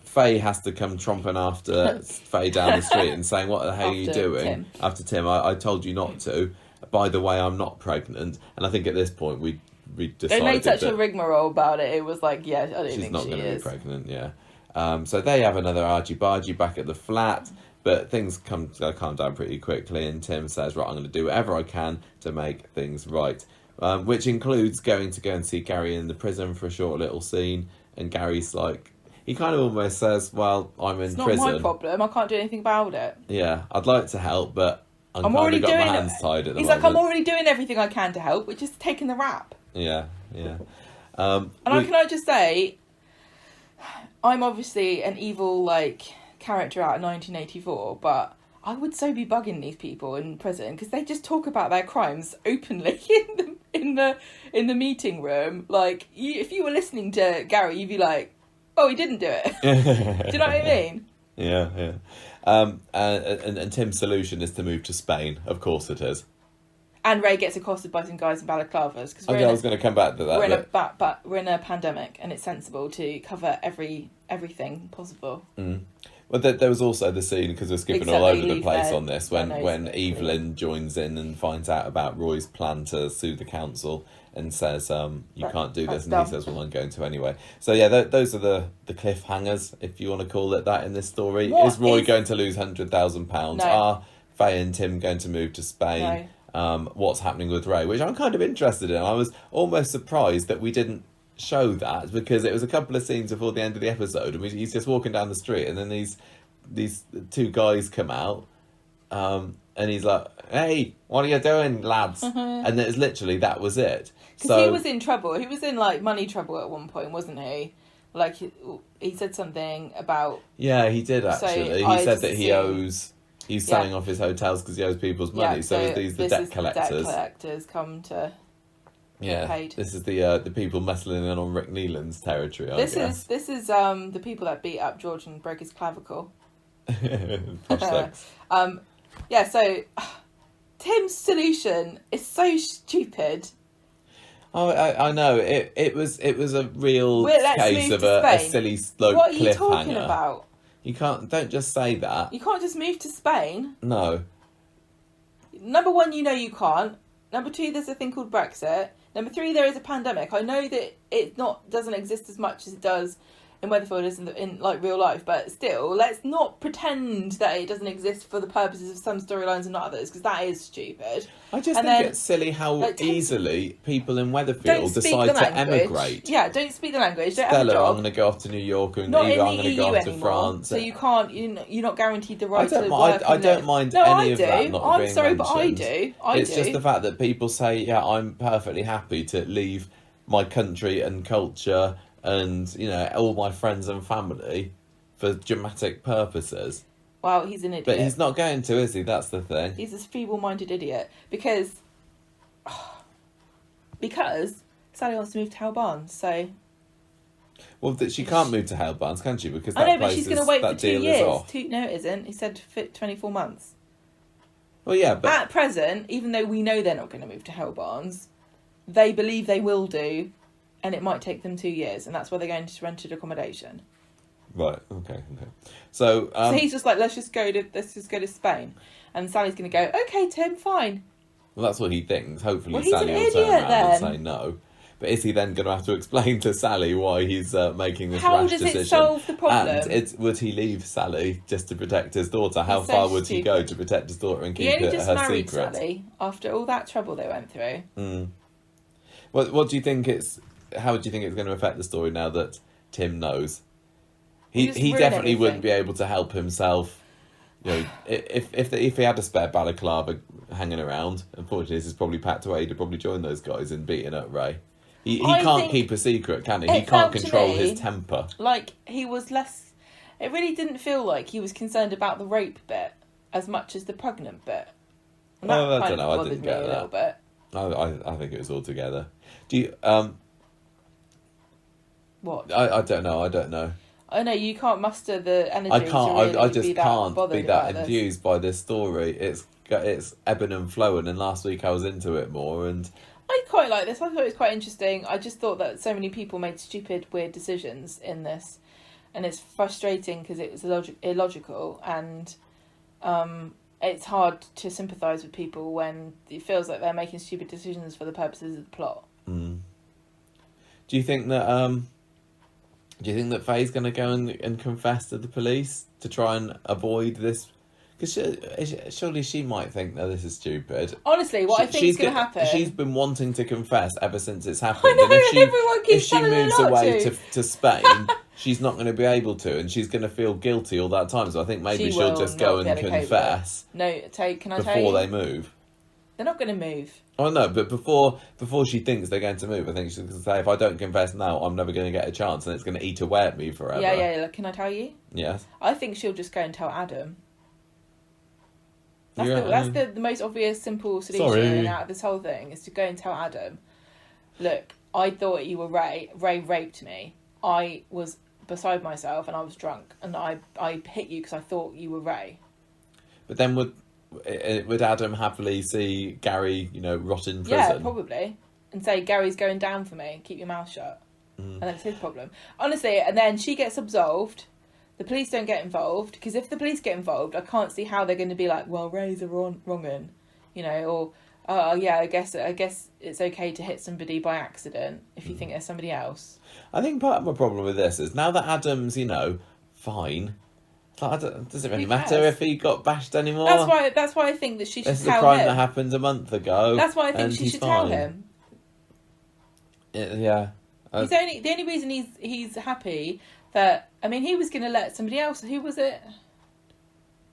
Faye has to come tromping after Faye down the street and saying, what the hell are you doing? After Tim, I told you not to. By the way, I'm not pregnant. And I think at this point we decided they made such a rigmarole about it. It was like, yeah, I don't think she is. She's not going to be pregnant, yeah. So they have another argy-bargy back at the flat, but things calm down pretty quickly, and Tim says, right, I'm going to do whatever I can to make things right. Which includes going to go and see Gary in the prison for a short little scene, and Gary's like, he kind of almost says, well, I'm in prison. It's not my problem, I can't do anything about it. Yeah, I'd like to help, but I'm already got my hands tied at the moment. He's like, I'm already doing everything I can to help, which is taking the rap. Yeah. Can I just say, I'm obviously an evil, character out of 1984, but I would so be bugging these people in prison because they just talk about their crimes openly in the meeting room. Like, if you were listening to Gary, you'd be like, oh, he didn't do it. Do you know what I mean? Yeah. And Tim's solution is to move to Spain. Of course it is. And Ray gets accosted by some guys in balaclavas. I was going to come back to that. We're in a pandemic, and it's sensible to cover everything possible. Well, there was also the scene, because we're skipping all over the place on this, when Evelyn joins in and finds out about Roy's plan to sue the council and says, you can't do this, and he says, well, I'm going to anyway. So yeah, those are the cliffhangers, if you want to call it that, in this story. Is Roy going to lose £100,000? No. Are Faye and Tim going to move to Spain? No. What's happening with Ray, which I'm kind of interested in. I was almost surprised that we didn't show that, because it was a couple of scenes before the end of the episode, and he's just walking down the street, and then these two guys come out, and he's like, hey, what are you doing, lads? And it's literally, that was it. Because he was in trouble. He was in money trouble at one point, wasn't he? Like, he said something about... Yeah, he did actually. He said that he owes... He's selling off his hotels because he owes people's money. So these the debt collectors. The debt collectors come to get paid. This is the people muscling in on Rick Neelan's territory. I guess. This is the people that beat up George and broke his clavicle. So Tim's solution is so stupid. Oh, I know. It was a real case of a silly cliffhanger. What are you talking about? You don't just say that. You can't just move to Spain. No. Number one, you can't. Number two, there's a thing called Brexit. Number three, there is a pandemic. I know that it doesn't exist as much as it does in Weatherfield as in real life, but still, let's not pretend that it doesn't exist for the purposes of some storylines and not others, because that is stupid. I just think it's silly how easily people in Weatherfield decide to emigrate. Yeah, don't speak the language. Don't Stella, have a job. I'm going to go off to New York, and not Eva, in I'm going to go off to France. So you can't. You're not guaranteed the right to work. I don't mind any of that not being mentioned. I'm sorry, but I do. It's just the fact that people say, yeah, I'm perfectly happy to leave my country and culture and, all my friends and family for dramatic purposes. Well, he's an idiot. But he's not going to, is he? That's the thing. He's this feeble-minded idiot. Because Sally wants to move to Hale Barnes, so... Well, she can't move to Hale Barnes, can she? Because I know, but she's going to wait for 2 years. No, it isn't. He said 24 months. Well, yeah, but... At present, even though we know they're not going to move to Hale Barnes, they believe they will do, and it might take them 2 years, and that's why they're going to rented accommodation. Right. Okay. So he's just like, let's just go to Spain, and Sally's going to go, okay, Tim, fine. Well, that's what he thinks. Hopefully, Sally will turn around and say no. But is he then going to have to explain to Sally why he's making this rash decision? How does it solve the problem? And would he leave Sally just to protect his daughter? How far would he go to protect his daughter and keep her secret? He only just married Sally after all that trouble they went through. What do you think how do you think it's going to affect the story now that Tim knows? He definitely wouldn't be able to help himself. If he had a spare balaclava hanging around, unfortunately this is probably packed away, he'd probably join those guys in beating up Ray. He can't keep a secret, can he? He can't control his temper. Like, he was less... It really didn't feel like he was concerned about the rape bit. as much as the pregnant bit. And Oh, I kind don't of know. I bothered didn't me get a little bit. that. I think it was all together. Do you? What? I don't know. I don't know. I know you can't muster the energy. I can't. To really I just be that can't bothered be that about this. enthused by this story. It's ebbing and flowing. And last week I was into it more. And I quite like this. I thought it was quite interesting. I just thought that so many people made stupid, weird decisions in this, and it's frustrating because it was illogical, and it's hard to sympathise with people when it feels like they're making stupid decisions for the purposes of the plot. do you think that Faye's going to go and confess to the police to try and avoid this? Because surely she might think that this is stupid. Honestly, what I think is going to happen... She's been wanting to confess ever since it's happened. I know, and everyone keeps if she telling her moves not away to. to Spain, she's not going to be able to, and she's going to feel guilty all that time. So I think maybe she'll just go and confess can I tell you? before they move. They're not going to move. Oh no, but before she thinks they're going to move, I think she's going to say, if I don't confess now, I'm never going to get a chance, and it's going to eat away at me forever. Yeah. Can I tell you? Yes. I think she'll just go and tell Adam. That's the most obvious, simple solution out of this whole thing, is to go and tell Adam, look, I thought you were Ray. Ray raped me. I was beside myself and I was drunk, and I hit you because I thought you were Ray. But then would Adam happily see Gary, rot in prison? Yeah, probably. And say, Gary's going down for me. Keep your mouth shut. And that's his problem. Honestly, and then she gets absolved. The police don't get involved, because if the police get involved, I can't see how they're going to be like, well, Ray's a wrong'un, or I guess it's okay to hit somebody by accident if you think there's somebody else. I think part of my problem with this is now that Adam's, fine. Does it really matter if he got bashed anymore? That's why I think that she should tell him. This is a crime that happened a month ago. That's why I think she should tell him. Yeah. The only reason he's happy that, he was going to let somebody else. Who was it?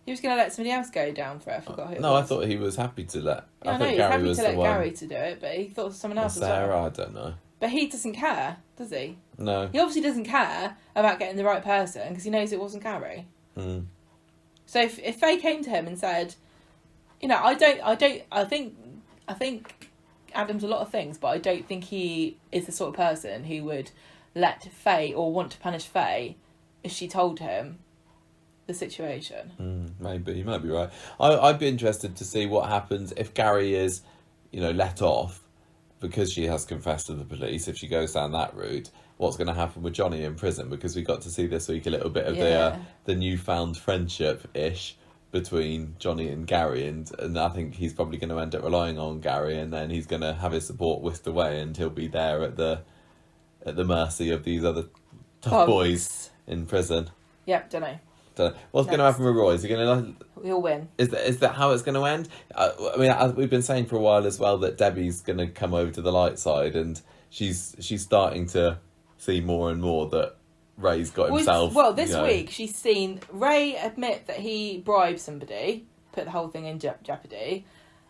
He was going to let somebody else go down for it. I forgot who it was. No, I thought he was happy to let. Yeah, I know, he was happy to let Gary to do it, but he thought someone else was Sarah, I don't know. But he doesn't care, does he? No. He obviously doesn't care about getting the right person because he knows it wasn't Gary. So if Faye came to him and said, I think Adam's a lot of things, but I don't think he is the sort of person who would let Faye or want to punish Faye if she told him the situation. Maybe, you might be right. I'd be interested to see what happens if Gary is, let off because she has confessed to the police. If she goes down that route, what's going to happen with Johnny in prison? Because we got to see this week a little bit of the newfound friendship-ish between Johnny and Gary, and I think he's probably going to end up relying on Gary, and then he's going to have his support whisked away, and he'll be there at the mercy of these other tough boys in prison. Yep, don't know. What's going to happen with Roy? Is he going to? He'll win. Is that how it's going to end? We've been saying for a while as well that Debbie's going to come over to the light side, and she's starting to see more and more that Ray's got himself. Well, this week she's seen Ray admit that he bribed somebody, put the whole thing in jeopardy.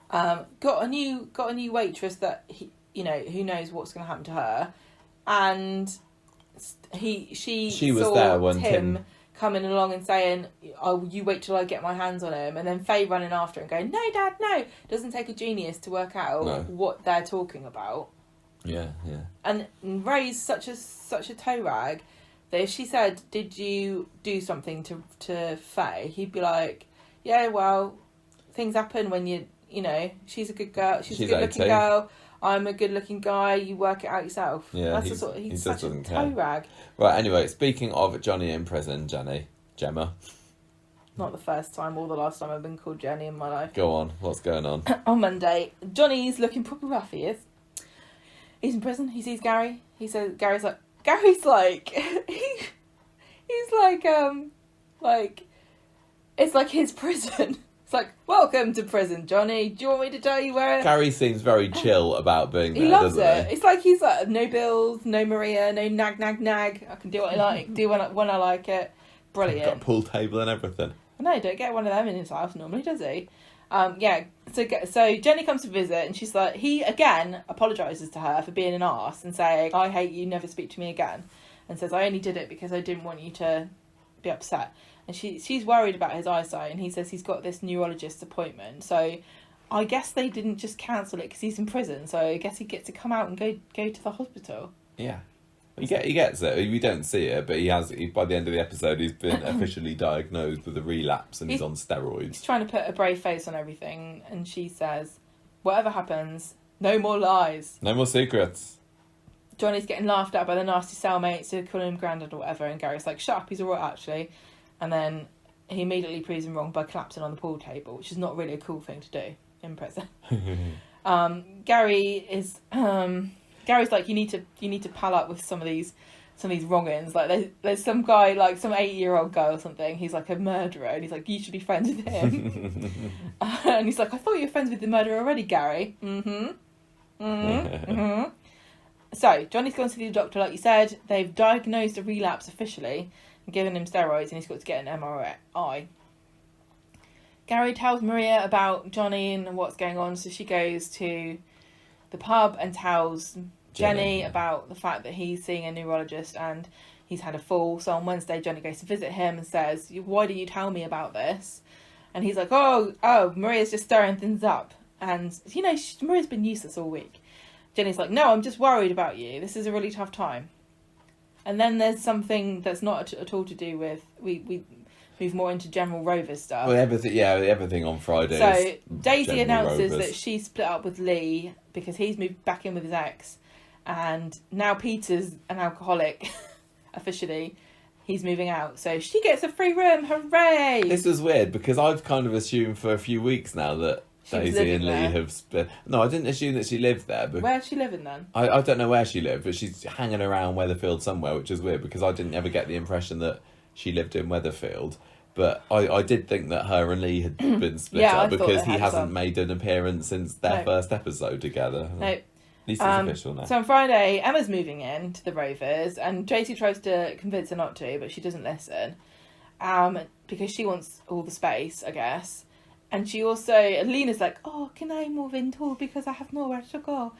Got a new waitress that who knows what's going to happen to her, and she was saw there when Tim coming along and saying, "Oh, you wait till I get my hands on him," and then Faye running after and going, "No, Dad, no." Doesn't take a genius to work out what they're talking about. Yeah. And Ray's such a toe rag that if she said, "Did you do something to Faye?" he'd be like, "Yeah, well, things happen when she's a good girl. She's a good-looking girl. I'm a good-looking guy. You work it out yourself." Yeah, he's such a toe rag. Right. Anyway, speaking of Johnny in prison, Gemma. Not the first time or the last time I've been called Jenny in my life. Go on. What's going on? On Monday, Johnny's looking proper rough. He is. He's in prison. He sees Gary. He says, Gary's like, he's like, it's like his prison. It's like, welcome to prison, Johnny. Do you want me to tell you where? Gary seems very chill about being there, he loves doesn't it. It's like he's like, no bills, no Maria, no nag. I can do what I like, do when I like it. Brilliant. Got a pool table and everything. No, don't get one of them in his house normally, does he? So Jenny comes to visit, and she's like, he again apologises to her for being an arse and saying, "I hate you, never speak to me again," and says, "I only did it because I didn't want you to be upset." and she's worried about his eyesight, and he says he's got this neurologist appointment. So I guess they didn't just cancel it because he's in prison. So I guess he gets to come out and go to the hospital. Yeah. He gets it. We don't see it, but by the end of the episode, he's been officially diagnosed with a relapse and he's on steroids. He's trying to put a brave face on everything, and she says, whatever happens, no more lies. No more secrets. Johnny's getting laughed at by the nasty cellmates who call him Grandad or whatever, and Gary's like, shut up, he's alright actually. And then he immediately proves him wrong by collapsing on the pool table, which is not really a cool thing to do in prison. Gary's like, you need to pal up with some of these wrong-ins. Like there's some guy, like some 8-year-old guy or something, he's like a murderer, and he's like, you should be friends with him. And he's like, I thought you were friends with the murderer already, Gary. So Johnny's gone to the doctor, like you said. They've diagnosed a relapse officially and given him steroids, and he's got to get an MRI. Gary tells Maria about Johnny and what's going on, so she goes to the pub and tells Jenny about the fact that he's seeing a neurologist and he's had a fall. So on Wednesday, Johnny goes to visit him and says, why did you tell me about this? And he's like, oh, Maria's just stirring things up. And, Maria's been useless all week. Jenny's like, no, I'm just worried about you. This is a really tough time. And then there's something that's not at all to do with, we move more into General Rover's stuff. Well, everything on Friday. So Daisy announces Rovers. that she split up with Lee because he's moved back in with his ex, and now Peter's an alcoholic. Officially, he's moving out, so she gets a free room. Hooray! This was weird because I've kind of assumed for a few weeks now that Daisy and Lee have split. No, I didn't assume that she lived there. But where's she living then? I don't know where she lived, but she's hanging around Weatherfield somewhere, which is weird because I didn't ever get the impression that she lived in Weatherfield. But I did think that her and Lee had been split up because he hasn't made an appearance since their first episode together. No. At least it's official now. So on Friday, Emma's moving in to the Rovers, and Tracy tries to convince her not to, but she doesn't listen. Because she wants all the space, I guess. And she also, Lena's like, oh, can I move in too because I have nowhere to go?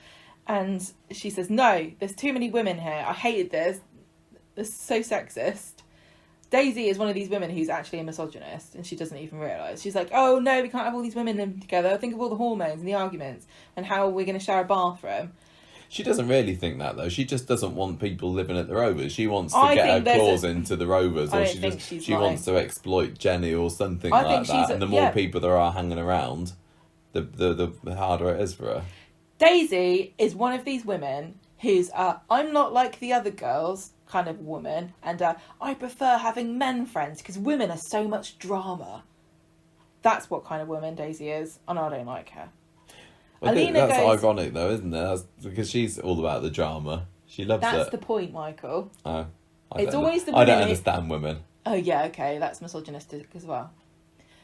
And she says, no, there's too many women here. I hated this. This is so sexist. Daisy is one of these women who's actually a misogynist, and she doesn't even realise. She's like, oh no, we can't have all these women living together. Think of all the hormones and the arguments and how we're going to share a bathroom. She doesn't really think that, though. She just doesn't want people living at the Rovers. She wants to get her claws into the Rovers, or she wants to exploit Jenny or something like that. And the more people there are hanging around, the harder it is for her. Daisy is one of these women who's I'm not like the other girls kind of woman, and I prefer having men friends because women are so much drama. That's what kind of woman Daisy is, and I don't like her. Well, that's ironic though, isn't it? That's because she's all about the drama. She loves it. That's the point, Michael. Oh, I don't understand women. Oh yeah, okay, that's misogynistic as well.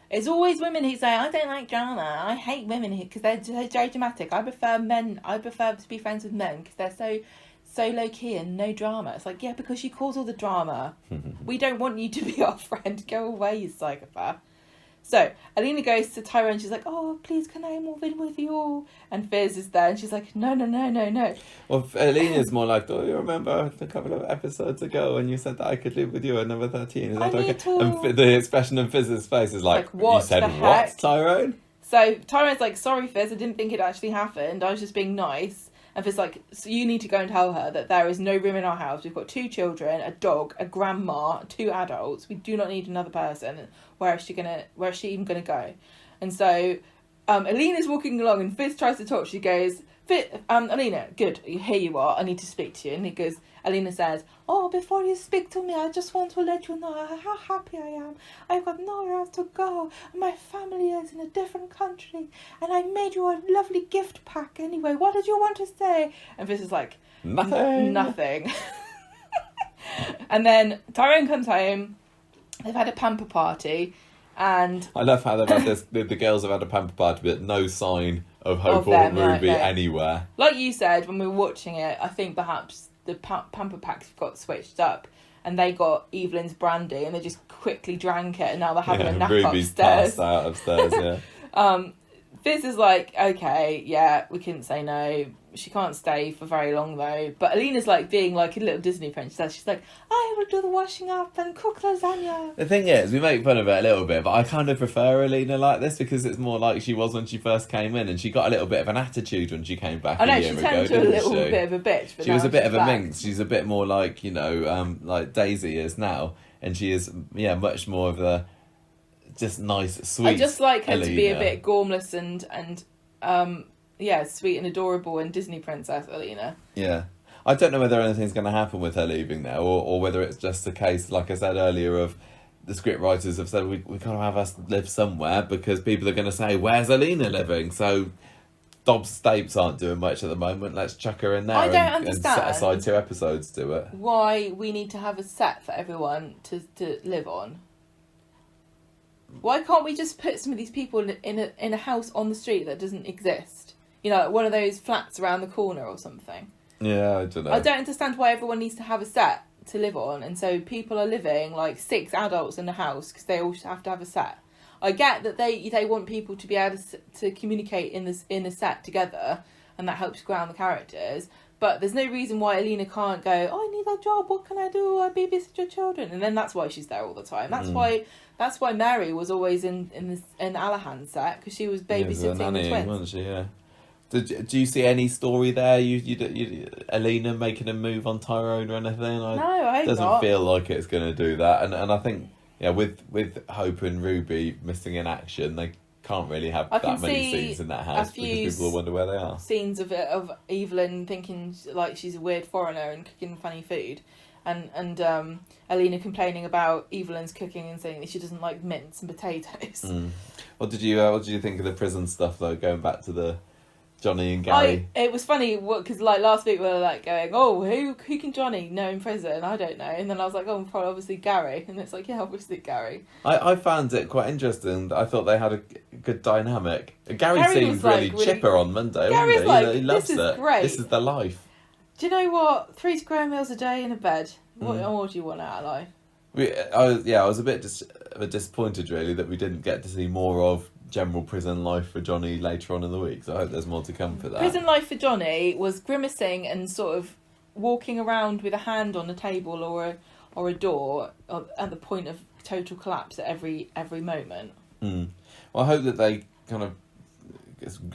It's always women who say, I don't like drama. I hate women because they're so dramatic. I prefer men. I prefer to be friends with men because they're so low key and no drama. It's like, yeah, because you cause all the drama. We don't want you to be our friend. Go away, you psychopath. So Alina goes to Tyra and she's like, oh, please, can I move in with you? And Fizz is there and she's like, no. Well, Alina's more like, you remember a couple of episodes ago when you said that I could live with you at number 13? Is that okay? And the expression on Fizz's face is like what you said, what, Tyrone? So Tyrone's like, sorry, Fizz, I didn't think it actually happened. I was just being nice. And Fizz like, so you need to go and tell her that there is no room in our house. We've got 2 children, a dog, a grandma, 2 adults. We do not need another person. Where is she even gonna go? And so Alina's walking along and Fizz tries to talk. She goes, Alina, good, here you are. I need to speak to you. And Alina says, oh, before you speak to me, I just want to let you know how happy I am. I've got nowhere else to go. My family is in a different country. And I made you a lovely gift pack anyway. What did you want to say? And Fizz is like, nothing. And then Tyrone comes home. They've had a pamper party. And I love how they've had this. The girls have had a pamper party, but no sign of Hope or Ruby anywhere. Like you said when we were watching it, I think perhaps the pamper packs got switched up, and they got Evelyn's brandy, and they just quickly drank it, and now they're having a nap Ruby's upstairs. Passed out upstairs. Yeah. Fizz is like, okay, yeah, we couldn't say no. She can't stay for very long though. But Alina's like being like a little Disney princess. She's like, I will do the washing up and cook lasagna. The thing is, we make fun of it a little bit, but I kind of prefer Alina like this because it's more like she was when she first came in, and she got a little bit of an attitude when she came back I know, a year she ago, turned into a didn't little she? bit of a bitch. But She was now a bit she's of a back. minx. She's a bit more like, like Daisy is now, and she is, much more of a just nice, sweet. I just like her to be a Alina. bit gormless and sweet and adorable and Disney princess Alina. Yeah. I don't know whether anything's going to happen with her leaving now, or whether it's just a case, like I said earlier, of the script writers have said we can't have us live somewhere because people are going to say, where's Alina living? So Dobbs Stapes aren't doing much at the moment. Let's chuck her in there I don't and set understand aside 2 episodes to it. Why we need to have a set for everyone to live on? Why can't we just put some of these people in a house on the street that doesn't exist? Like one of those flats around the corner or something. Yeah, I don't know. I don't understand why everyone needs to have a set to live on, and so people are living like 6 adults in a house because they all have to have a set. I get that they want people to be able to communicate in a set together, and that helps ground the characters. But there's no reason why Alina can't go, I need a job, what can I do? I babysit your children. And then that's why she's there all the time. That's why Mary was always in Alahan's set, because she was babysitting the twins. Wasn't she? Yeah. Do you see any story there? You Alina making a move on Tyrone or anything? No, I hope doesn't not. feel like it's going to do that. And I think with Hope and Ruby missing in action, they can't really have that many scenes in that house because people will wonder where they are. Scenes of Evelyn thinking like she's a weird foreigner and cooking funny food, and Alina complaining about Evelyn's cooking and saying that she doesn't like mince and potatoes. What did you think of the prison stuff though? Going back to the Johnny and Gary. It was funny because like last week we were like going, oh, who can Johnny know in prison? I don't know. And then I was like, oh, probably obviously Gary. And it's like, yeah, obviously Gary. I found it quite interesting. I thought they had a good dynamic. Gary seemed really chipper on Monday. Gary's wasn't he? like, He loves this is it. great. This is the life. Do you know what? 3 square meals a day in a bed. What more do you want out of life? I was a bit disappointed really that we didn't get to see more of general prison life for Johnny later on in the week. So I hope there's more to come for that. Prison life for Johnny was grimacing and sort of walking around with a hand on a table or a door at the point of total collapse at every moment. Well, I hope that they kind of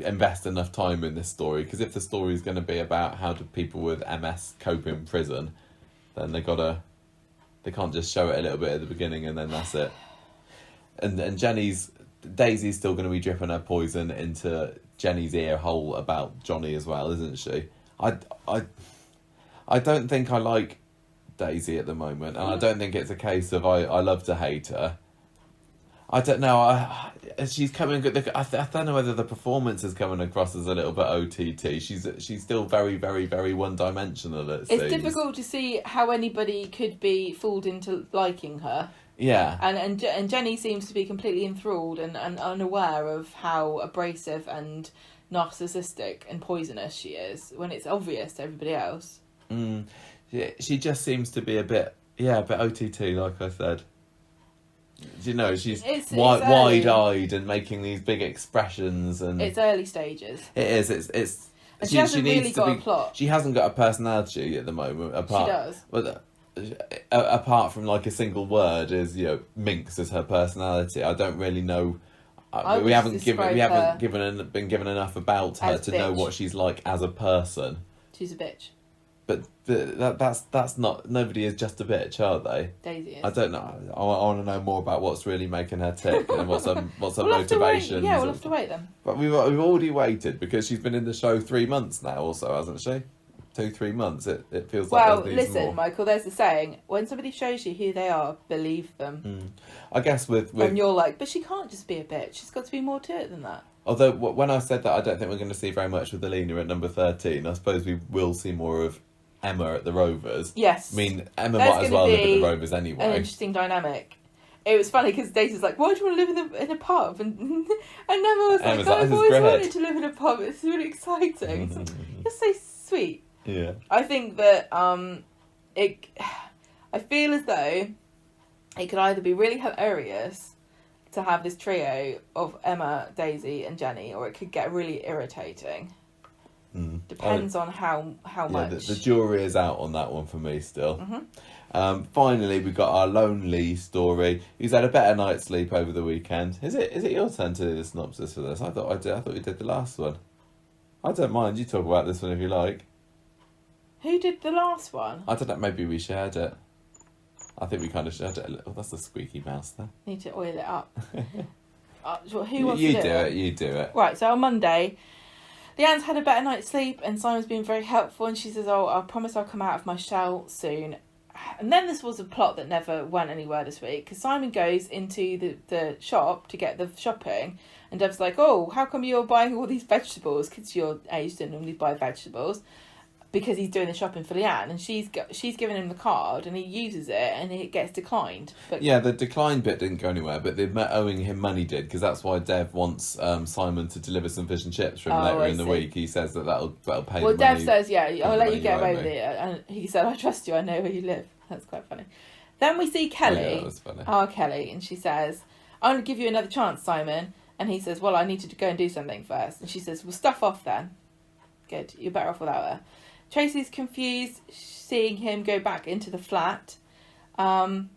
invest enough time in this story, because if the story is going to be about how do people with MS cope in prison, then they can't just show it a little bit at the beginning and then that's it. And Daisy's still going to be dripping her poison into Jenny's ear hole about Johnny as well, isn't she? I don't think I like Daisy at the moment, and I don't think it's a case of I love to hate her. I don't know. She's coming. I don't know whether the performance is coming across as a little bit OTT. She's still very, very, very one-dimensional. It's difficult to see how anybody could be fooled into liking her. Yeah. And Jenny seems to be completely enthralled and unaware of how abrasive and narcissistic and poisonous she is when it's obvious to everybody else. Yeah, she just seems to be a bit OTT, like I said. She's wide-eyed and making these big expressions, and it's early stages. It is. It's. And she hasn't really got a plot. She hasn't got a personality at the moment. She does. But apart from like a single word, is minx as her personality. I don't really know. We haven't been given enough about her to know what she's like as a person. She's a bitch. But that's not. Nobody is just a bitch, are they? Daisy is. I don't know. I want to know more about what's really making her tick and what's her motivations. Yeah, we'll have to wait then. But we've already waited because she's been in the show 3 months now, also, hasn't she? 2-3 months. It feels like. Well, listen, Michael. There's the saying: when somebody shows you who they are, believe them. I guess with and you're like, but she can't just be a bitch. She's got to be more to it than that. Although when I said that, I don't think we're going to see very much with Alina at number 13. I suppose we will see more of Emma at the Rovers. Yes. I mean, Emma might as well live at the Rovers anyway. An interesting dynamic. It was funny because Daisy's like, why do you want to live in a pub? And Emma was like, I've always wanted to live in a pub. It's really exciting. So, you're so sweet. Yeah. I think that I feel as though it could either be really hilarious to have this trio of Emma, Daisy and Jenny, or it could get really irritating. Depends on how much. The jury is out on that one for me still. Mm-hmm. Finally, we got our lonely story. He's had a better night's sleep over the weekend. Is it your turn to do the synopsis for this? I thought we did the last one. I don't mind. You talk about this one if you like. Who did the last one? I don't know. Maybe we shared it. I think we kind of shared it a little. That's a squeaky mouse there. Need to oil it up. Who wants you to do it? You do it. Right, so on Monday, Leanne's had a better night's sleep and Simon's been very helpful and she says, I promise I'll come out of my shell soon. And then this was a plot that never went anywhere this week because Simon goes into the shop to get the shopping and Dev's like, oh, how come you're buying all these vegetables? Kids your age don't normally buy vegetables. Because he's doing the shopping for Leanne and she's given him the card and he uses it and it gets declined. But yeah, the decline bit didn't go anywhere, but the owing him money did because that's why Dev wants Simon to deliver some fish and chips for him later in the week. He says that'll pay. Well, the Dev money, says, I'll let you get away with me. it, and he said, I trust you. I know where you live. That's quite funny. Then we see Kelly. Oh, yeah, that was funny. Our Kelly, and she says, I'm going to give you another chance, Simon. And he says, well, I need to go and do something first. And she says, well, stuff off then. Good, you're better off without her. Tracy's confused, seeing him go back into the flat. So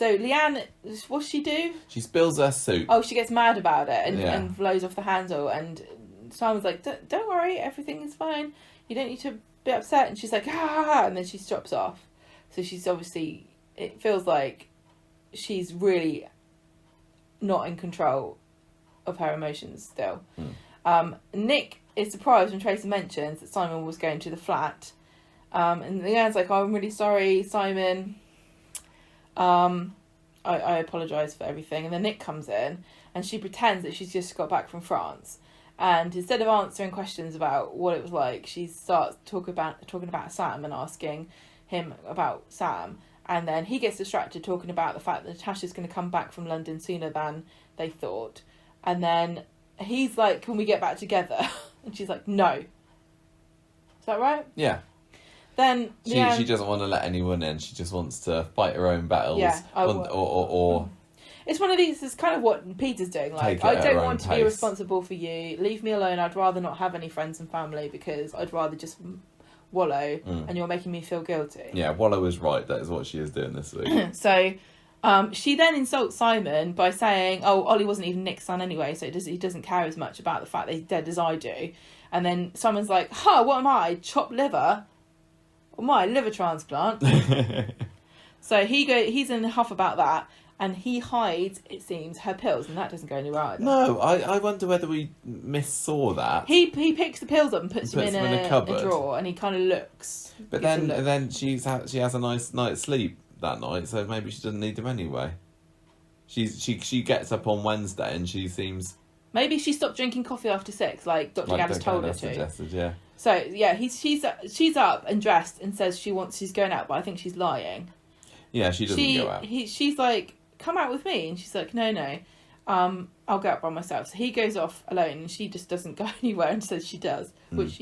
Leanne, what's she do? She spills her soup. Oh, she gets mad about it and blows off the handle. And Simon's like, don't worry, everything is fine. You don't need to be upset. And she's like, ah, and then she stops off. So she's obviously, it feels like she's really not in control of her emotions still. Nick is surprised when Tracy mentions that Simon was going to the flat. And Leanne's like, oh, I'm really sorry, Simon. I apologise for everything. And then Nick comes in and she pretends that she's just got back from France. And instead of answering questions about what it was like, she starts talking about Sam and asking him about Sam. And then he gets distracted talking about the fact that Natasha's going to come back from London sooner than they thought. And then he's like, can we get back together? And she's like, no. Is that right? Yeah. Then she doesn't want to let anyone in. She just wants to fight her own battles. Yeah, or it's one of these. It's kind of what Peter's doing. Like, I don't want to be responsible for you. Leave me alone. I'd rather not have any friends and family because I'd rather just wallow. And you're making me feel guilty. Yeah, wallow is right. That is what she is doing this week. So, she then insults Simon by saying, "Oh, Ollie wasn't even Nick's son anyway, so he doesn't care as much about the fact that he's dead as I do." And then Simon's like, "Huh, what am I? Chopped liver? Or my liver transplant?" So he's in a huff about that, and he hides, it seems, her pills, and that doesn't go anywhere either. No, I wonder whether we missaw that. He picks the pills up and puts them in a cupboard. a drawer, and he kind of looks. But then she has a nice night's sleep that night, so maybe she doesn't need them anyway. She gets up on Wednesday and she seems. Maybe she stopped drinking coffee after 6, like Dr. Gaddis told her to. Suggested, yeah. So yeah, she's up and dressed and says she's going out, but I think she's lying. Yeah, she doesn't go out. She's like, come out with me, and she's like, no, I'll go out by myself. So he goes off alone, and she just doesn't go anywhere and says she does, which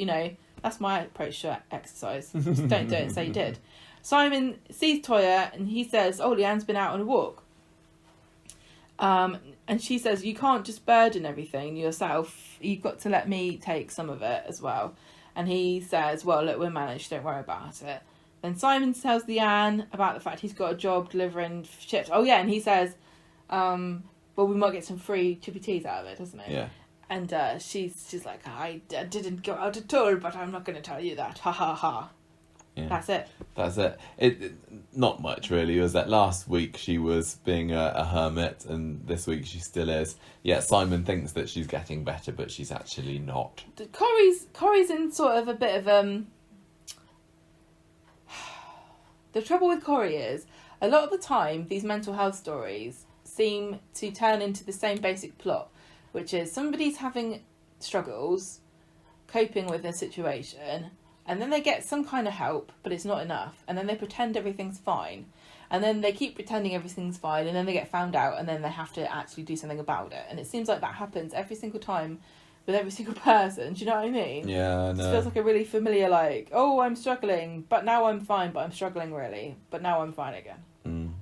that's my approach to exercise. Just don't do it and say you did. Simon sees Toya and he says, oh, Leanne's been out on a walk. And she says, you can't just burden everything yourself. You've got to let me take some of it as well. And he says, well, look, we're managed. Don't worry about it. Then Simon tells Leanne about the fact he's got a job delivering chips. Oh, yeah, and he says, well, we might get some free chippy teas out of it, doesn't he? Yeah. And she's like, I didn't go out at all, but I'm not going to tell you that. Ha, ha, ha. Yeah. That's it. It not much really. Was that last week she was being a hermit, and this week she still is. Yeah, Simon thinks that she's getting better, but she's actually not. Corey's in sort of a bit of The trouble with Corey is a lot of the time these mental health stories seem to turn into the same basic plot, which is somebody's having struggles, coping with a situation. And then they get some kind of help, but it's not enough. And then they pretend everything's fine. And then they keep pretending everything's fine. And then they get found out. And then they have to actually do something about it. And it seems like that happens every single time with every single person. Do you know what I mean? Yeah, I know. It feels like a really familiar, like, oh, I'm struggling. But now I'm fine. But I'm struggling really. But now I'm fine again.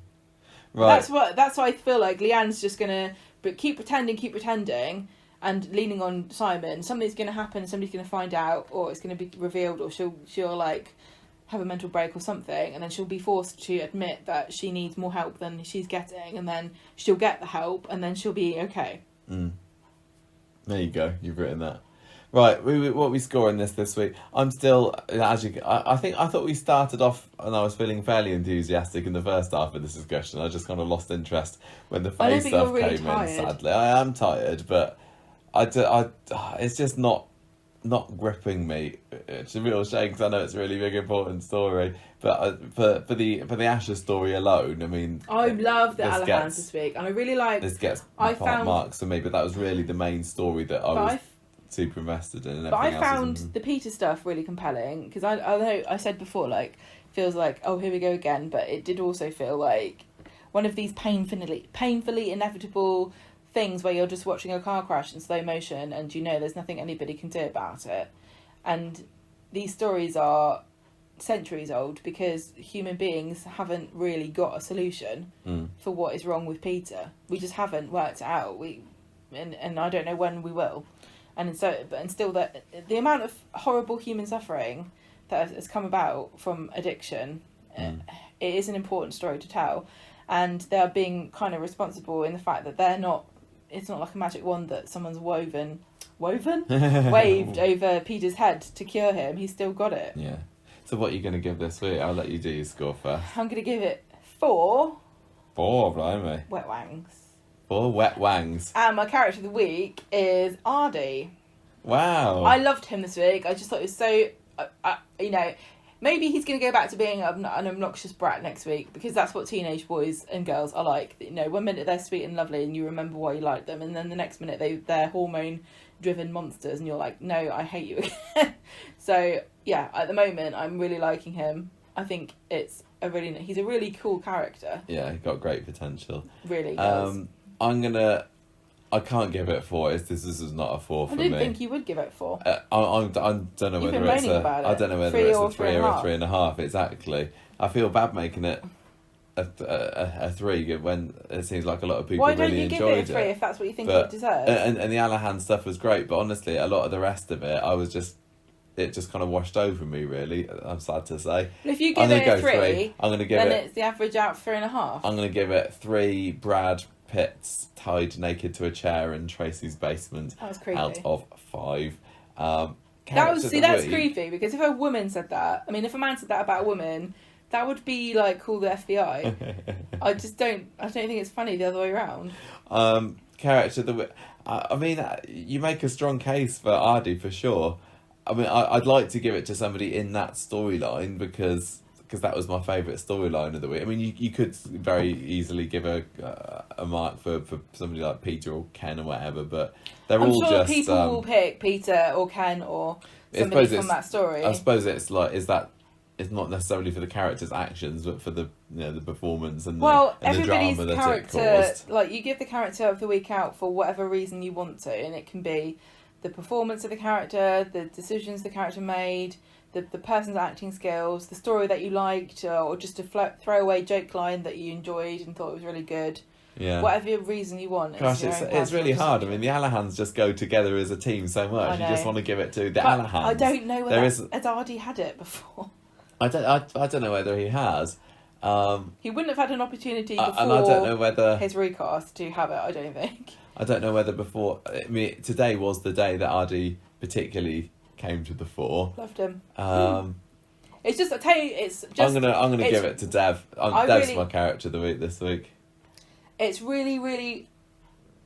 Right. That's why I feel like Leanne's just going to keep pretending. and leaning on Simon, something's going to happen, somebody's going to find out, or it's going to be revealed, or she'll like have a mental break or something, and then she'll be forced to admit that she needs more help than she's getting, and then she'll get the help, and then she'll be okay. There you go. You've written that. Right, what we scoring this week? I'm still, I thought we started off and I was feeling fairly enthusiastic in the first half of this discussion. I just kind of lost interest when the Faye stuff came in. Sadly, I am tired, but it's just not gripping me. It's a real shame because I know it's a really big important story. But for the Asha story alone, I mean, I love the Alahans this week, and I really like. This gets marks for me, but that was really the main story that I was super invested in. But I found the Peter stuff really compelling because I know I said before, like, feels like, oh, here we go again, but it did also feel like one of these painfully inevitable things where you're just watching a car crash in slow motion and you know there's nothing anybody can do about it. And these stories are centuries old because human beings haven't really got a solution for what is wrong with Peter. We just haven't worked it out. And I don't know when we will. And still that the amount of horrible human suffering that has come about from addiction, it is an important story to tell. And they are being kind of responsible in the fact that it's not like a magic wand that someone's waved over Peter's head to cure him. He's still got it. Yeah. So what are you going to give this week? I'll let you do your score first. I'm going to give it 4. 4, blimey. Wet wangs. 4 wet wangs. And my character of the week is Ardy. Wow. I loved him this week. I just thought it was so, maybe he's going to go back to being an obnoxious brat next week because that's what teenage boys and girls are like. You know, one minute they're sweet and lovely and you remember why you like them, and then the next minute they're hormone-driven monsters and you're like, no, I hate you again. So, yeah, at the moment, I'm really liking him. I think he's a really cool character. Yeah, he got great potential. Really does. I can't give it 4. This is not a 4 for me. I didn't think you would give it 4. I don't know whether it's I don't know whether it's a 3 or a 3.5. Exactly. I feel bad making it a 3 when it seems like a lot of people really enjoyed it. Why don't you give it a 3 if that's what you think it deserves? And the Alahan stuff was great, but honestly, a lot of the rest of it, it just kind of washed over me. Really, I'm sad to say. But if you give it a 3, I'm going to give it. Then it's the average out 3.5. I'm going to give it 3 Brad Pitts tied naked to a chair in Tracy's basement out of 5. That's creepy because if a woman said that, I mean, if a man said that about a woman, that would be like call the FBI. I don't think it's funny the other way around. Character the I mean, you make a strong case for Ardy for sure. I mean, I'd like to give it to somebody in that storyline because that was my favourite storyline of the week. I mean, you could very easily give a mark for somebody like Peter or Ken or whatever, but I'm all sure just... people will pick Peter or Ken or somebody from that story. I suppose it's like, it's not necessarily for the character's actions, but for the the performance and the drama that it caused. Like, you give the character of the week out for whatever reason you want to, and it can be the performance of the character, the decisions the character made, the person's acting skills, the story that you liked, or just a throwaway joke line that you enjoyed and thought was really good. Yeah. Whatever reason you want. Gosh, it's really hard. I mean, the Alahans just go together as a team so much. You just want to give it to the Alahans. I don't know whether Ardy had it before. I don't know whether he has. He wouldn't have had an opportunity before and I don't know whether his recast to have it, I don't think. I don't know whether before... I mean, today was the day that Ardy particularly came to the fore. Loved him. It's just, I tell you, it's just... I'm gonna give it to Dev. Dev's my character of the week this week. It's really, really...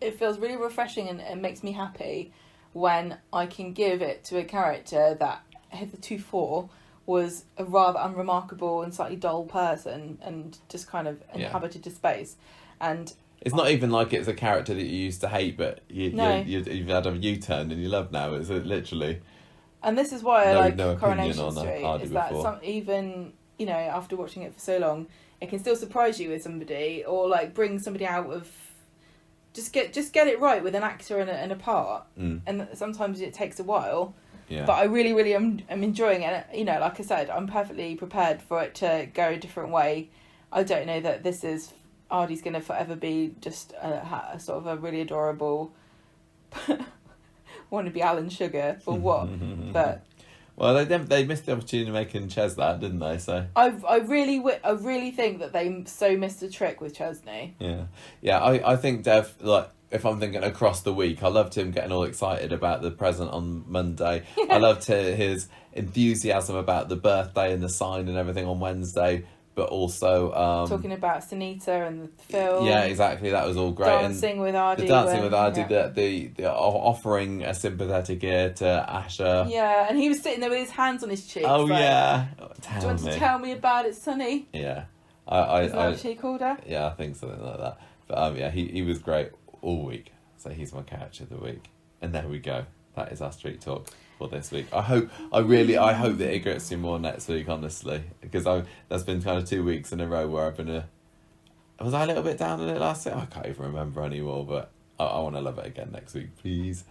It feels really refreshing and it makes me happy when I can give it to a character that hitherto was a rather unremarkable and slightly dull person and just kind of inhabited the space. And it's not even like it's a character that you used to hate, but you've had a U-turn and you love now. It's literally... And this is why I like Coronation Street, is before. that even, after watching it for so long, it can still surprise you with somebody or, like, bring somebody out of... Just get it right with an actor and a part. And sometimes it takes a while. Yeah. But I really, really am enjoying it. Like I said, I'm perfectly prepared for it to go a different way. I don't know that this is... Ardy's going to forever be just a sort of a really adorable want to be Alan Sugar or what. But well, they missed the opportunity of making Ches that, didn't they? So I really think that they so missed a trick with Chesney. yeah. I think Dev, like, if I'm thinking across the week, I loved him getting all excited about the present on Monday. I loved his enthusiasm about the birthday and the sign and everything on Wednesday. But also talking about Sunita and the film. Yeah, exactly. That was all great. Dancing with Adi. The dancing with Adi, the offering a sympathetic ear to Asha. Yeah, and he was sitting there with his hands on his cheeks. Oh, like, yeah. Do you want to tell me about it, Sonny? Yeah. Isn't that what she called her? Yeah, I think something like that. But yeah, he was great all week. So he's my character of the week. And there we go. That is our street talk for this week. I hope that it gets you more next week, honestly, because that's been kind of 2 weeks in a row where I've been was I a little bit down on it last week? I can't even remember anymore, but I want to love it again next week, please.